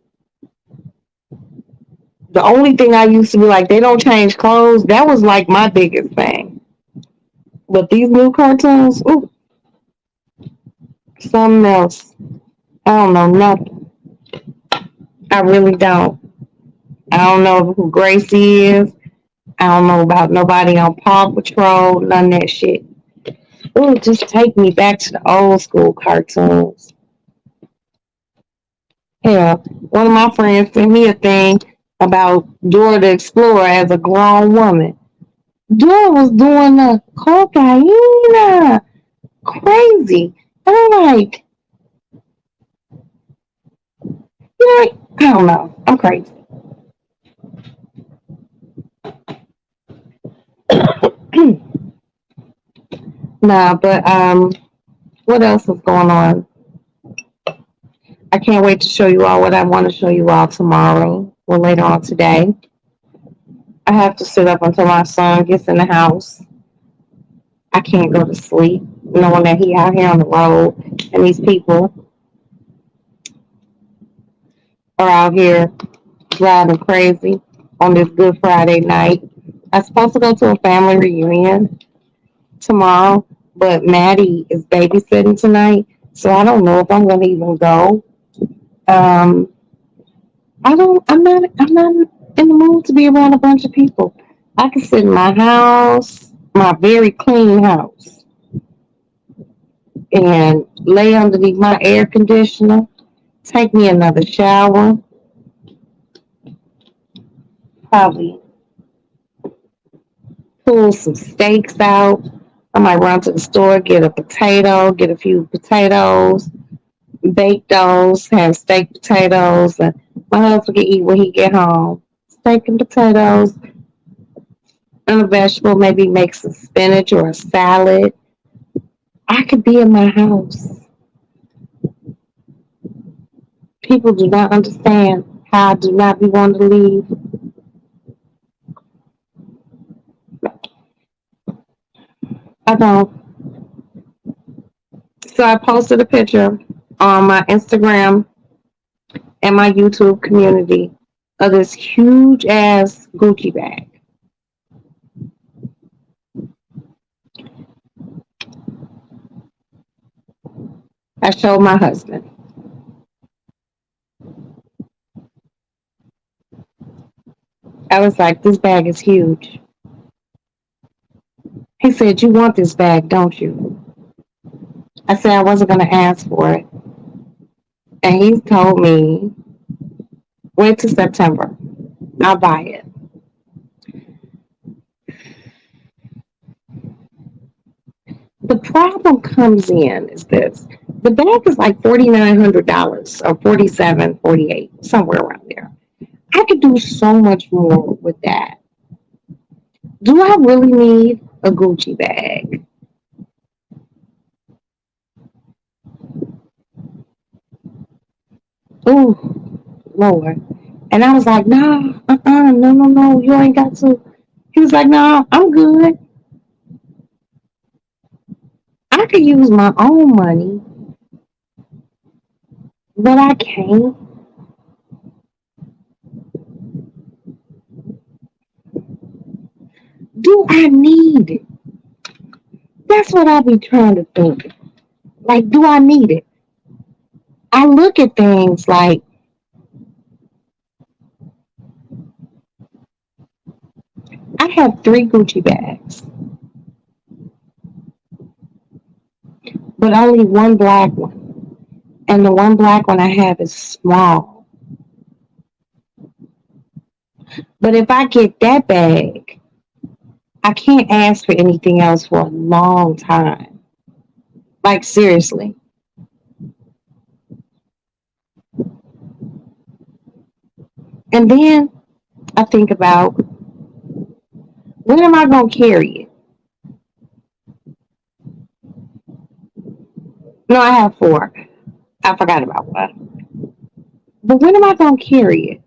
the only thing I used to be like, they don't change clothes. That was like my biggest thing. But these new cartoons, ooh, something else. I don't know nothing. I really don't. I don't know who Gracie is. I don't know about nobody on Paw Patrol, none of that shit. Ooh, just take me back to the old school cartoons. Yeah, one of my friends sent me a thing about Dora the Explorer as a grown woman. Dora was doing the cocaine, crazy. And I'm like, I don't know. I'm crazy. Nah, but what else is going on? I can't wait to show you all what I want to show you all tomorrow or later on today. I have to sit up until my son gets in the house. I can't go to sleep knowing that he out here on the road and these people are out here driving crazy on this Good Friday night. I'm supposed to go to a family reunion tomorrow, but Maddie is babysitting tonight, so I don't know if I'm going to even go. Um, I'm not in the mood to be around a bunch of people. I can sit in my house, my very clean house, and lay underneath my air conditioner, take me another shower, probably pull some steaks out. I might run to the store, get a few potatoes, bake those, have steak potatoes, and my husband can eat when he get home. Steak and potatoes and a vegetable, maybe make some spinach or a salad. I could be in my house. People do not understand how I do not be wanting to leave. I don't. So I posted a picture on my Instagram and my YouTube community of this huge ass Gucci bag. I showed my husband. I was like, this bag is huge. He said, you want this bag, don't you? I said I wasn't going to ask for it. And he told me, wait till September. I'll buy it. The problem comes in is this. The bag is like $4,900 or 47, 48, somewhere around there. I could do so much more with that. Do I really need a Gucci bag? Oh, Lord. And I was like, nah, no, you ain't got to. He was like, no, I'm good. I could use my own money, but I can't. Do I need it? That's what I be trying to think. Like, do I need it? I look at things like I have three Gucci bags, but only one black one. And the one black one I have is small. But if I get that bag, I can't ask for anything else for a long time. Like, seriously. And then I think about when am I going to carry it? No, I have four. I forgot about one. But when am I going to carry it?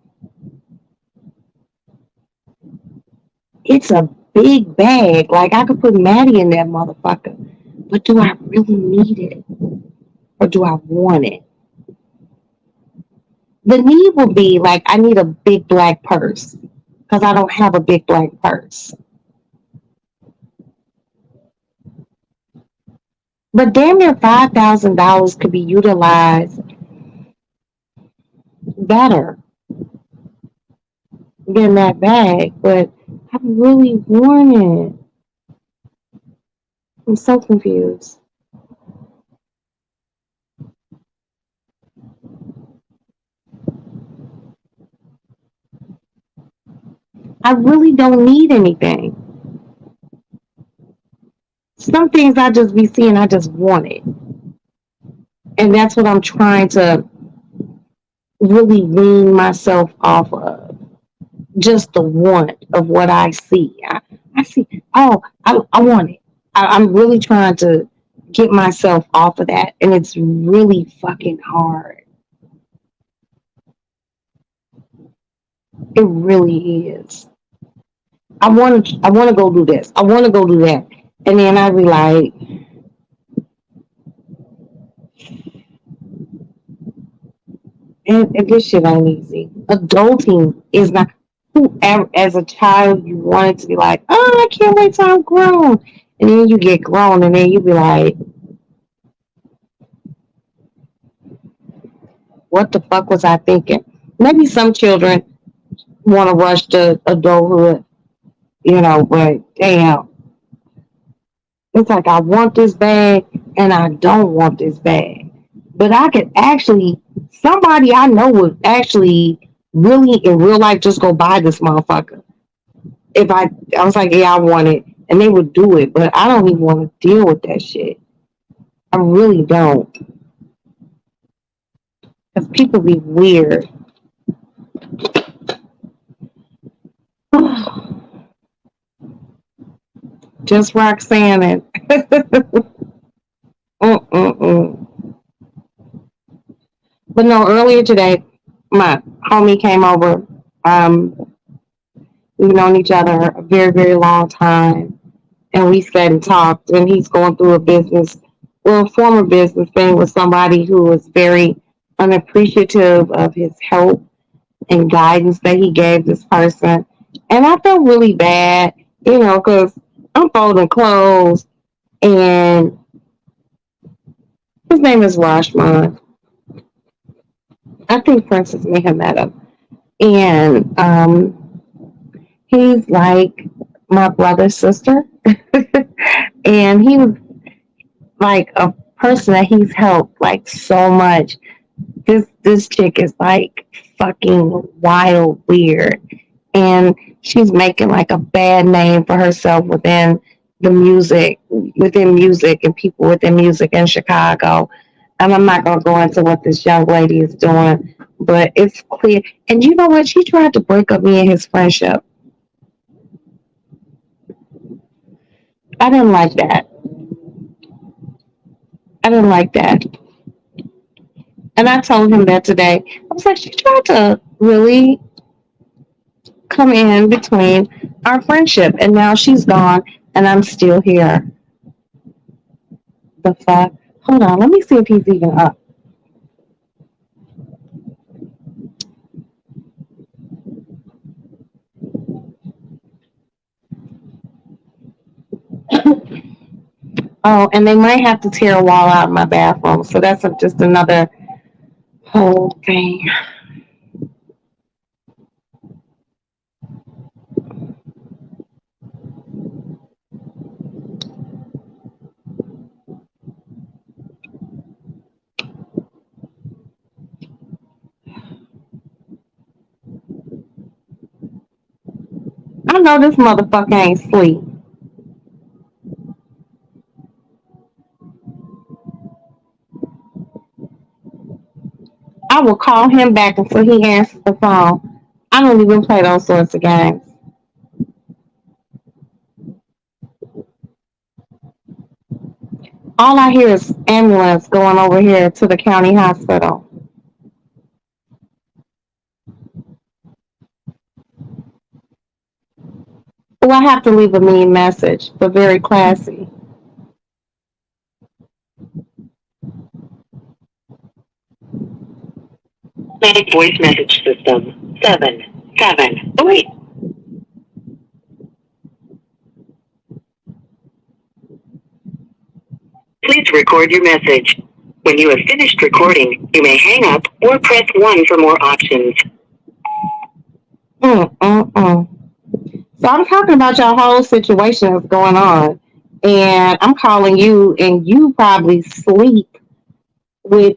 It's a big bag. Like, I could put Maddie in that motherfucker. But do I really need it? Or do I want it? The need will be like, I need a big black purse because I don't have a big black purse. But damn near $5,000 could be utilized better than that bag. But I really want it. I'm so confused. I really don't need anything. Some things I just be seeing, I just want it. And that's what I'm trying to really wean myself off of. Just the want of what I see. I see, oh, I want it. I'm really trying to get myself off of that. And it's really fucking hard. It really is. I want to go do this. I want to go do that. And then I be like, and this shit ain't easy. Adulting is not. Whoever, as a child, you wanted to be like, oh, I can't wait till I'm grown. And then you get grown, and then you be like, what the fuck was I thinking? Maybe some children want to rush to adulthood, but damn, it's like I want this bag and I don't want this bag. But I could actually, somebody I know would actually really in real life just go buy this motherfucker. If I was like, yeah, I want it, and they would do it, but I don't even want to deal with that shit. I really don't, because people be weird. Just Roxanne and mm-mm-mm. But no, earlier today, my homie came over. We've known each other a very, very long time, and we sat and talked. And he's going through a former business thing with somebody who was very unappreciative of his help and guidance that he gave this person. And I felt really bad, because I'm folding clothes, and his name is Rashman. I think Princess may have met him. And he's like my brother's sister. And he was like a person that he's helped like so much. This chick is like fucking wild weird. And she's making like a bad name for herself within music and people within music in Chicago. And I'm not gonna go into what this young lady is doing, but it's clear. And you know what? She tried to break up me and his friendship. I didn't like that. I didn't like that. And I told him that today. I was like, she tried to really come in between our friendship, and now she's gone, and I'm still here. The fuck? Hold on, let me see if he's even up. Oh, and they might have to tear a wall out in my bathroom, so that's just another whole thing. I know this motherfucker ain't sleep. I will call him back until he answers the phone. I don't even play those sorts of games. All I hear is ambulance going over here to the county hospital. Oh, I have to leave a mean message, but very classy. Automatic voice message system. 7, 7. Oh, wait. Please record your message. When you have finished recording, you may hang up or press 1 for more options. Mm-mm-mm. So I'm talking about your whole situation that's going on. And I'm calling you, and you probably sleep with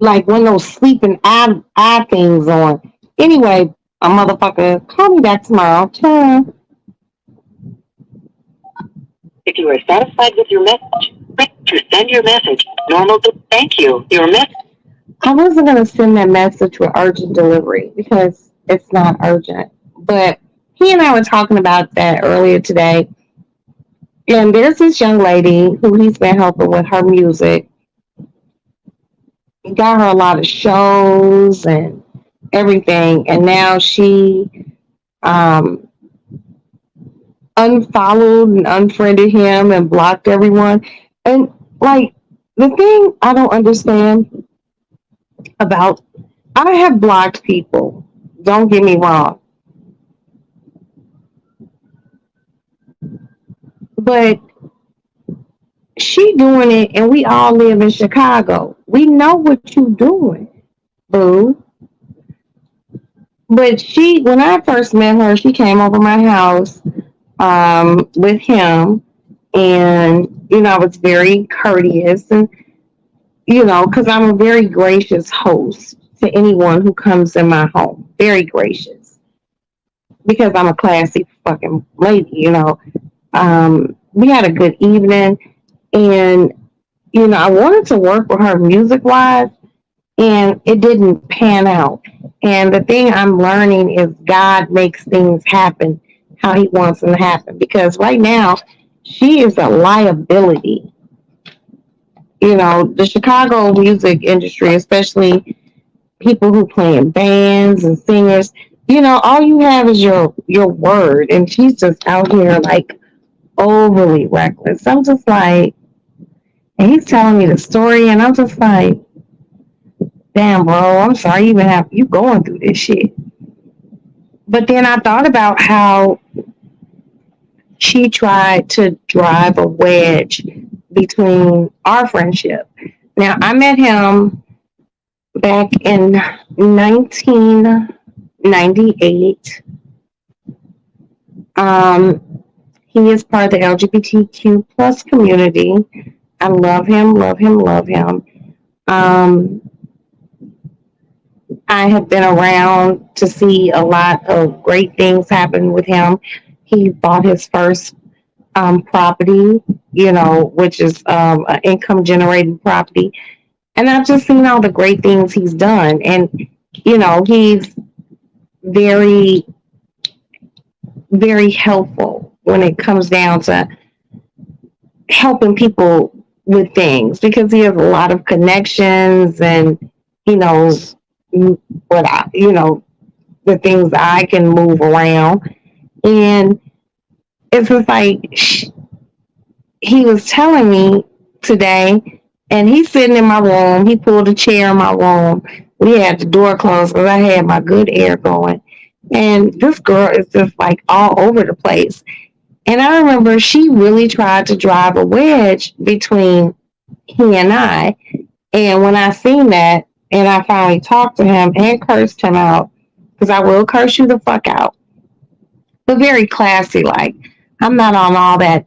like one of those sleeping eye things on. Anyway, a motherfucker, call me back tomorrow. Ciao. If you are satisfied with your message, click to send your message. Normal. Thank you. Your message. I wasn't gonna send that message with urgent delivery because it's not urgent. But he and I were talking about that earlier today. And there's this young lady who he's been helping with her music. He got her a lot of shows and everything. And now she um, unfollowed and unfriended him and blocked everyone. And like the thing I don't understand about, I have blocked people. Don't get me wrong. But she doing it, and we all live in Chicago. We know what you doing, boo. But when I first met her, she came over my house with him, and I was very courteous, and because I'm a very gracious host to anyone who comes in my home. Very gracious because I'm a classy fucking lady. We had a good evening, and I wanted to work with her music wise, and it didn't pan out. And the thing I'm learning is God makes things happen how He wants them to happen. Because right now, she is a liability. The Chicago music industry, especially people who play in bands and singers, all you have is your word, and she's just out here like overly reckless. I'm just like, and he's telling me the story, and I'm just like, damn, bro, I'm sorry you even have you going through this shit. But then I thought about how she tried to drive a wedge between our friendship. Now, I met him back in 1998. He is part of the LGBTQ plus community. I love him, love him, love him. Um, I have been around to see a lot of great things happen with him. He bought his first property, which is an income generating property. And I've just seen all the great things he's done. And, he's very, very helpful when it comes down to helping people with things because he has a lot of connections and he knows the things I can move around. And it's just like he was telling me today, and he's sitting in my room. He pulled a chair in my room. We had the door closed because I had my good air going. And this girl is just like all over the place. And I remember she really tried to drive a wedge between he and I. And when I seen that, and I finally talked to him and cursed him out, because I will curse you the fuck out, but very classy. Like I'm not on all that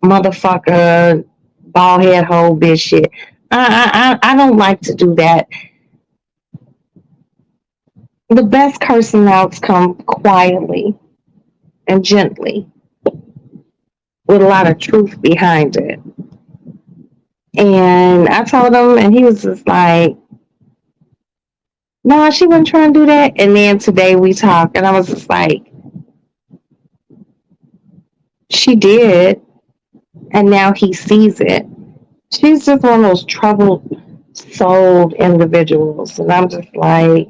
motherfucker bald head hoe bitch shit. I don't like to do that. The best cursing outs come quietly and gently with a lot of truth behind it. And I told him, and he was just like, "No, she wasn't trying to do that." And then today we talked, and I was just like, "She did," and now he sees it. She's just one of those troubled souled individuals, and I'm just like,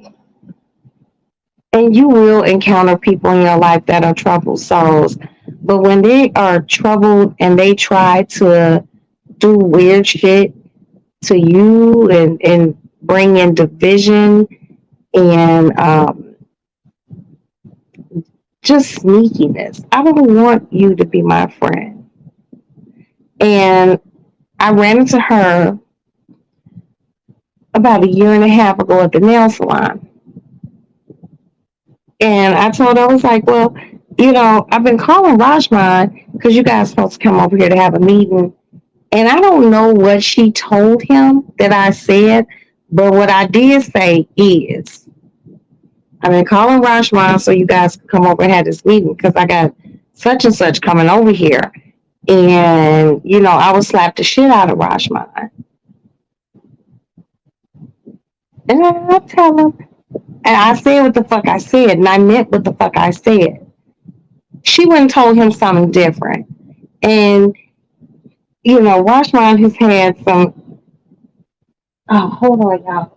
and you will encounter people in your life that are troubled souls. But when they are troubled and they try to do weird shit to you and bring in division and just sneakiness, I don't want you to be my friend. And I ran into her about a year and a half ago at the nail salon. And I told her, I was like, well, I've been calling Rajman because you guys supposed to come over here to have a meeting. And I don't know what she told him that I said, but what I did say is, I've been calling Rajman so you guys can come over and have this meeting because I got such and such coming over here. And, I would slap the shit out of Rajman. And I tell him, and I said what the fuck I said, and I meant what the fuck I said. She went and told him something different. And, Rashman has had some. Oh, hold on, y'all.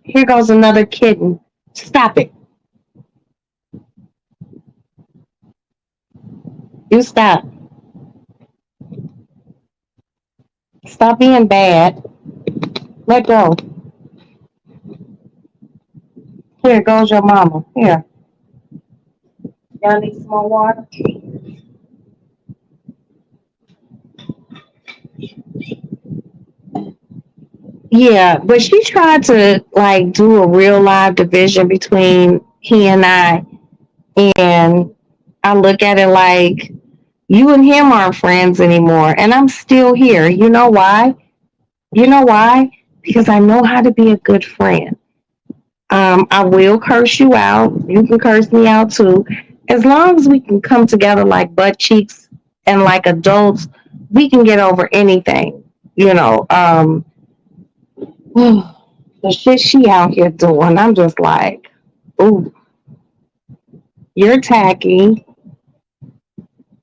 Here goes another kitten. Stop it. You stop. Stop being bad. Let go. Here goes your mama. Here. Y'all need some more water? Yeah, but she tried to like do a real live division between he and I, and I look at it like you and him aren't friends anymore, and I'm still here. You know why? You know why? Because I know how to be a good friend. I will curse you out. You can curse me out too. As long as we can come together like butt cheeks and like adults, we can get over anything. You know, the shit she out here doing, I'm just like, ooh, you're tacky.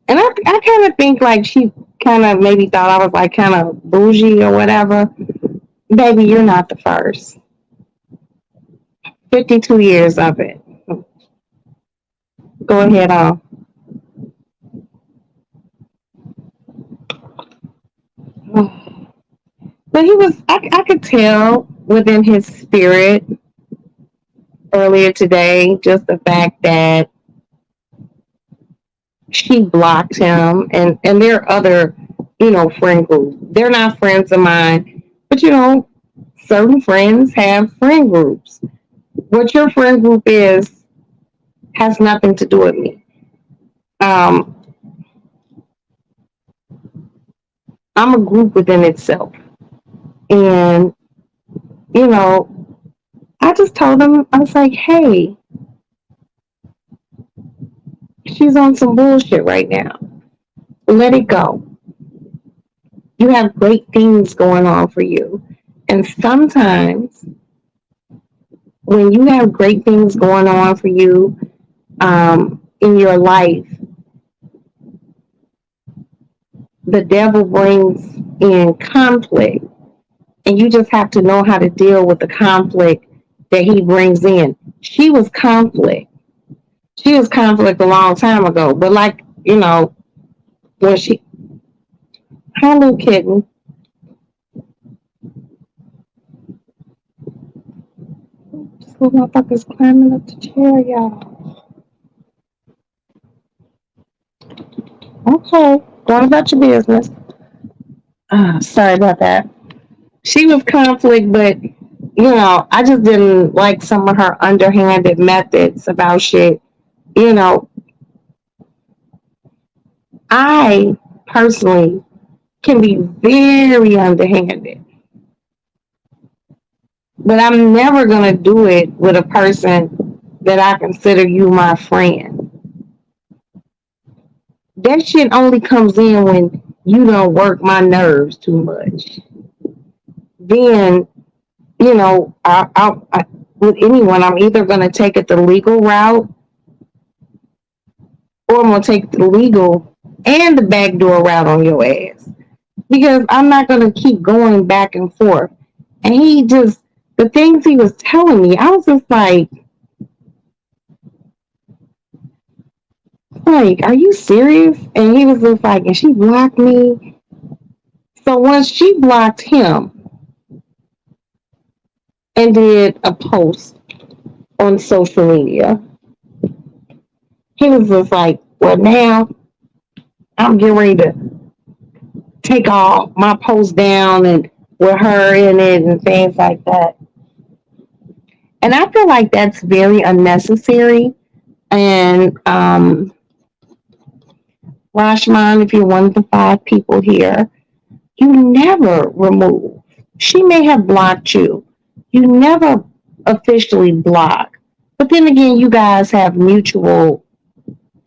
And I kind of think like she kind of maybe thought I was like kind of bougie or whatever. Baby, you're not the first. 52 years of it. Go ahead on. But he was, I could tell within his spirit earlier today, just the fact that she blocked him and there are other, friend groups. They're not friends of mine, but certain friends have friend groups. What your friend group is has nothing to do with me. Um, I'm a group within itself. And, you know, I just told him, I was like, hey, she's on some bullshit right now. Let it go. You have great things going on for you. And sometimes when you have great things going on for you in your life, the devil brings in conflict. And you just have to know how to deal with the conflict that he brings in. She was conflict. She was conflict a long time ago. But like, when she, hi little kitten, this little motherfucker's climbing up the chair, y'all. Okay, going about your business. Sorry about that. She was conflict, but I just didn't like some of her underhanded methods about shit. You know, I personally can be very underhanded, but I'm never gonna do it with a person that I consider you my friend. That shit only comes in when you don't work my nerves too much. Then, with anyone, I'm either gonna take it the legal route or I'm gonna take the legal and the backdoor route on your ass. Because I'm not gonna keep going back and forth. And the things he was telling me, I was just like, are you serious? And he was just like, and she blocked me. So once she blocked him and did a post on social media, he was just like, well, now I'm getting ready to take all my posts down and with her in it and things like that. And I feel like that's very unnecessary. And Rashman, if you're one of the 5 people here, you never remove. She may have blocked you. You never officially block. But then again, you guys have mutual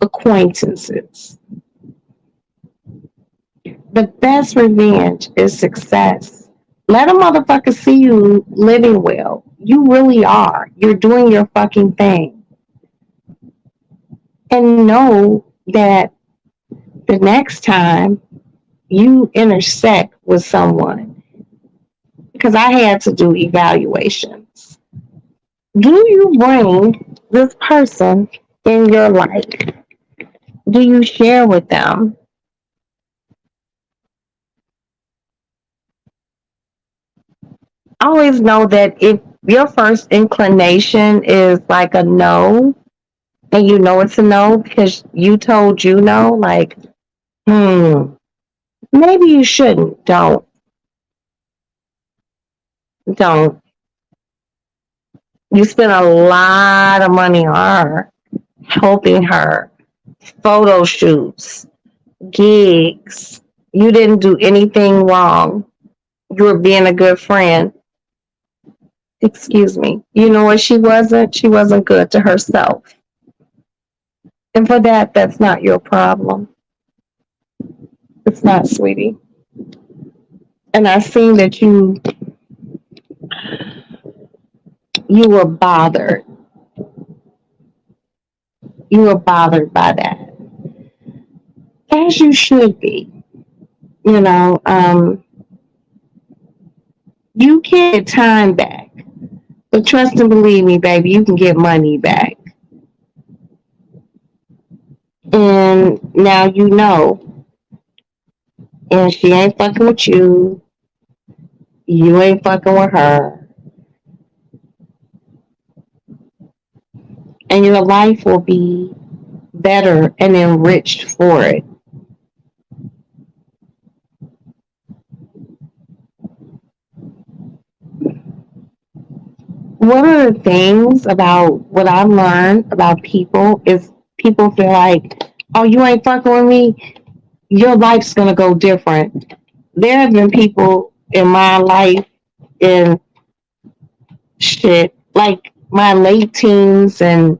acquaintances. The best revenge is success. Let a motherfucker see you living well. You really are. You're doing your fucking thing. And know that the next time you intersect with someone, because I had to do evaluations. Do you bring this person in your life? Do you share with them? Always know that if your first inclination is like a no, and you know it's a no because you told you no, like, maybe you shouldn't. Don't. Don't. You spent a lot of money on her, helping her, photo shoots, gigs. You didn't do anything wrong. You were being a good friend. Excuse me. You know what she wasn't? She wasn't good to herself. And for that, that's not your problem. It's not, sweetie. And I seen that you were bothered. You were bothered by that. As you should be. You know, you can get time back. But trust and believe me, baby, you can get money back. And now you know. And she ain't fucking with you. You ain't fucking with her. And your life will be better and enriched for it. One of the things about what I've learned about people is people feel like, oh, you ain't fucking with me, your life's gonna go different. There have been people in my life in shit, like my late teens and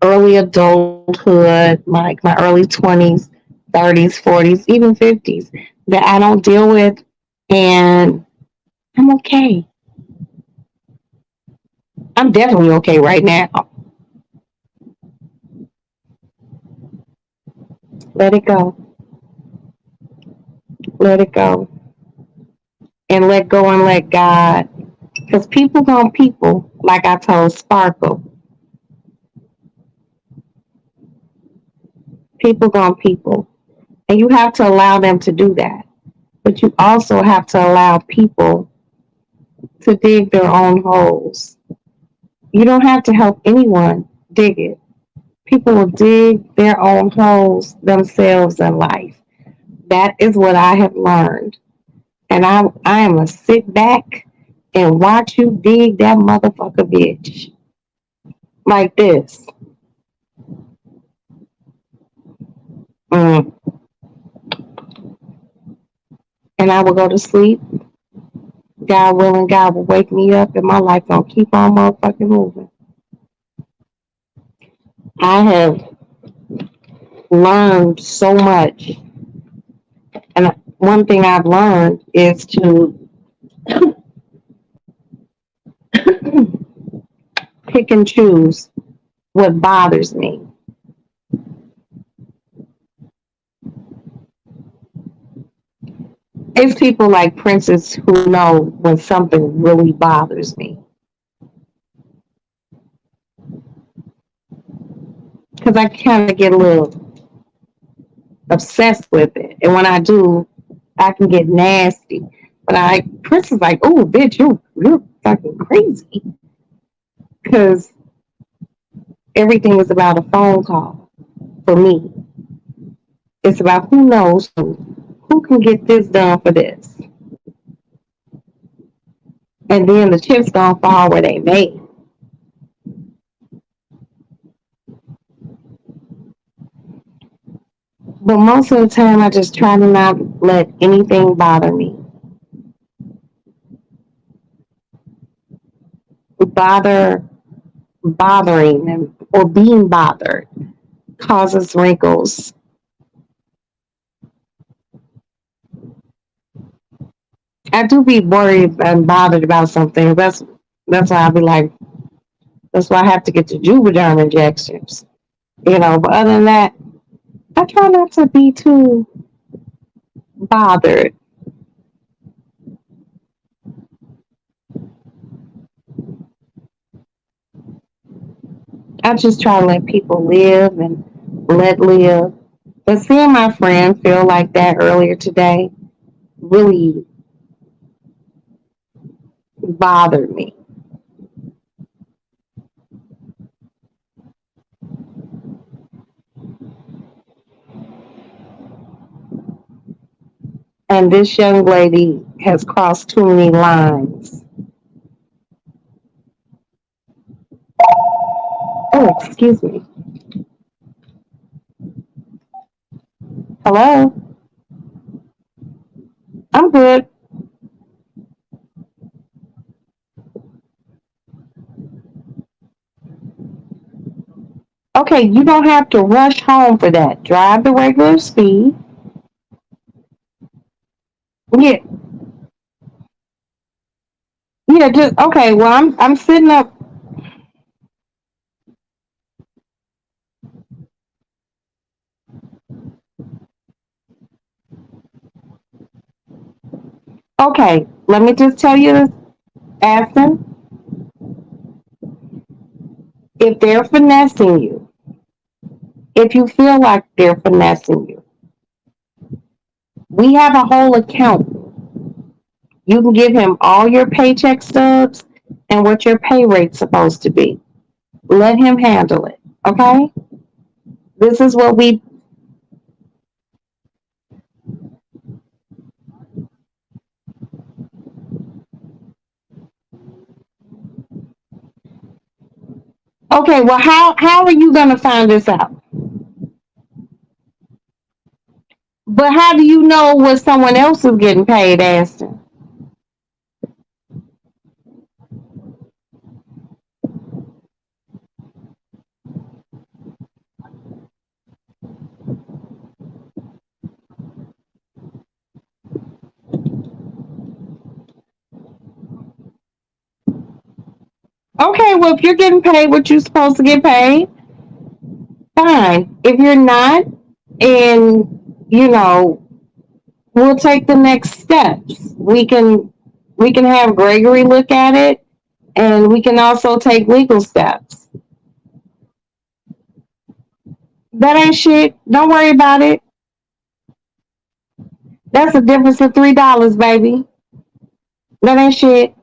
early adulthood, like my early 20s, 30s, 40s, even 50s, that I don't deal with, and I'm okay. I'm definitely okay right now. Let it go. Let it go. And let go and let God. Because people gonna people, like I told Sparkle. People gonna people. And you have to allow them to do that. But you also have to allow people to dig their own holes. You don't have to help anyone dig it. People will dig their own holes themselves in life. That is what I have learned. And I am a sit back and watch you dig that motherfucker bitch. Like this. Mm. And I will go to sleep. God willing, God will wake me up and my life gonna keep on motherfucking moving. I have learned so much. And one thing I've learned is to pick and choose what bothers me. It's people like Princess who know when something really bothers me. Because I kind of get a little obsessed with it. And when I do, I can get nasty. But Princess is like, oh, bitch, you're fucking crazy. Because everything is about a phone call for me. It's about who knows who can get this done for this. And then the chips gonna fall where they may. But most of the time, I just try to not let anything bother me. Bother, bothering them or being bothered causes wrinkles. I do be worried and bothered about something. That's why I be like, that's why I have to get the Juvederm injections. But other than that, I try not to be too bothered. I just try to let people live and let live. But seeing my friend feel like that earlier today really bothered me. And this young lady has crossed too many lines. Oh, excuse me. Hello. I'm good. Okay, you don't have to rush home for that. Drive the regular speed. Yeah, yeah. Just okay. Well, I'm sitting up. Okay, let me just tell you this, Aston. If they're finessing you, if you feel like they're finessing you, we have a whole account. You can give him all your paycheck stubs and what your pay rate's supposed to be. Let him handle it. Okay? This is what we. Okay, well, how are you gonna find this out? But how do you know what someone else is getting paid, Aston? Okay, well, if you're getting paid what you're supposed to get paid, fine. If you're not, and you know, we'll take the next steps. We can have Gregory look at it, and we can also take legal steps. That ain't shit. Don't worry about it. That's a difference of $3, baby. That ain't shit.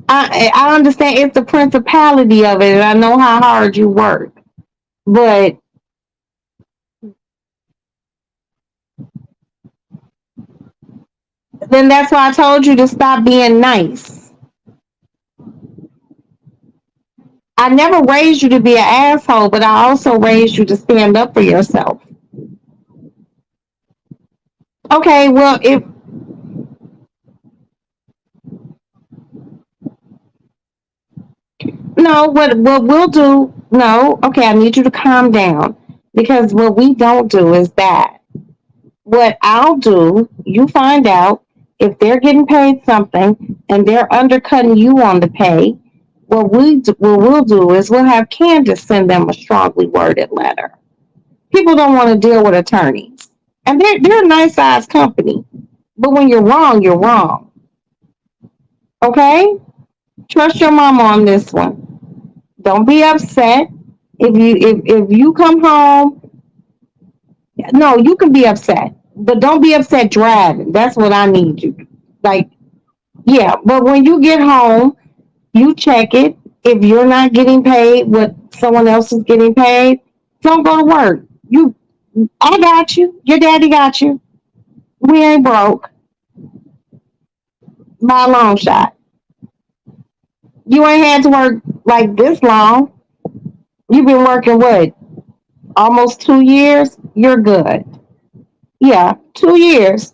I understand it's the principality of it, and I know how hard you work. But then that's why I told you to stop being nice. I never raised you to be an asshole, but I also raised you to stand up for yourself. Okay, well, if no, what we'll do, no, okay, I need you to calm down because what we don't do is that. What I'll do, you find out if they're getting paid something and they're undercutting you on the pay. What we'll do is we'll have Candace send them a strongly worded letter. People don't want to deal with attorneys, and they're a nice sized company. But when you're wrong, you're wrong. Okay? Trust your mama on this one. Don't be upset if you come home. No, you can be upset, but don't be upset driving. That's what I need you. Like, yeah, but when you get home, you check it. If you're not getting paid what someone else is getting paid, don't go to work. I got you. Your daddy got you. We ain't broke by a long shot. You ain't had to work like this long. You've been working what? Almost 2 years? You're good. Yeah, 2 years.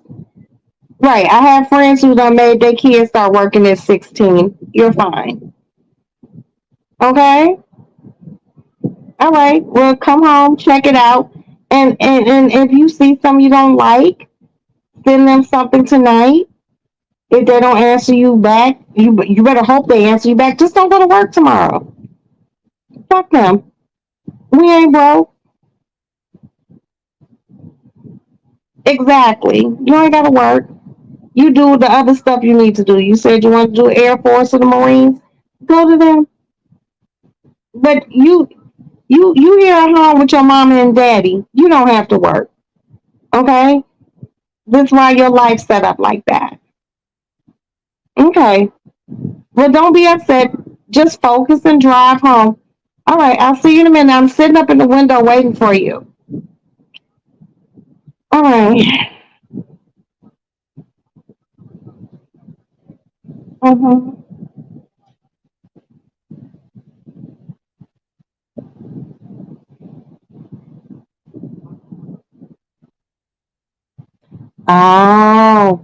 Right. I have friends who done made their kids start working at 16. You're fine. Okay? All right. Well, come home, check it out. And if you see something you don't like, send them something tonight. If they don't answer you back, you better hope they answer you back. Just don't go to work tomorrow. Fuck them. We ain't broke. Exactly. You ain't gotta work. You do the other stuff you need to do. You said you want to do Air Force or the Marines. Go to them. But you here at home with your mama and daddy. You don't have to work. Okay? That's why your life set up like that. Okay. Well, don't be upset. Just focus and drive home. All right, I'll see you in a minute. I'm sitting up in the window waiting for you. All right. Mm-hmm. Oh,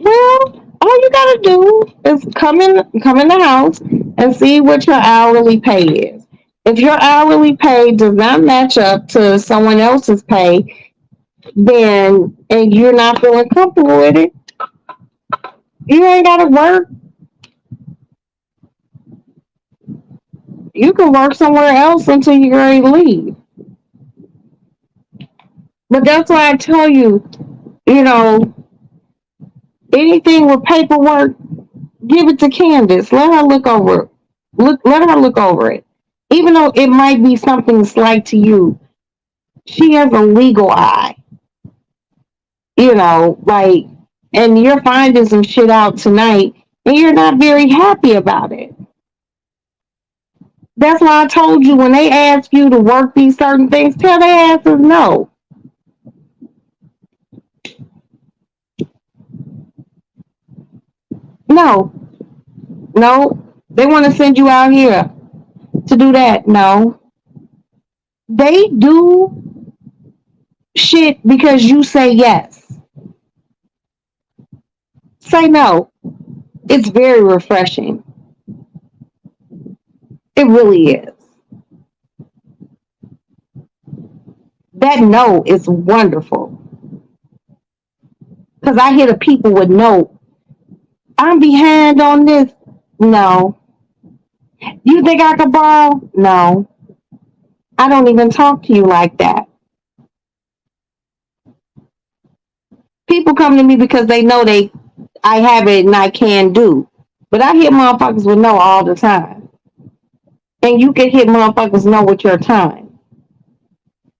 well, all you gotta do is come in the house and see what your hourly pay is. If your hourly pay does not match up to someone else's pay, then and you're not feeling comfortable with it, you ain't gotta work. You can work somewhere else until you're ready to leave. But that's why I tell you, you know, anything with paperwork, give it to Candace. Let her look over it. Let her look over it. Even though it might be something slight to you, she has a legal eye. Like, and you're finding some shit out tonight, and you're not very happy about it. That's why I told you when they ask you to work these certain things, tell their asses no. No, no. They want to send you out here to do that. No. They do shit because you say yes. Say no. It's very refreshing. It really is. That no is wonderful. Because I hear the people with no, I'm behind on this. No. You think I could borrow? No. I don't even talk to you like that. People come to me because they know I have it and I can do. But I hit motherfuckers with no all the time. And you can hit motherfuckers no with your time.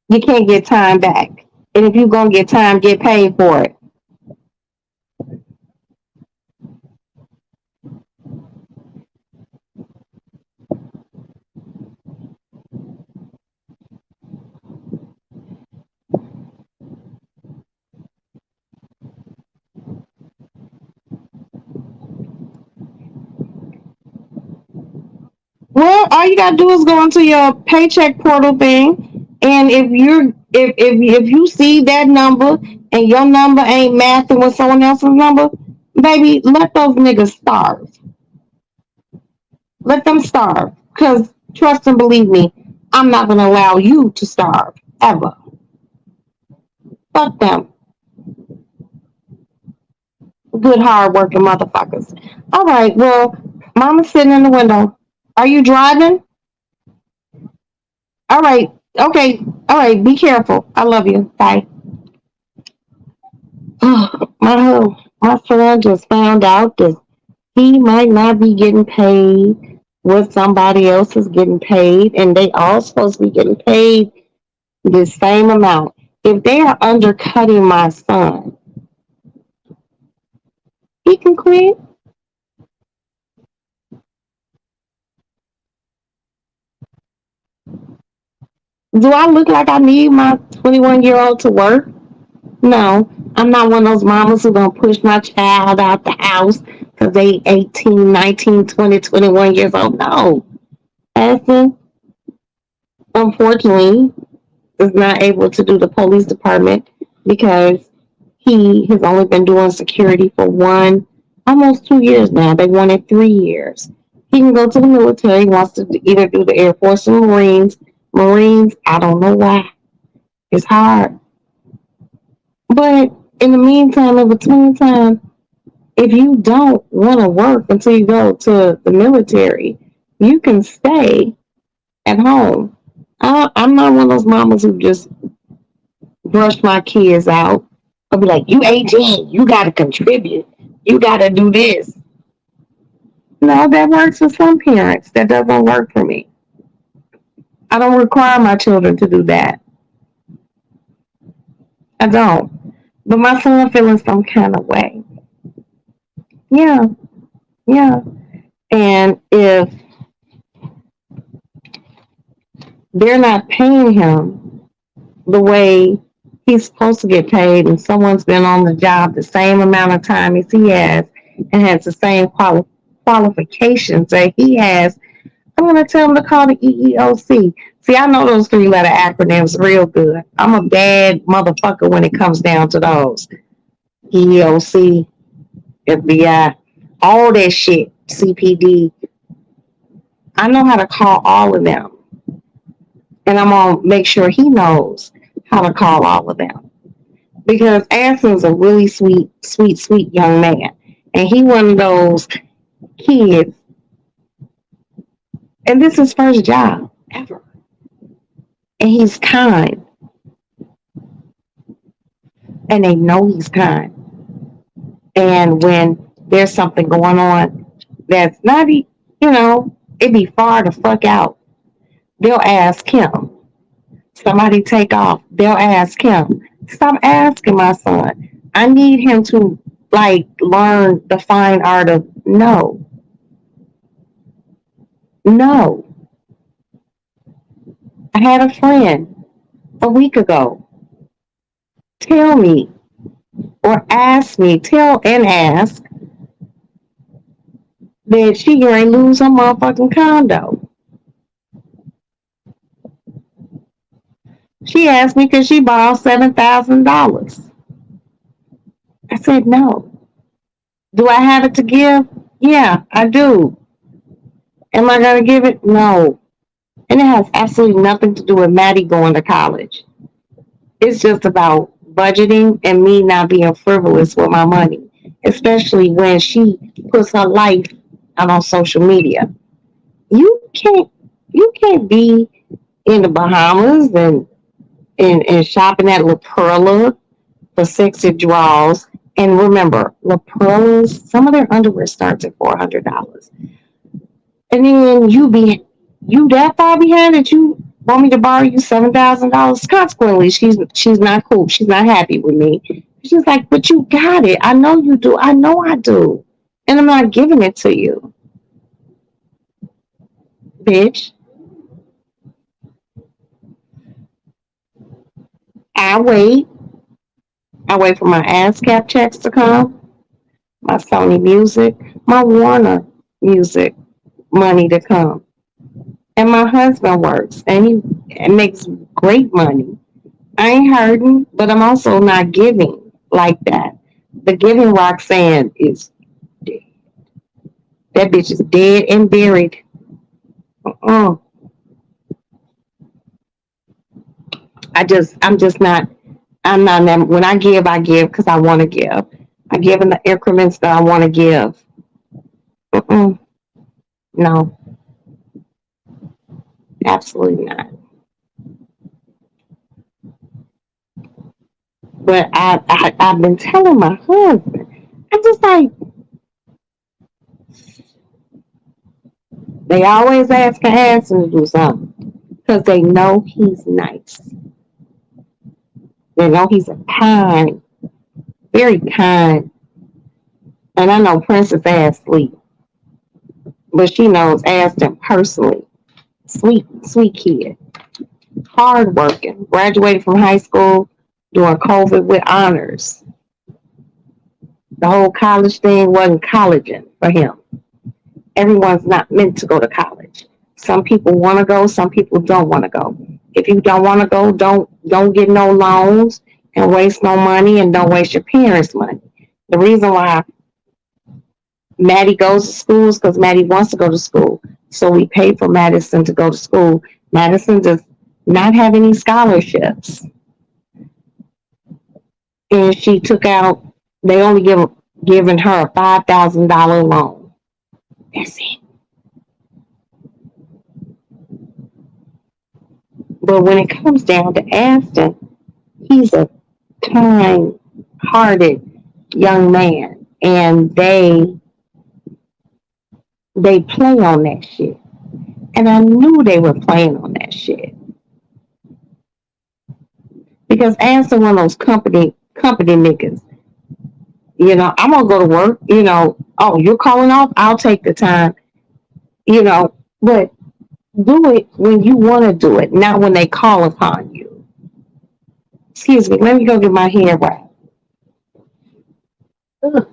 You can't get time back. And if you're gonna get time, get paid for it. Well, all you gotta do is go into your paycheck portal thing, and if you see that number and your number ain't matching with someone else's number, baby, let those niggas starve. Let them starve. Cause trust and believe me, I'm not gonna allow you to starve ever. Fuck them, good hard working motherfuckers. All right, well, mama's sitting in the window. Are you driving? All right, okay, all right. Be careful. I love you. Bye. My friend just found out that he might not be getting paid what somebody else is getting paid, and they all supposed to be getting paid the same amount. If they are undercutting my son, he can quit. Do I look like I need my 21-year-old to work? No, I'm not one of those mamas who gonna push my child out the house because they 18, 19, 20, 21 years old. No. Ashton, unfortunately, is not able to do the police department because he has only been doing security for almost 2 years now. They wanted 3 years. He can go to the military. He wants to either do the Air Force or Marines. Marines, I don't know why. It's hard. But in the meantime, in between time, if you don't want to work until you go to the military, you can stay at home. I'm not one of those mamas who just brush my kids out. I'll be like, you 18, you got to contribute. You got to do this. No, that works for some parents. That doesn't work for me. I don't require my children to do that. I don't. But my son feeling some kind of way. Yeah, yeah. And if they're not paying him the way he's supposed to get paid, and someone's been on the job the same amount of time as he has and has the same qualifications that he has, I'm gonna tell them to call the EEOC. See, I know those 3-letter acronyms real good. I'm a bad motherfucker when it comes down to those. EEOC, FBI, all that shit, CPD. I know how to call all of them. And I'm gonna make sure he knows how to call all of them. Because Anson's a really sweet, sweet, sweet young man. And he one of those kids, and this is his first job ever. And he's kind. And they know he's kind. And when there's something going on that's not, it'd be far the fuck out. They'll ask him. Somebody take off. They'll ask him. Stop asking my son. I need him to learn the fine art of no. No. I had a friend a week ago tell me or ask me, tell and ask that she gonna lose her motherfucking condo. She asked me because she borrowed $7,000. I said no. Do I have it to give? Yeah, I do. Am I gonna give it? No. And it has absolutely nothing to do with Maddie going to college. It's just about budgeting and me not being frivolous with my money, especially when she puts her life out on social media. You can't you can't be in the Bahamas and shopping at La Perla for sexy draws. And remember, La Perla's, some of their underwear starts at $400. And then you that far behind that you want me to borrow you $7,000. Consequently, she's not cool. She's not happy with me. She's like, but you got it. I know you do. I know I do. And I'm not giving it to you, bitch. I wait. I wait for my ASCAP checks to come, my Sony Music, my Warner Music money to come. And my husband works and he makes great money. I ain't hurting, but I'm also not giving like that. The giving Roxanne is dead. That bitch is dead and buried. Uh-uh. I'm just not. I'm not. When I give because I want to give. I give in the increments that I want to give. Mm-mm. No, absolutely not. But I've been telling my husband. I'm just like, they always ask Hanson to do something because they know he's nice. They know he's a kind, very kind. And I know Princess asked sleep, but she knows Aston personally. Sweet, sweet kid. Hard working. Graduated from high school during COVID with honors. The whole college thing wasn't colleging for him. Everyone's not meant to go to college. Some people want to go, some people don't want to go. If you don't want to go, don't get no loans and waste no money and don't waste your parents' money. The reason why Maddie goes to school is because Maddie wants to go to school. So we pay for Madison to go to school. Madison does not have any scholarships. And she took out, they only given her a $5,000 loan. That's it. But when it comes down to Aston, he's a kind-hearted young man, and they play on that shit. And I knew they were playing on that shit because Aston one of those company niggas. I'm gonna go to work. Oh, you're calling off? I'll take the time. But do it when you want to do it, not when they call upon you. Excuse me. Let me go get my hair wrapped. Ugh.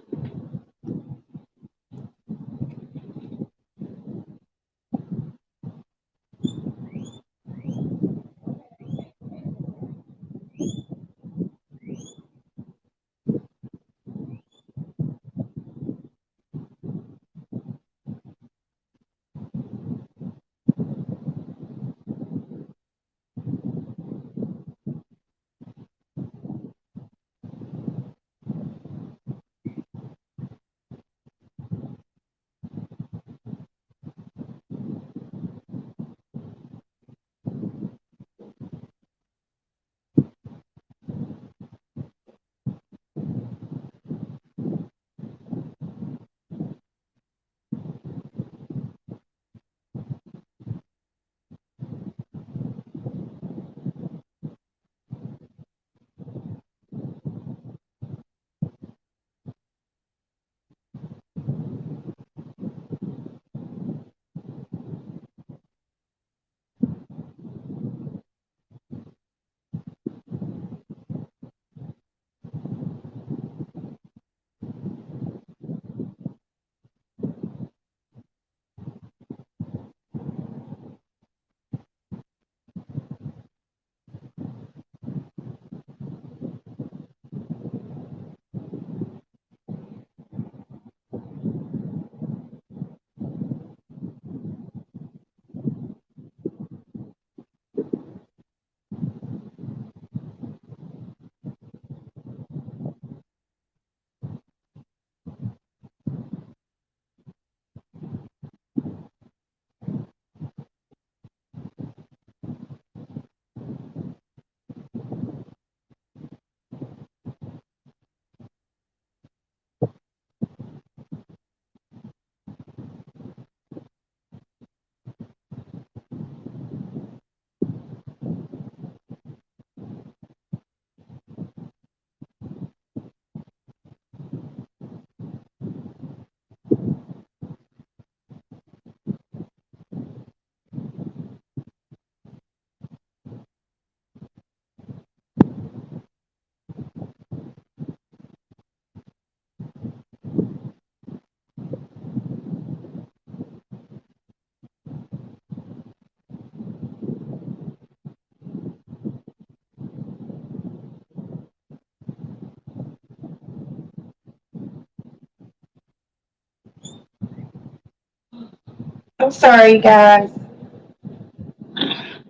I'm sorry, guys.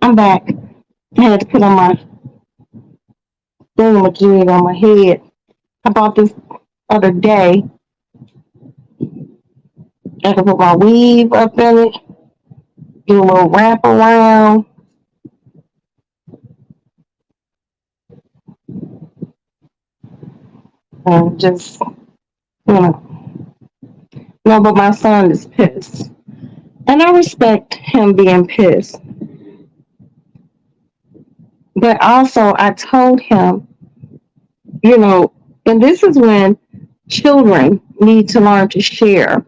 I'm back. I had to put on my thingamajig on my head. I bought this other day. I can put my weave up in it, do a little wrap around. And just, no, but my son is pissed. And I respect him being pissed. But also, I told him, and this is when children need to learn to share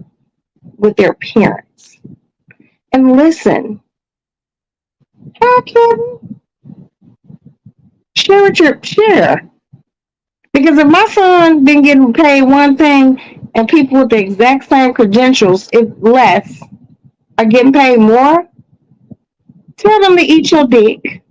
with their parents. And listen, how can share? Because if my son been getting paid one thing and people with the exact same credentials, if less, are getting paid more, tell them to eat your dick.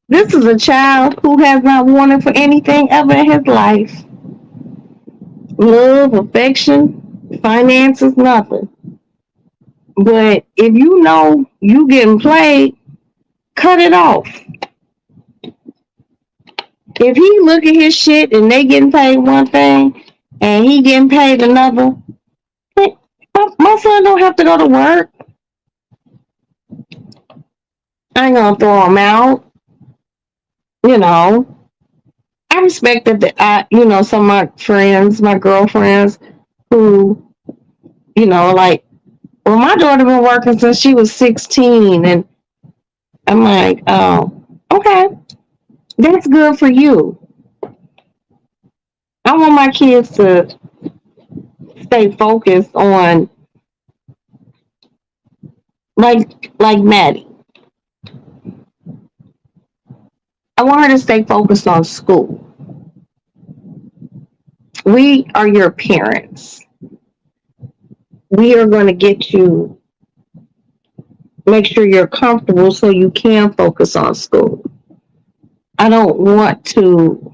This is a child who has not wanted for anything ever in his life. Love, affection, finances, nothing. But if you know you getting played, cut it off. If he look at his shit and they getting paid one thing and he getting paid another, my son don't have to go to work. I ain't gonna throw him out. I respect that some of my friends, my girlfriends, who, like, well, my daughter been working since she was 16, and I'm like, oh, okay, that's good for you. I want my kids to stay focused on, like Maddie. I want her to stay focused on school. We are your parents. We are going to get you, make sure you're comfortable so you can focus on school. I don't want to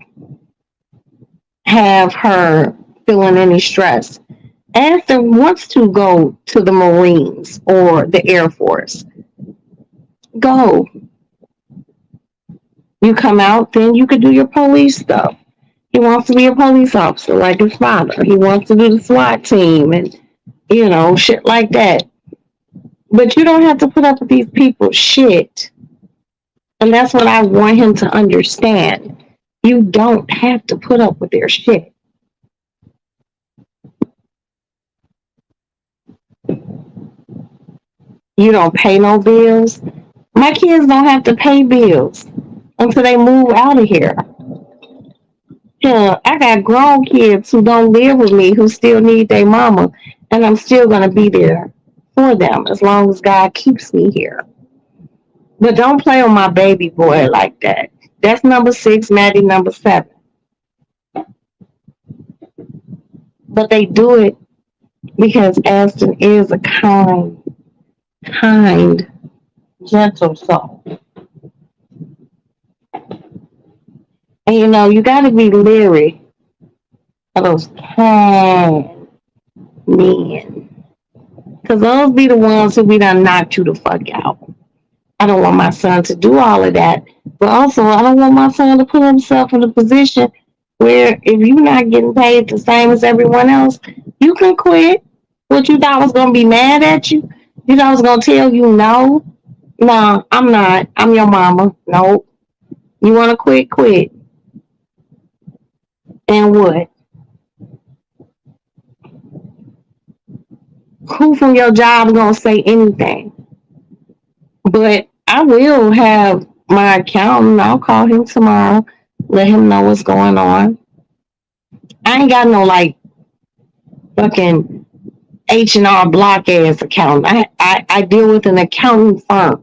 have her feeling any stress. Aston wants to go to the Marines or the Air Force. Go. You come out, then you could do your police stuff. He wants to be a police officer like his father. He wants to do the SWAT team and, shit like that. But you don't have to put up with these people's shit. And that's what I want him to understand. You don't have to put up with their shit. You don't pay no bills. My kids don't have to pay bills until they move out of here. Yeah, I got grown kids who don't live with me who still need their mama, and I'm still going to be there for them as long as God keeps me here. But don't play on my baby boy like that. That's number 6, Maddie number 7. But they do it because Aston is a kind, gentle soul. And you got to be leery of those kind men. Because those be the ones who be done knocked you the fuck out. I don't want my son to do all of that. But also, I don't want my son to put himself in a position where if you're not getting paid the same as everyone else, you can quit. What you thought was going to be mad at you? You thought I was going to tell you no? No, I'm not. I'm your mama. Nope. You want to quit? Quit. And what? Who from your job is going to say anything? But I will have my accountant. I'll call him tomorrow, let him know what's going on. I ain't got no fucking H&R Block ass accountant. I deal with an accounting firm.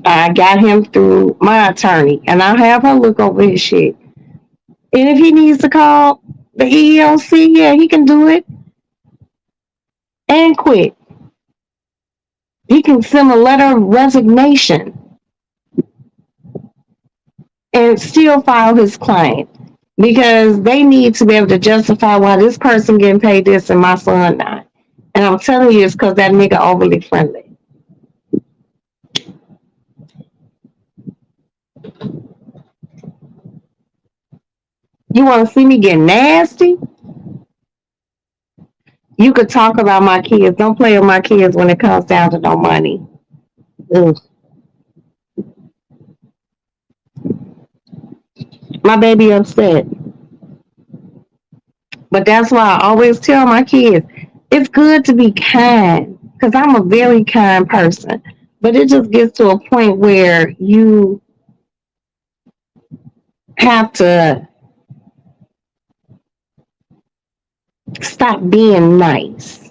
I got him through my attorney, and I'll have her look over his shit. And if he needs to call the EEOC, yeah, he can do it and quit. He can send a letter of resignation and still file his claim because they need to be able to justify why this person getting paid this and my son not. And I'm telling you, it's because that nigga overly friendly. You want to see me get nasty? You could talk about my kids. Don't play with my kids when it comes down to no money. Ugh. My baby upset. But that's why I always tell my kids, it's good to be kind because I'm a very kind person. But it just gets to a point where you have to stop being nice.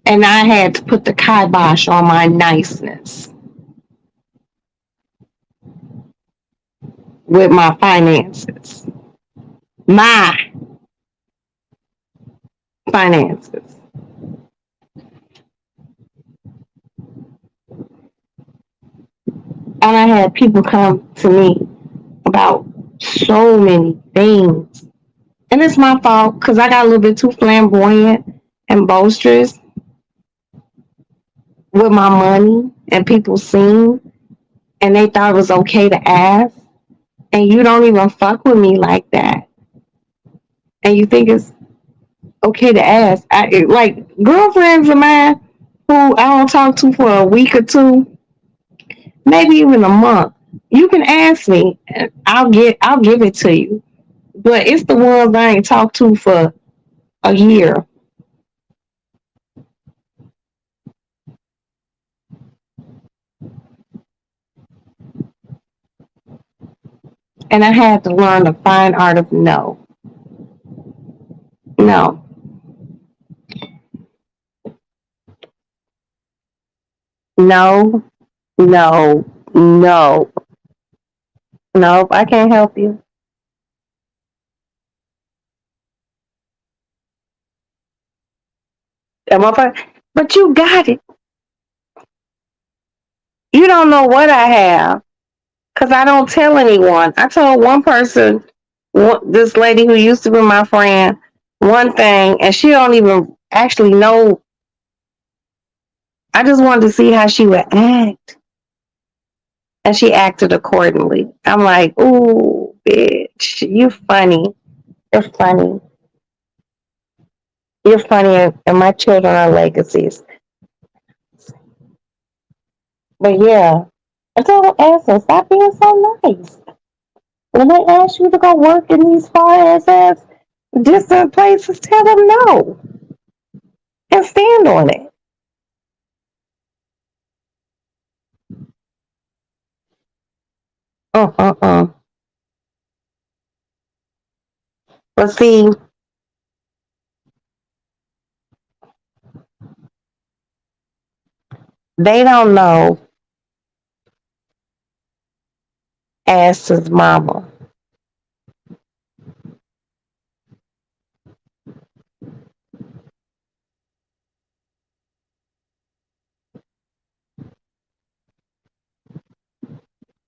And I had to put the kibosh on my niceness with my finances. My finances. And I had people come to me about so many things. And it's my fault because I got a little bit too flamboyant and boisterous with my money and people seen and they thought it was okay to ask. And you don't even fuck with me like that. And you think it's okay to ask. Like girlfriends of mine who I don't talk to for a week or two, maybe even a month. You can ask me, and I'll give it to you. But it's the ones I ain't talked to for a year. And I had to learn the fine art of no. No. No. No. No. Nope, I can't help you. But you got it. You don't know what I have because I don't tell anyone. I told one person, this lady who used to be my friend, one thing, and she don't even actually know. I just wanted to see how she would act, and she acted accordingly. I'm like, ooh, bitch, you funny. You're funny. You're funny, and my children are legacies. But yeah, I told Asa, stop being so nice. When they ask you to go work in these far ass distant places, tell them no and stand on it. Uh. But see, they don't know Asa's mama.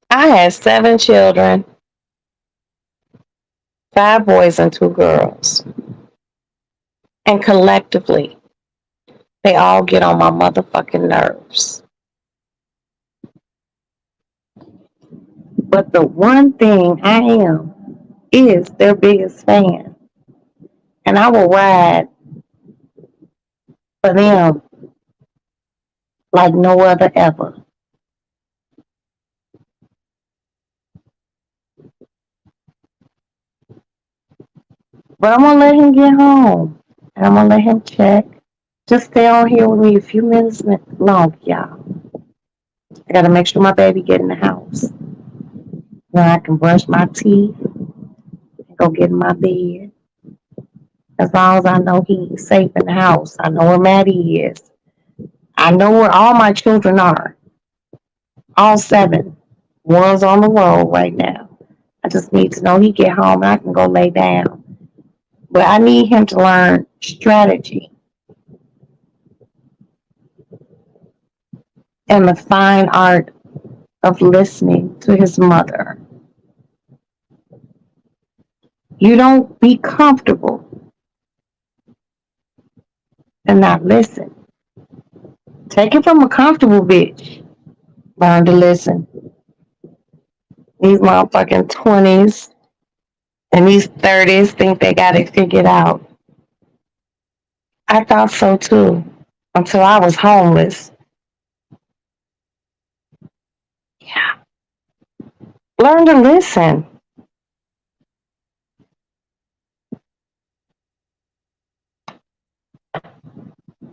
I had 7 children, 5 boys and 2 girls. And collectively, they all get on my motherfucking nerves. But the one thing I am is their biggest fan. And I will ride for them like no other ever. But I'm gonna let him get home. And I'm gonna let him check. Just stay on here with me a few minutes long, y'all. I gotta make sure my baby get in the house. Then I can brush my teeth and go get in my bed. As long as I know he's safe in the house. I know where Maddie is. I know where all my children are. All 7. One's on the road right now. I just need to know he get home and I can go lay down. But I need him to learn strategy. and the fine art of listening to his mother. You don't be comfortable and not listen. Take it from a comfortable bitch. Learn to listen. These motherfucking 20s and these 30s think they got it figured out. I thought so too, until I was homeless. Yeah. Learn to listen.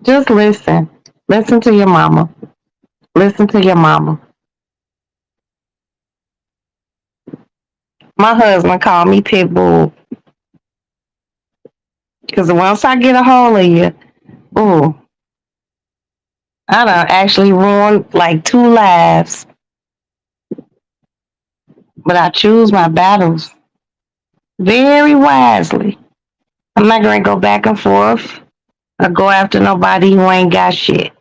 Just listen. Listen to your mama. Listen to your mama. My husband called me Pitbull. Because once I get a hold of you, ooh, I done actually ruined like 2 lives. But I choose my battles very wisely. I'm not going to go back and forth or go after nobody who ain't got shit.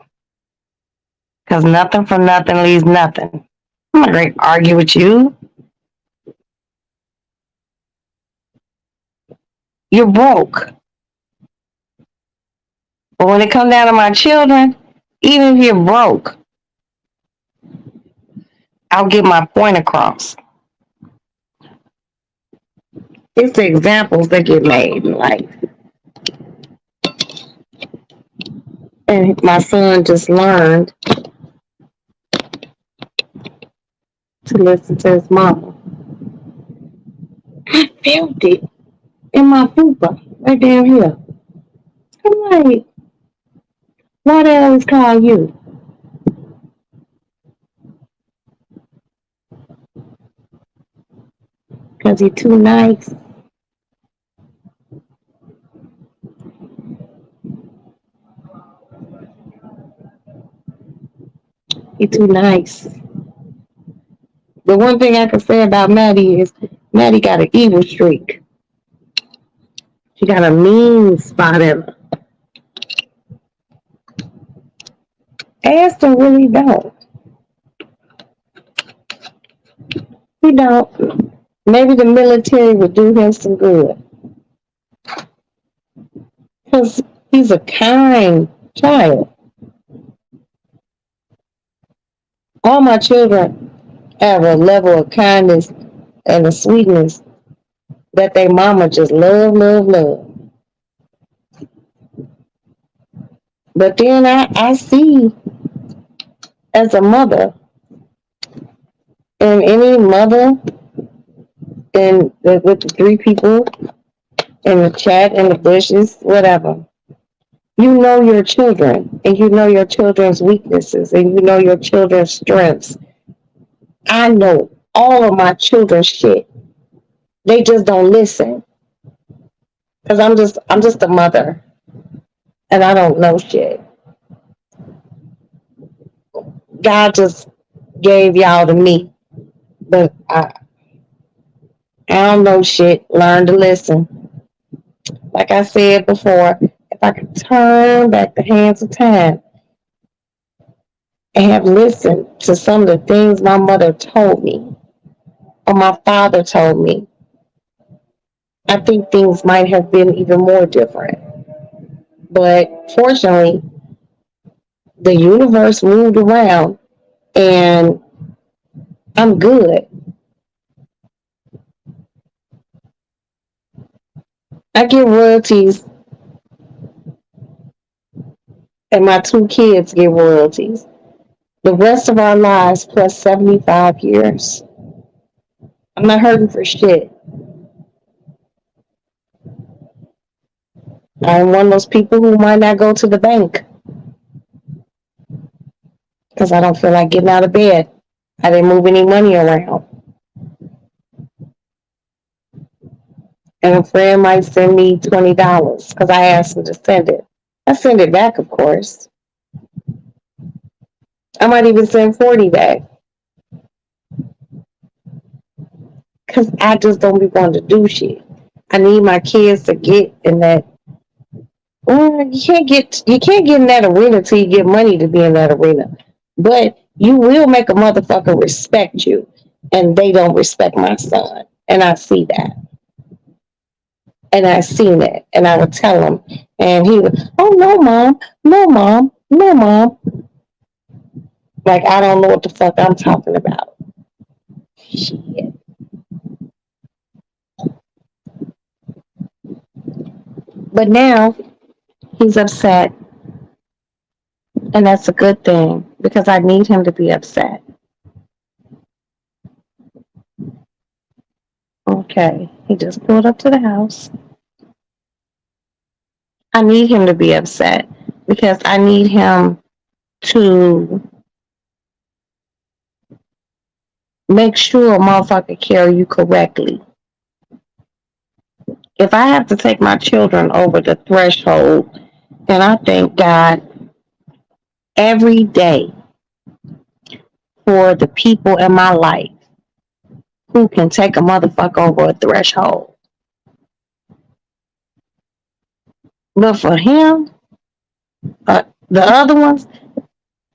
Because nothing from nothing leaves nothing. I'm not going to argue with you. You're broke. But when it comes down to my children, even if you're broke, I'll get my point across. It's the examples that get made in life. And my son just learned to listen to his mama. I felt it in my fupa, right down here. I'm like, why they always call you? Because you're too nice. You're too nice. The one thing I can say about Maddie is Maddie got an evil streak. She got a mean spot in her. Aston really don't. He don't. Maybe the military would do him some good. Because he's a kind child. All my children have a level of kindness and a sweetness that their mama just love, love, love. But then I see as a mother, and any mother and with the 3 people in the chat, in the bushes, whatever, you know your children, and you know your children's weaknesses, and you know your children's strengths. I know all of my children's shit. They just don't listen. Because I'm just a mother. And I don't know shit. God just gave y'all to me. But I don't know shit. Learn to listen. Like I said before, if I could turn back the hands of time and have listened to some of the things my mother told me or my father told me, I think things might have been even more different. But fortunately, the universe moved around and I'm good. I get royalties and my 2 kids get royalties. The rest of our lives plus 75 years. I'm not hurting for shit. I'm one of those people who might not go to the bank because I don't feel like getting out of bed. I didn't move any money around. And a friend might send me $20 because I asked them to send it. I send it back, of course. I might even send 40 back. Because I just don't be wanting to do shit. I need my kids to get in that. Well, you can't get in that arena till you get money to be in that arena. But You will make a motherfucker respect you, and they don't respect my son. And I see that. And I seen it. And I would tell him. And he would, oh, no, mom. No, mom. No, mom. Like, I don't know what the fuck I'm talking about. Shit. But now he's upset. And that's a good thing because I need him to be upset. Okay. He just pulled up to the house. I need him to be upset because I need him to make sure a motherfucker carry you correctly. If I have to take my children over the threshold, then I thank God every day for the people in my life who can take a motherfucker over a threshold. But for him, the other ones,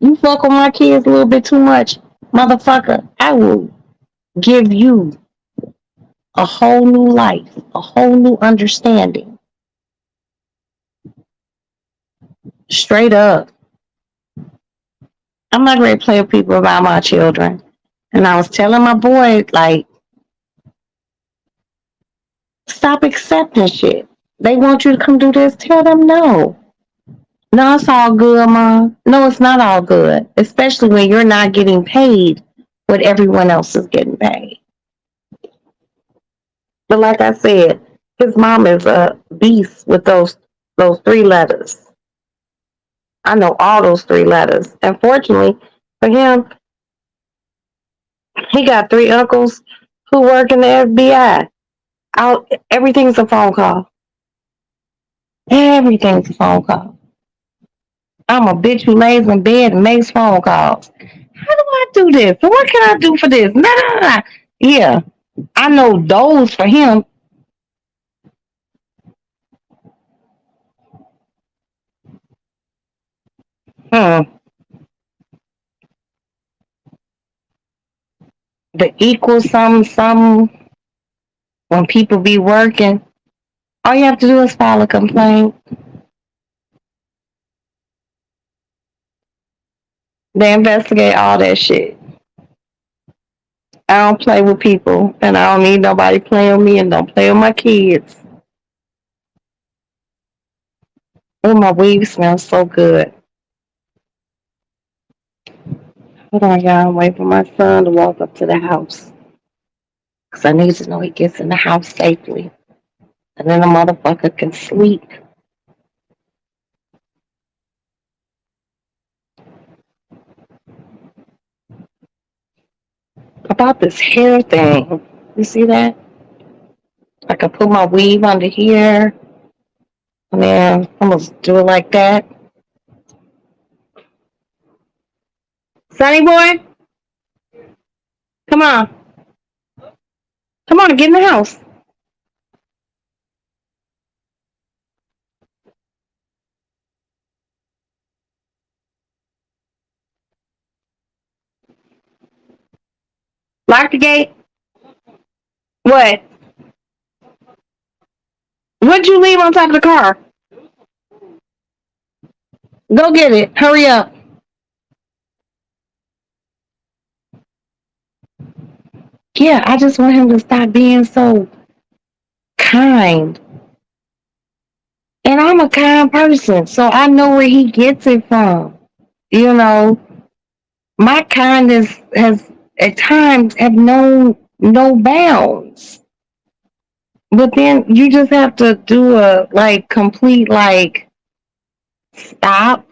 you fuck with my kids a little bit too much, motherfucker, I will give you a whole new life, a whole new understanding. Straight up. I'm not ready to play with people about my children. And I was telling my boy, like, stop accepting shit. They want you to come do this. Tell them no. No, it's all good, Mom. No, it's not all good. Especially when you're not getting paid what everyone else is getting paid. But like I said, his mom is a beast with those 3 letters. I know all those 3 letters. Unfortunately for him, he got 3 uncles who work in the FBI. Everything's a phone call. Everything's a phone call. I'm a bitch who lays in bed and makes phone calls. How do I do this? And what can I do for this? Nah. Yeah, I know those for him. Hmm. The equal some when people be working. All you have to do is file a complaint. They investigate all that shit. I don't play with people, and I don't need nobody playing with me, and don't play with my kids. Oh, my weave smells so good. Hold on, y'all. I'm waiting for my son to walk up to the house. Because I need to know he gets in the house safely. And then the motherfucker can sleep. About this hair thing. You see that? I can put my weave under here. And then I'm going to do it like that. Sonny boy, come on. Come on, get in the house. Lock the gate. What? What'd you leave on top of the car? Go get it. Hurry up. Yeah, I just want him to stop being so kind. And I'm a kind person, so I know where he gets it from. You know, my kindness has at times have known no bounds. But then you just have to do a like complete like stop.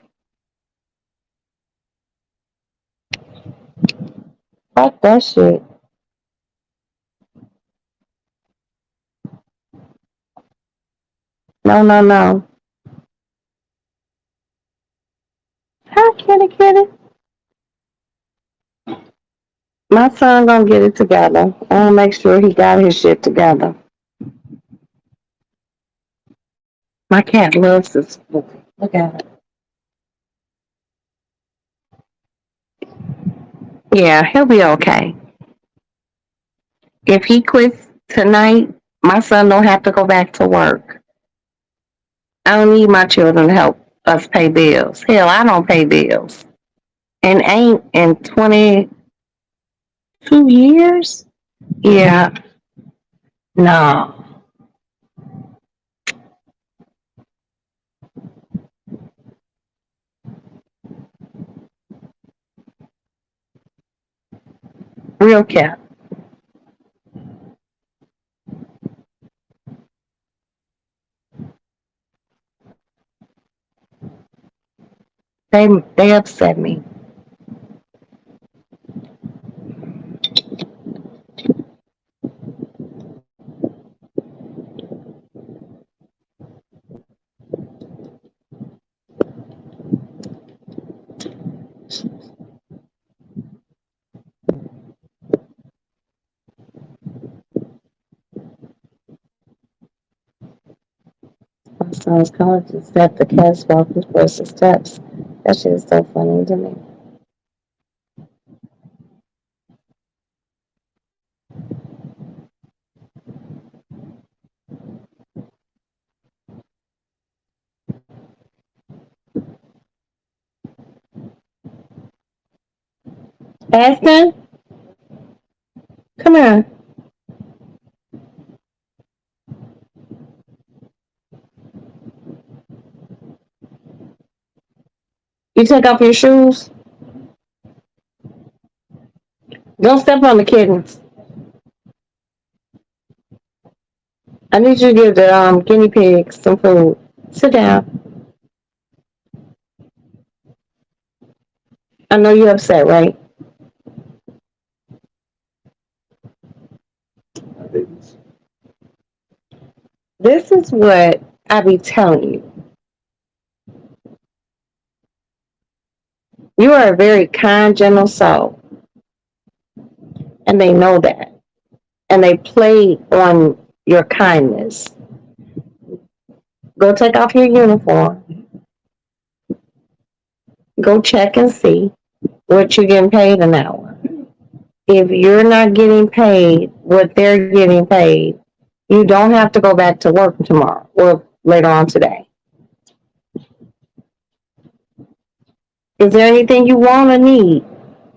Fuck that shit. No, no, no. Hi, kitty, kitty. My son gonna get it together. I'm gonna make sure he got his shit together. My cat loves this book. Look at it. Yeah, he'll be okay. If he quits tonight, my son don't have to go back to work. I don't need my children to help us pay bills. Hell, I don't pay bills. And ain't in 22 years? Yeah, no. Real cap. They they upset me. My son's college is step the catwalk before the steps. That shit is so funny to me. Aston, come here. You took off your shoes? Don't step on the kittens. I need you to give the guinea pigs some food. Sit down. I know you're upset, right? This is what I be telling you. You are a very kind, gentle soul, and they know that. And they play on your kindness. Go take off your uniform. Go check and see what you're getting paid an hour. If you're not getting paid what they're getting paid, you don't have to go back to work tomorrow or later on today. Is there anything you want or need?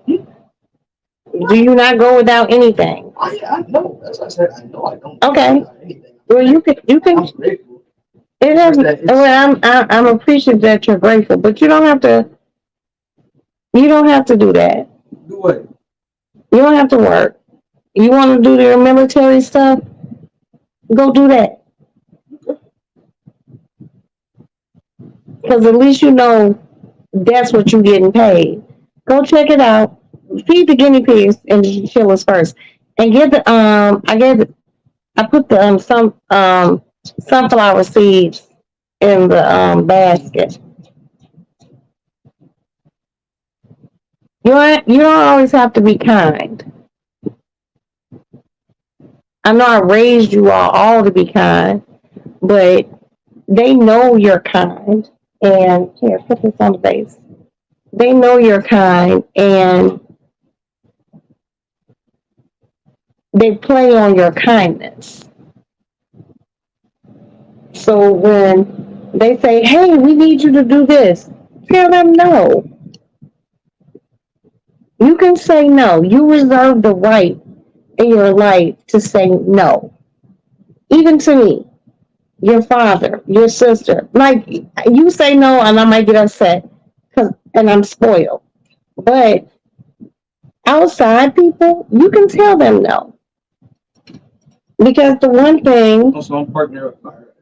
Do you not go without anything? I know. That's what I said. I know I don't. Okay. Well, you can. It has. Well, I'm appreciative that you're grateful, but you don't have to. You don't have to do that. Do what? You don't have to work. You want to do your military stuff? Go do that. Because at least you know that's what you're getting paid. Go check it out. Feed the guinea pigs and the chillers first, and get the I put the some sunflower seeds in the basket. You don't always have to be kind. I know I raised you all to be kind, but they know you're kind. And here, put this on the base. They know you're kind, and they play on your kindness. So when they say, "Hey, we need you to do this," tell them no. You can say no. You reserve the right in your life to say no. Even to me, your father, your sister. Like, you say no and I might get upset and I'm spoiled. But outside people, you can tell them no. Because the one thing, Also, I'm partner of fire.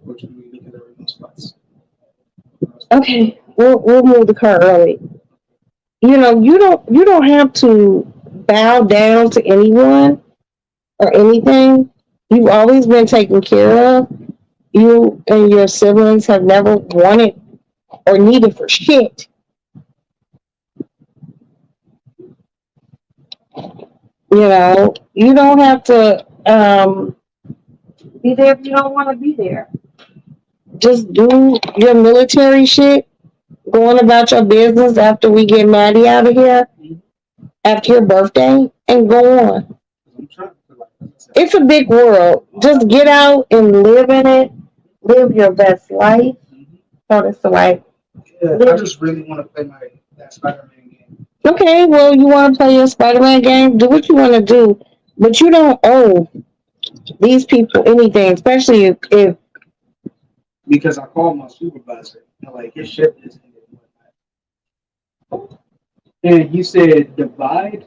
Which we look at everyone's spots. okay, we'll move the car early. You don't have to bow down to anyone or anything. You've always been taken care of. You and your siblings have never wanted or needed for shit. You don't have to be there if you don't want to be there. Just do your military shit, going about your business after we get Maddie out of here, after your birthday and go on. I'm trying to like, It's a big world. Just get out and live in it. Live your best life. So that's the way. yeah, I just really want to play that Spider-Man game. Okay, well, you want to play your Spider-Man game? Do what you want to do, but you don't owe these people anything, especially if Because I called my supervisor and like his shift is ended and whatnot. And he said divide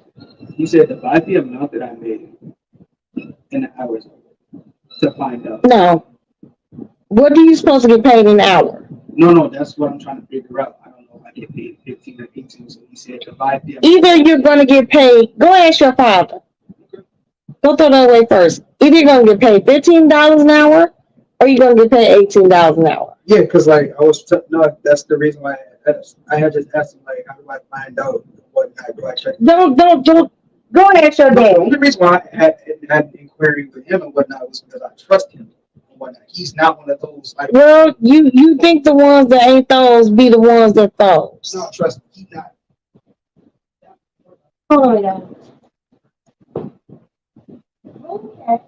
the amount that I made in the hours to find out. no. What are you supposed to get paid an hour? No, that's what I'm trying to figure out. I don't know if I get paid 15 or 18. So he said divide the amount. Either you're going to get paid. Go ask your father. Go throw that away first. Either you're going to get paid $15 an hour, or you're going to get paid $18 an hour. Yeah, because like no, that's the reason why I had just asked him like how do I find out what I do I check. Don't. Go and ask your No, dad. the only reason why I had an inquiry with him and whatnot was because I trust him and whatnot. He's not one of those like. Well, you think the ones that ain't those be the ones that those. No, trust me, he's not. Hold on, y'all. Okay.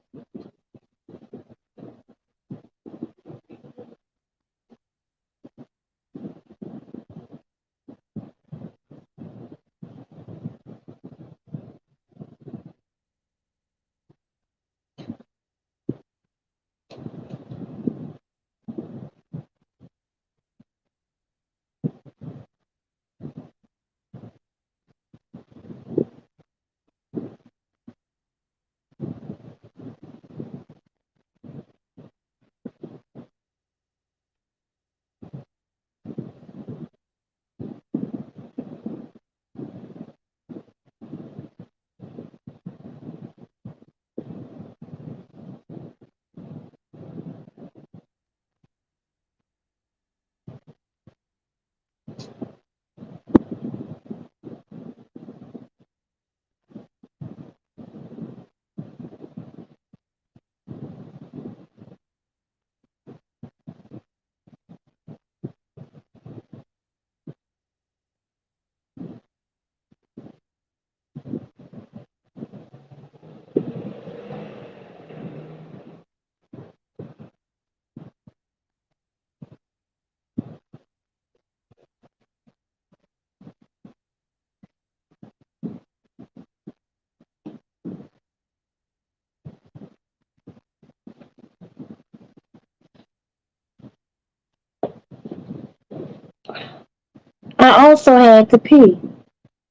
I also had to pee,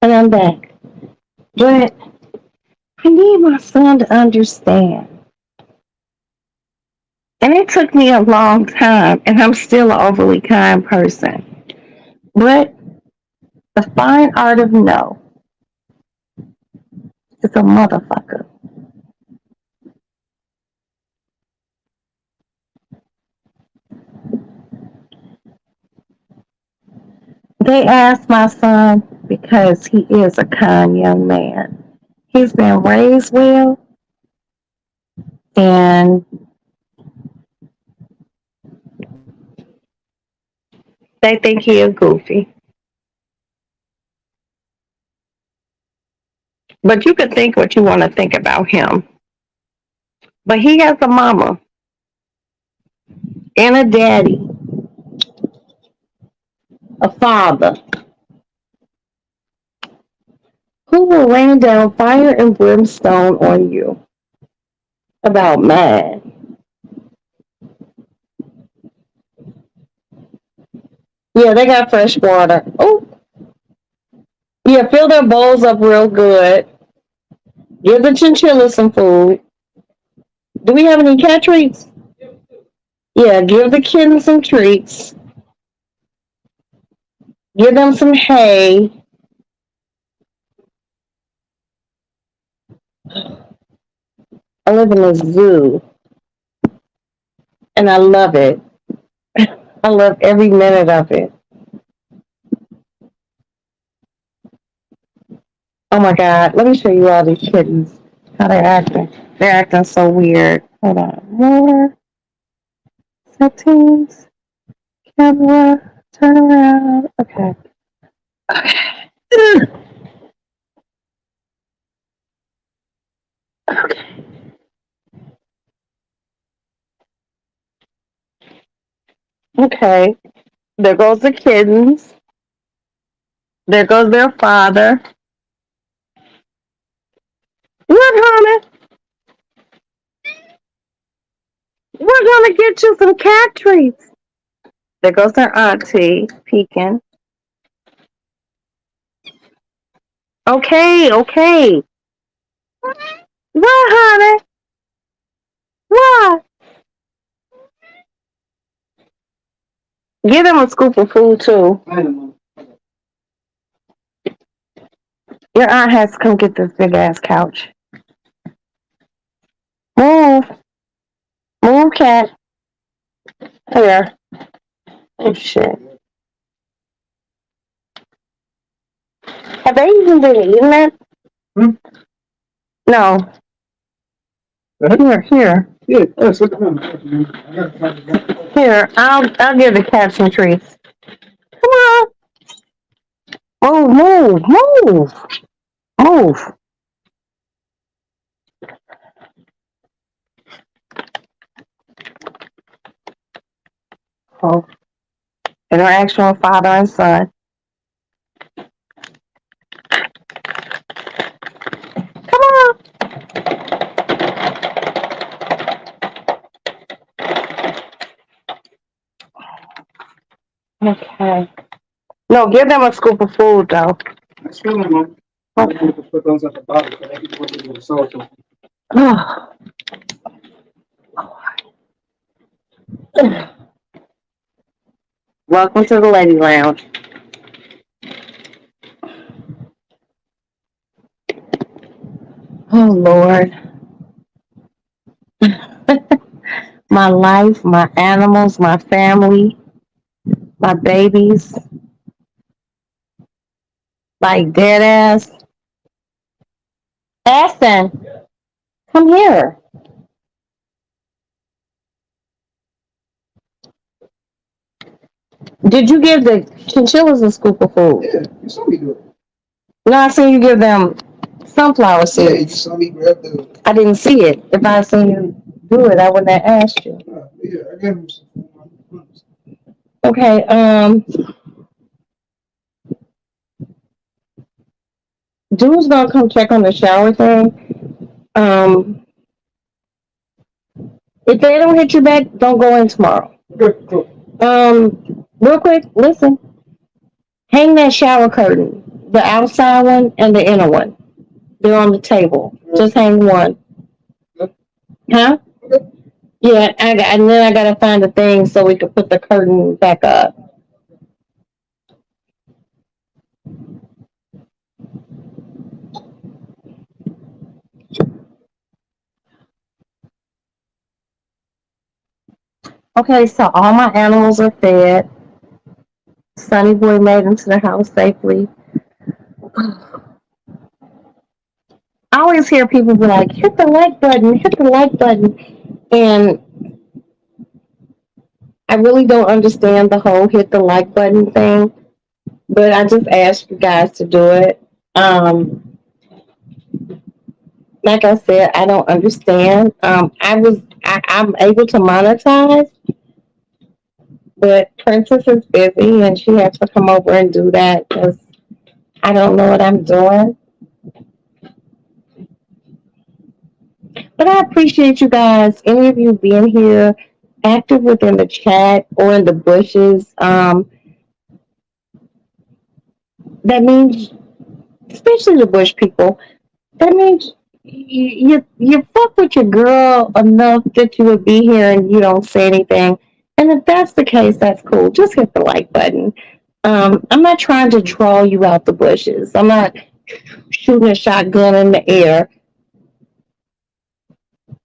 and I'm back. But I need my son to understand. And it took me a long time, and I'm still an overly kind person. But the fine art of no is a motherfucker. They asked my son because he is a kind young man. He's been raised well, and they think he is goofy. But you can think what you want to think about him. But he has a mama and a daddy, a father, who will rain down fire and brimstone on you about mine. Yeah, they got fresh water. Oh, yeah, fill their bowls up real good. Give the chinchilla some food. Do we have any cat treats? Yeah, give the kittens some treats. Give them some hay. I live in a zoo, and I love it. I love every minute of it. Oh my God, let me show you all these kittens. How they're acting. They're acting so weird. Hold on. More settings. Camera. Turn around. Okay. Okay. Okay. Okay. There goes the kittens. There goes their father. What, honey? We're gonna get you some cat treats. There goes their auntie peeking. Okay, okay. What, honey? What? Give them a scoop of food too. I know. Your aunt has to come get this big ass couch. Move. Move, cat. Here. Oh shit. Have they even been eating it? Hmm? No. Here. Yeah, that's what I'm doing. I gotta find the guy. Here. I'll give the cat some treats. Come on. Move. Oh. Interaction with father and son. Come on. Okay. No, give them a scoop of food though. I still don't know. I'm gonna put those at the bottom so they can put it in the sauce. Welcome to the lady lounge. Oh Lord. My life, my animals, my family, my babies. Like dead ass. Aston, come here. Did you give the chinchillas a scoop of food? Yeah, you saw me do it. No, I seen you give them sunflower Yeah, you seeds. saw me grab the. I didn't see it. If I seen you do it, I wouldn't have asked you. Yeah, I gave him some food. Okay, dude's gonna come check on the shower thing. If they don't hit you back, don't go in tomorrow. Good, cool. Real quick, listen. Hang that shower curtain, the outside one and the inner one. They're on the table. Just hang one. Huh? Yeah, and then I gotta find the thing so we can put the curtain back up. Okay, so all my animals are fed. Sunny Boy made into the house safely. I always hear people be like, hit the like button, hit the like button. And I really don't understand the whole hit the like button thing. But I just asked you guys to do it. Like I said, I don't understand. I'm able to monetize, but Princess is busy and she has to come over and do that because I don't know what I'm doing. But I appreciate you guys, any of you being here, active within the chat or in the bushes. That means, especially the bush people, that means you fuck with your girl enough that you would be here and you don't say anything. And if that's the case, that's cool. Just hit the like button. I'm not trying to draw you out the bushes. I'm not shooting a shotgun in the air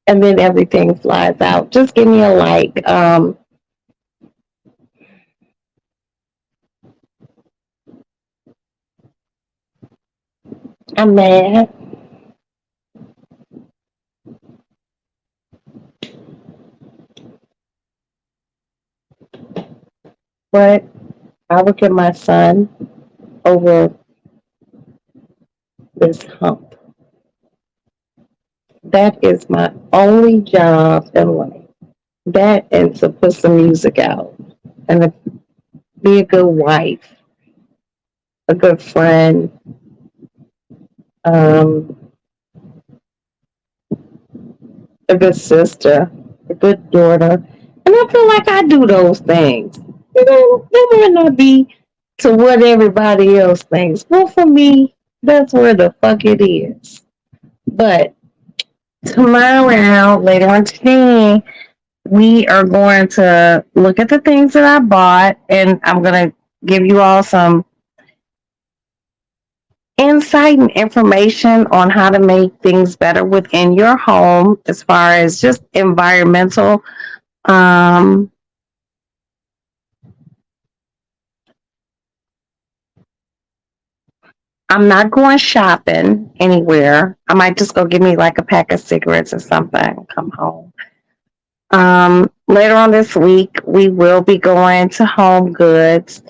and then everything flies out. Just give me a like. I'm mad. But I look at my son over this hump. That is my only job in life. That and to put some music out and to be a good wife, a good friend, um, a good sister, a good daughter. And I feel like I do those things. You know, they might not be to what everybody else thinks. But for me, that's where the fuck it is. But tomorrow, later on today, we are going to look at the things that I bought, and I'm going to give you all some insight and information on how to make things better within your home as far as just environmental. Um, I'm not going shopping anywhere. I might just go get me like a pack of cigarettes or something and come home. Later on this week, we will be going to Home Goods,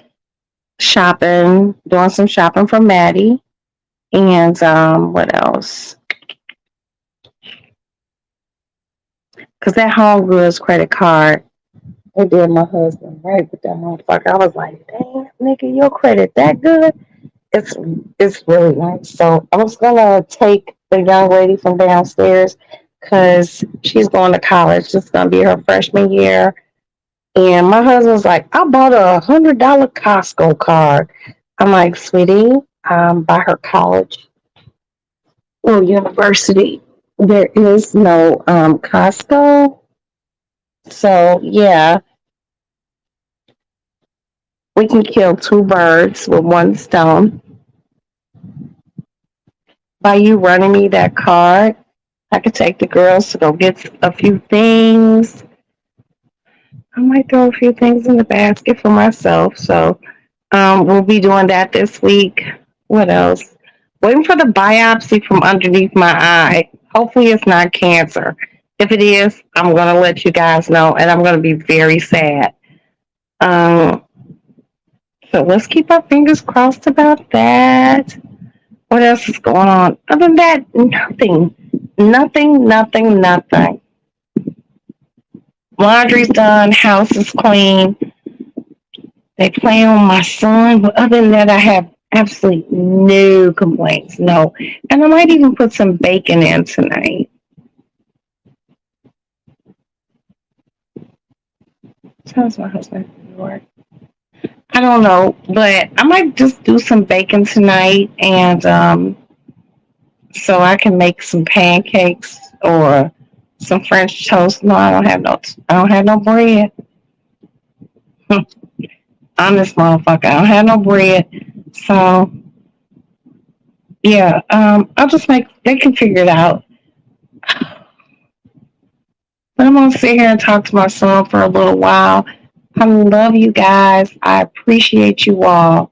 shopping, doing some shopping for Maddie. And what else? Because that Home Goods credit card, it did my husband right with that motherfucker. I was like, damn, nigga, your credit that good? It's it's really nice. So I was gonna take the young lady from downstairs because she's going to college. It's gonna be her freshman year. And my husband's like, I bought a $100 Costco card. I'm like, sweetie, by her college or university, there is no Costco. So yeah, we can kill two birds with one stone. By you running me that card, I could take the girls to go get a few things. I might throw a few things in the basket for myself. So we'll be doing that this week. What else? Waiting for the biopsy from underneath my eye. Hopefully it's not cancer. If it is, I'm going to let you guys know, and I'm going to be very sad. Um, so let's keep our fingers crossed about that. What else is going on? Other than that, nothing. Nothing. Laundry's done, house is clean. They play on my son, but other than that, I have absolutely no complaints. No. And I might even put some bacon in tonight. How's my husband? I don't know, but I might just do some bacon tonight, and so I can make some pancakes or some French toast. No, I don't have no bread. I'm this motherfucker. I don't have no bread, so yeah. I'll just make. They can figure it out. But I'm gonna sit here and talk to my son for a little while. I love you guys. I appreciate you all.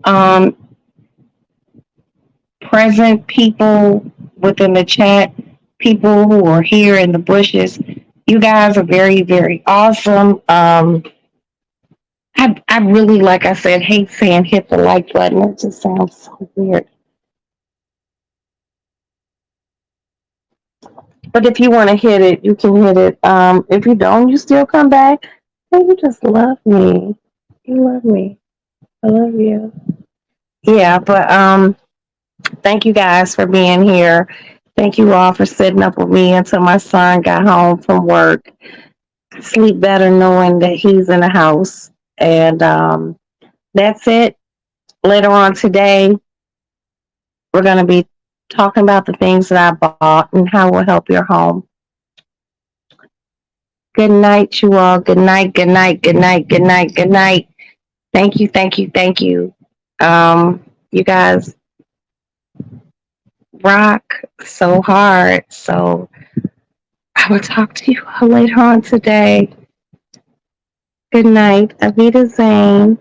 Um, Present people within the chat, people who are here in the bushes. You guys are very, very awesome. I really, like I said, hate saying hit the like button. It just sounds so weird. But if you want to hit it, you can hit it. If you don't, you still come back. And you just love me. You love me. I love you. Yeah, but thank you guys for being here. Thank you all for sitting up with me until my son got home from work. Sleep better knowing that he's in the house. And that's it. Later on today, we're going to be talking about the things that I bought and how it will help your home. Good night, you all. Good night, good night, good night, good night, good night. Thank you, thank you, thank you. You guys rock so hard. So I will talk to you all later on today. Good night. Avita Zane.